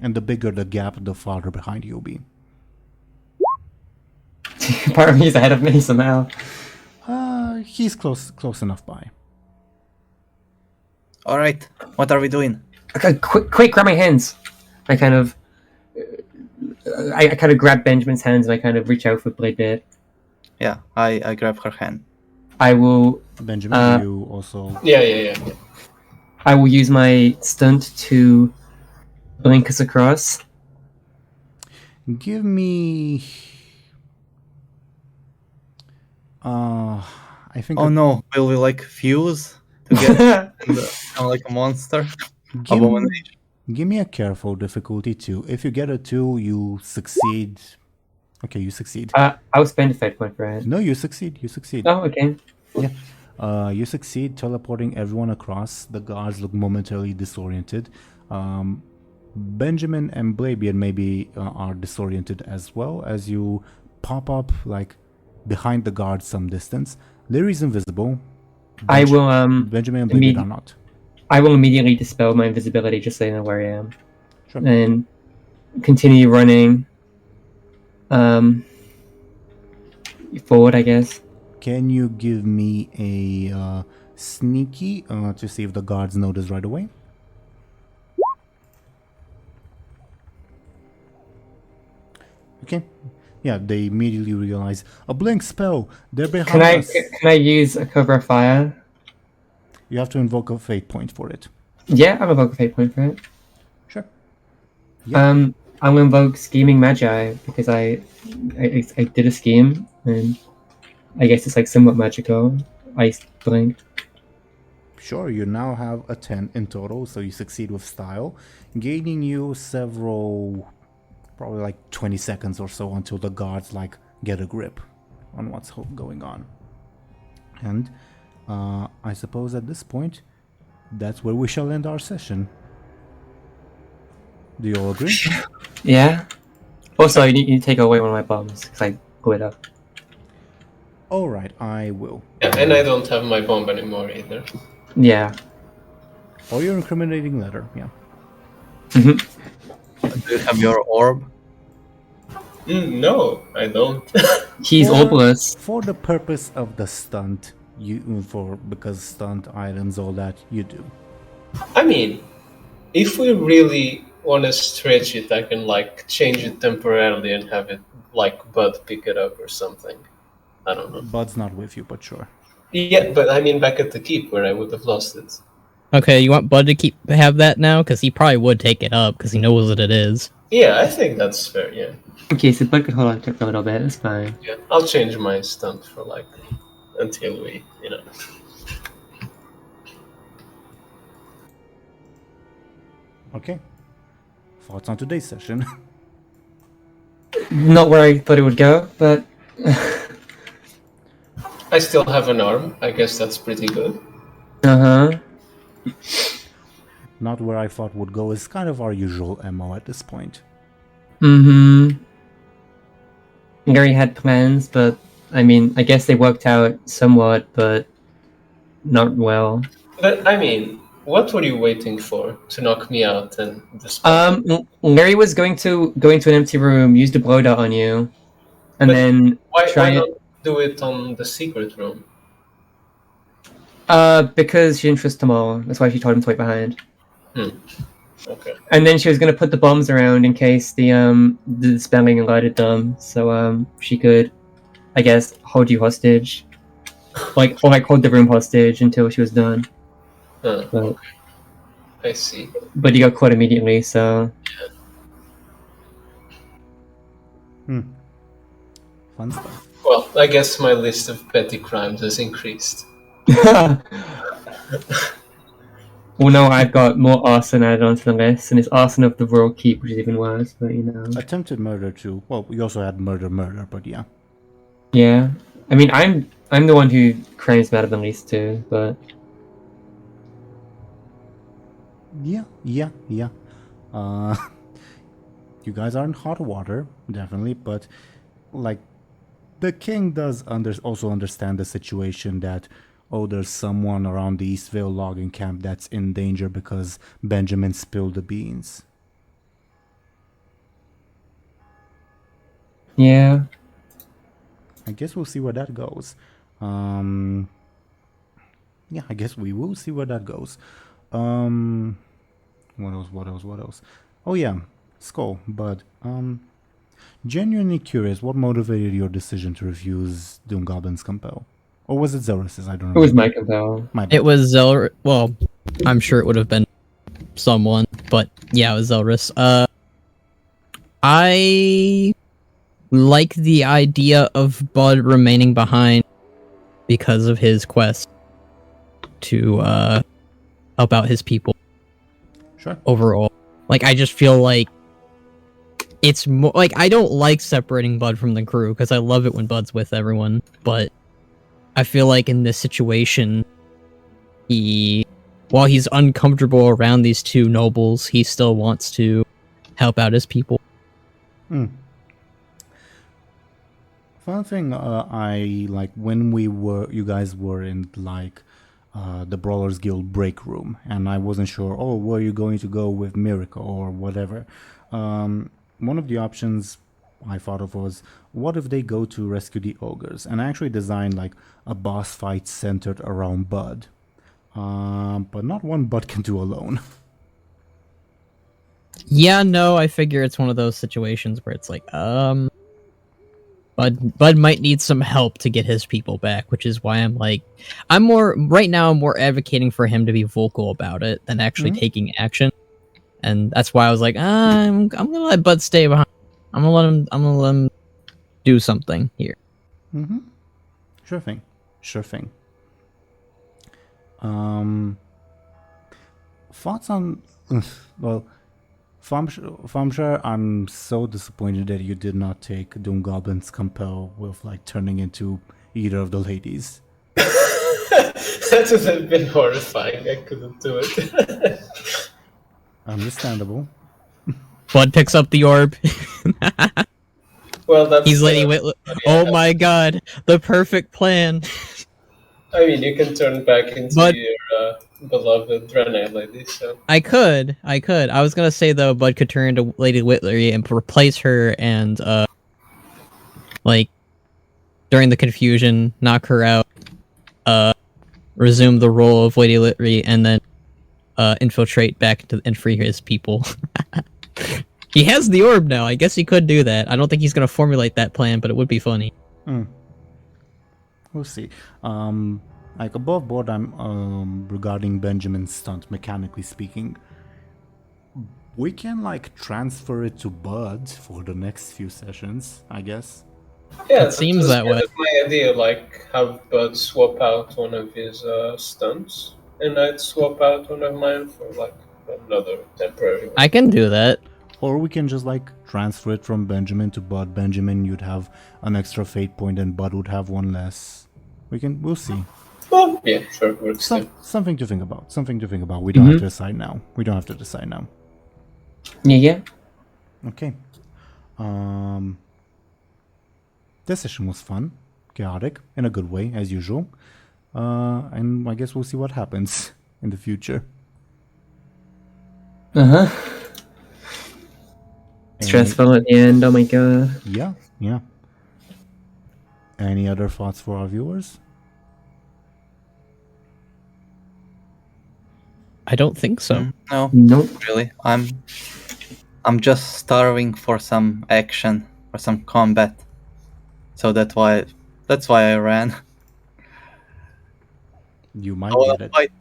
And the bigger the gap, the farther behind you'll be. Part of me is ahead of me somehow. He's close enough by. All right, what are we doing? Okay, quick, grab my hands. I kind of grab Benjamin's hands and I kind of reach out for Bladebeard. Yeah, I grab her hand. I will Benjamin, you also. Yeah. I will use my stunt to blink us across. Give me. I think. Oh no, will we like fuse to get become like a monster? Abomination. Give me a careful difficulty 2. If you get a 2, you succeed. Okay, you succeed. I'll spend a fate point for it. No, you succeed. You succeed. Oh, okay. You succeed teleporting everyone across. The guards look momentarily disoriented. Benjamin and Bladebeard maybe are disoriented as well as you pop up like behind the guards some distance. Lyri's invisible. I will Benjamin and Bladebeard are not. I will immediately dispel my invisibility just so you know where I am. Sure. And continue running forward, I guess. Can you give me a sneaky to see if the guards notice right away? Okay. Yeah, they immediately realize a blink spell. They're behind us. Can I use a cover of fire? You have to invoke a fate point for it. Yeah, I'll invoke a fate point for it. Sure. I'll invoke Scheming Magi because I did a scheme and I guess it's like somewhat magical. Ice blink. Sure, you now have a 10 in total, so you succeed with style, gaining you several, probably like 20 seconds or so until the guards like get a grip on what's going on. And I suppose at this point, that's where we shall end our session. Do you all agree? Yeah. Also, you need to take away one of my bombs because I blew it up. Alright, I will. Yeah, and I don't have my bomb anymore either. Yeah. Or your incriminating letter, yeah. Do you have your orb? No, I don't. He's orbless. For the purpose of the stunt, because stunt items, all that, you do. I mean, if we really want to stretch it, I can like change it temporarily and have it like Buhd pick it up or something. I don't know. Bud's not with you, but sure. Yeah, but I mean back at the keep where I would have lost it. Okay, you want Buhd to have that now? Because he probably would take it up, because he knows what it is. Yeah, I think that's fair, yeah. Okay, so Bud could hold on to it for a little bit. That's fine. Yeah, I'll change my stunt for like, until we, Okay. Thoughts on today's session? Not where I thought it would go, but I still have an arm. I guess that's pretty good. Not where I thought would go is kind of our usual MO at this point. Gary had plans, but I mean, I guess they worked out somewhat, but not well. But I mean, what were you waiting for to knock me out and dispel? Larry was going to go into an empty room, use the blow dart on you, and But then why not do it on the secret room? because she didn't trust them all. That's why she told him to wait behind. Okay. And then she was gonna put the bombs around in case the spelling alerted them, so she could, I guess, hold you hostage, or hold the room hostage until she was done. But, But, I see. but you got caught immediately, so Fun stuff. Well, I guess my list of petty crimes has increased. well, no, I've got more arson added onto the list, and it's arson of the royal keep, which is even worse. But Attempted murder too. Well, we also had murder, but yeah. yeah. I mean, I'm the one who crimes matter the least too, but Yeah. You guys are in hot water, definitely, but like the king does also understand the situation that there's someone around the Eastvale logging camp that's in danger because Benjamin spilled the beans. yeah. I guess we'll see where that goes. Yeah, I guess we will see where that goes. What else? Oh yeah, Skoll, but Genuinely curious, what motivated your decision to refuse DoomGoblin's compel? Or was it Zelris's? I don't know. It was my compel. My bad. It was Zelris. Well, I'm sure it would have been someone, but yeah, it was Zelris. I like the idea of Buhd remaining behind because of his quest to help out his people. Sure. Overall, like, I just feel like it's more like, I don't like separating Buhd from the crew because I love it when Bud's with everyone, but I feel like in this situation, while he's uncomfortable around these two nobles, he still wants to help out his people. Fun thing, I like when you guys were in like the Brawlers Guild break room, and I wasn't sure. Oh, were you going to go with Miracle or whatever? One of the options I thought of was, what if they go to rescue the ogres? And I actually designed like a boss fight centered around Buhd, but not one Buhd can do alone. Yeah, no, I figure it's one of those situations where it's like, Buhd might need some help to get his people back, which is why I'm more advocating for him to be vocal about it than actually taking action. And that's why I was like, I'm gonna let Buhd stay behind. I'm gonna let him do something here. Sure thing. Thoughts on well, Thompshire, I'm so disappointed that you did not take DoomGoblin's compel with like turning into either of the ladies. That would have been horrifying. I couldn't do it. Understandable. Buhd picks up the orb. Well, that's... He's Lady Whitler. Oh my god, the perfect plan. I mean, you can turn back into But- your beloved Draenei lady, so... I could. I was gonna say, though, Buhd could turn into Lady Whitlery and replace her and, like, during the confusion, knock her out, resume the role of Lady Whitlery, and then, infiltrate back and free his people. He has the orb now. I guess he could do that. I don't think he's gonna formulate that plan, but it would be funny. We'll see. Like above board, I'm regarding Benjamin's stunt, mechanically speaking. We can like transfer it to Buhd for the next few sessions, I guess. Yeah, seems that way. That's my idea, like, have Buhd swap out one of his stunts, and I'd swap out one of mine for, like, another temporary one. I can do that. Or we can just like transfer it from Benjamin to Buhd. Benjamin, you'd have an extra fate point, and Buhd would have one less. We'll see. Well, yeah, sure, works too. Something to think about. We don't have to decide now. Yeah. Okay. This session was fun, chaotic, in a good way, as usual. And I guess we'll see what happens in the future. Stressful at the end, oh my god. Yeah. Any other thoughts for our viewers? I don't think so. No, Nope. really. I'm just starving for some action, for some combat. So that's why I ran. You might Oh, get it. fight.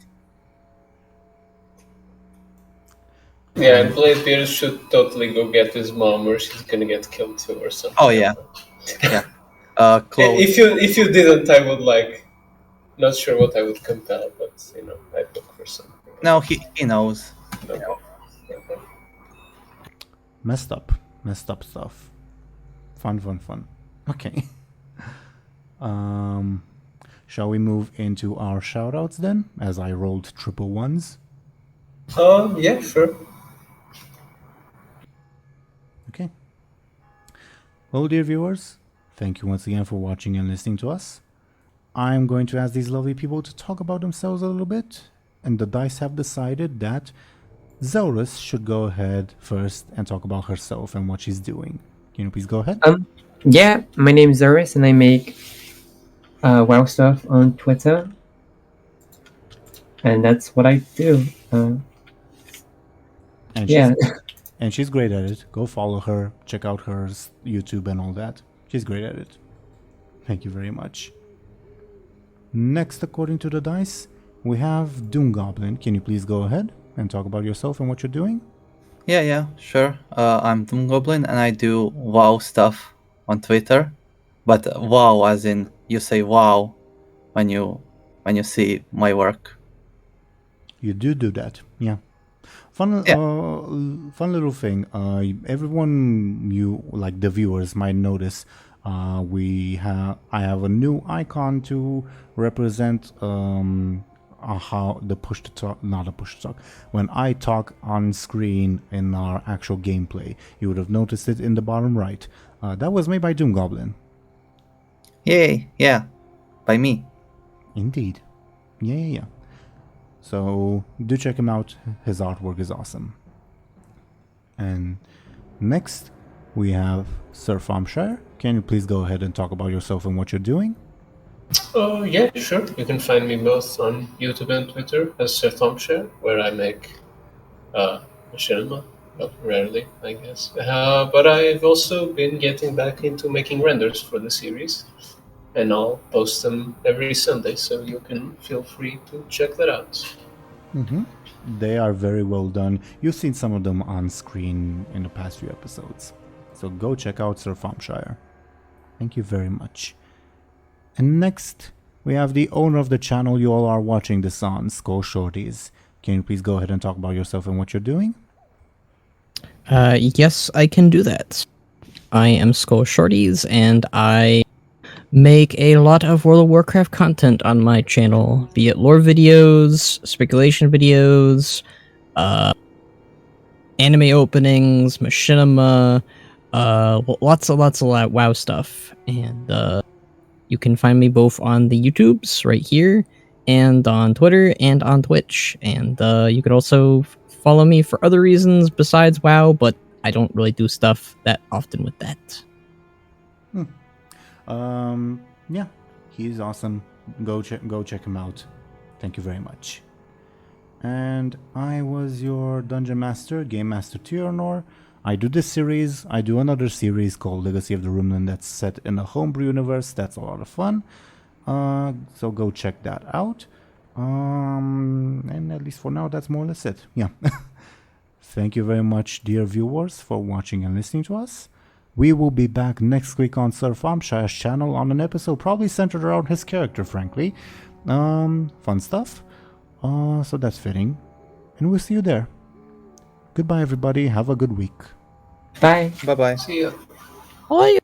Yeah, and Bladebeard should totally go get his mom, or she's gonna get killed too, or something. Oh yeah. Chloe. If you didn't, I would like... Not sure what I would compel, but, you know, I'd look for something. No, he knows. Okay. Messed up stuff. Fun. Okay. Shall we move into our shoutouts then, as I rolled triple ones? Yeah, sure. Okay. Well, dear viewers, thank you once again for watching and listening to us. I'm going to ask these lovely people to talk about themselves a little bit, and the dice have decided that Zelris should go ahead first and talk about herself and what she's doing. Can you please go ahead? Yeah, my name is Zelris, and I make WoW stuff on Twitter. And that's what I do. And Yeah. And she's great at it. Go follow her, check out her YouTube and all that. She's great at it. Thank you very much. Next, according to the dice, we have DoomGoblin. Can you please go ahead and talk about yourself and what you're doing? Yeah, sure. I'm DoomGoblin and I do WoW stuff on Twitter. But WoW as in you say wow when you see my work. You do that, yeah. Fun little thing. Everyone, you like the viewers might notice. I have a new icon to represent how the push to talk, not a push to talk. When I talk on screen in our actual gameplay, you would have noticed it in the bottom right. That was made by DoomGoblin. Yay! Yeah, by me. Indeed. Yeah. So do check him out. His artwork is awesome. And next we have Sir Thompshire. Can you please go ahead and talk about yourself and what you're doing? Oh, yeah, sure. You can find me both on YouTube and Twitter as Sir Thompshire, where I make machinima. Well, rarely, I guess. But I've also been getting back into making renders for the series, and I'll post them every Sunday, so you can feel free to check that out. They are very well done. You've seen some of them on screen in the past few episodes. So go check out Sir Thompshire. Thank you very much. And next, we have the owner of the channel you all are watching this on, Skoll Shorties. Can you please go ahead and talk about yourself and what you're doing? Yes, I can do that. I am Skoll Shorties, and I make a lot of World of Warcraft content on my channel, be it lore videos, speculation videos, anime openings, machinima, lots of WoW stuff. And you can find me both on the YouTubes right here, and on Twitter, and on Twitch. And you could also follow me for other reasons besides WoW, but I don't really do stuff that often with that. Yeah, he's awesome. Go check him out. Thank you very much. And I was your Dungeon Master, Game Master Teeironor. I do this series. I do another series called Legacy of the Runeland that's set in a homebrew universe. That's a lot of fun. So go check that out. And at least for now, that's more or less it. Yeah. Thank you very much, dear viewers, for watching and listening to us. We will be back next week on Sir Thompshire's channel on an episode probably centered around his character, frankly. Fun stuff. So that's fitting. And we'll see you there. Goodbye, everybody. Have a good week. Bye. Bye-bye. See ya. Bye.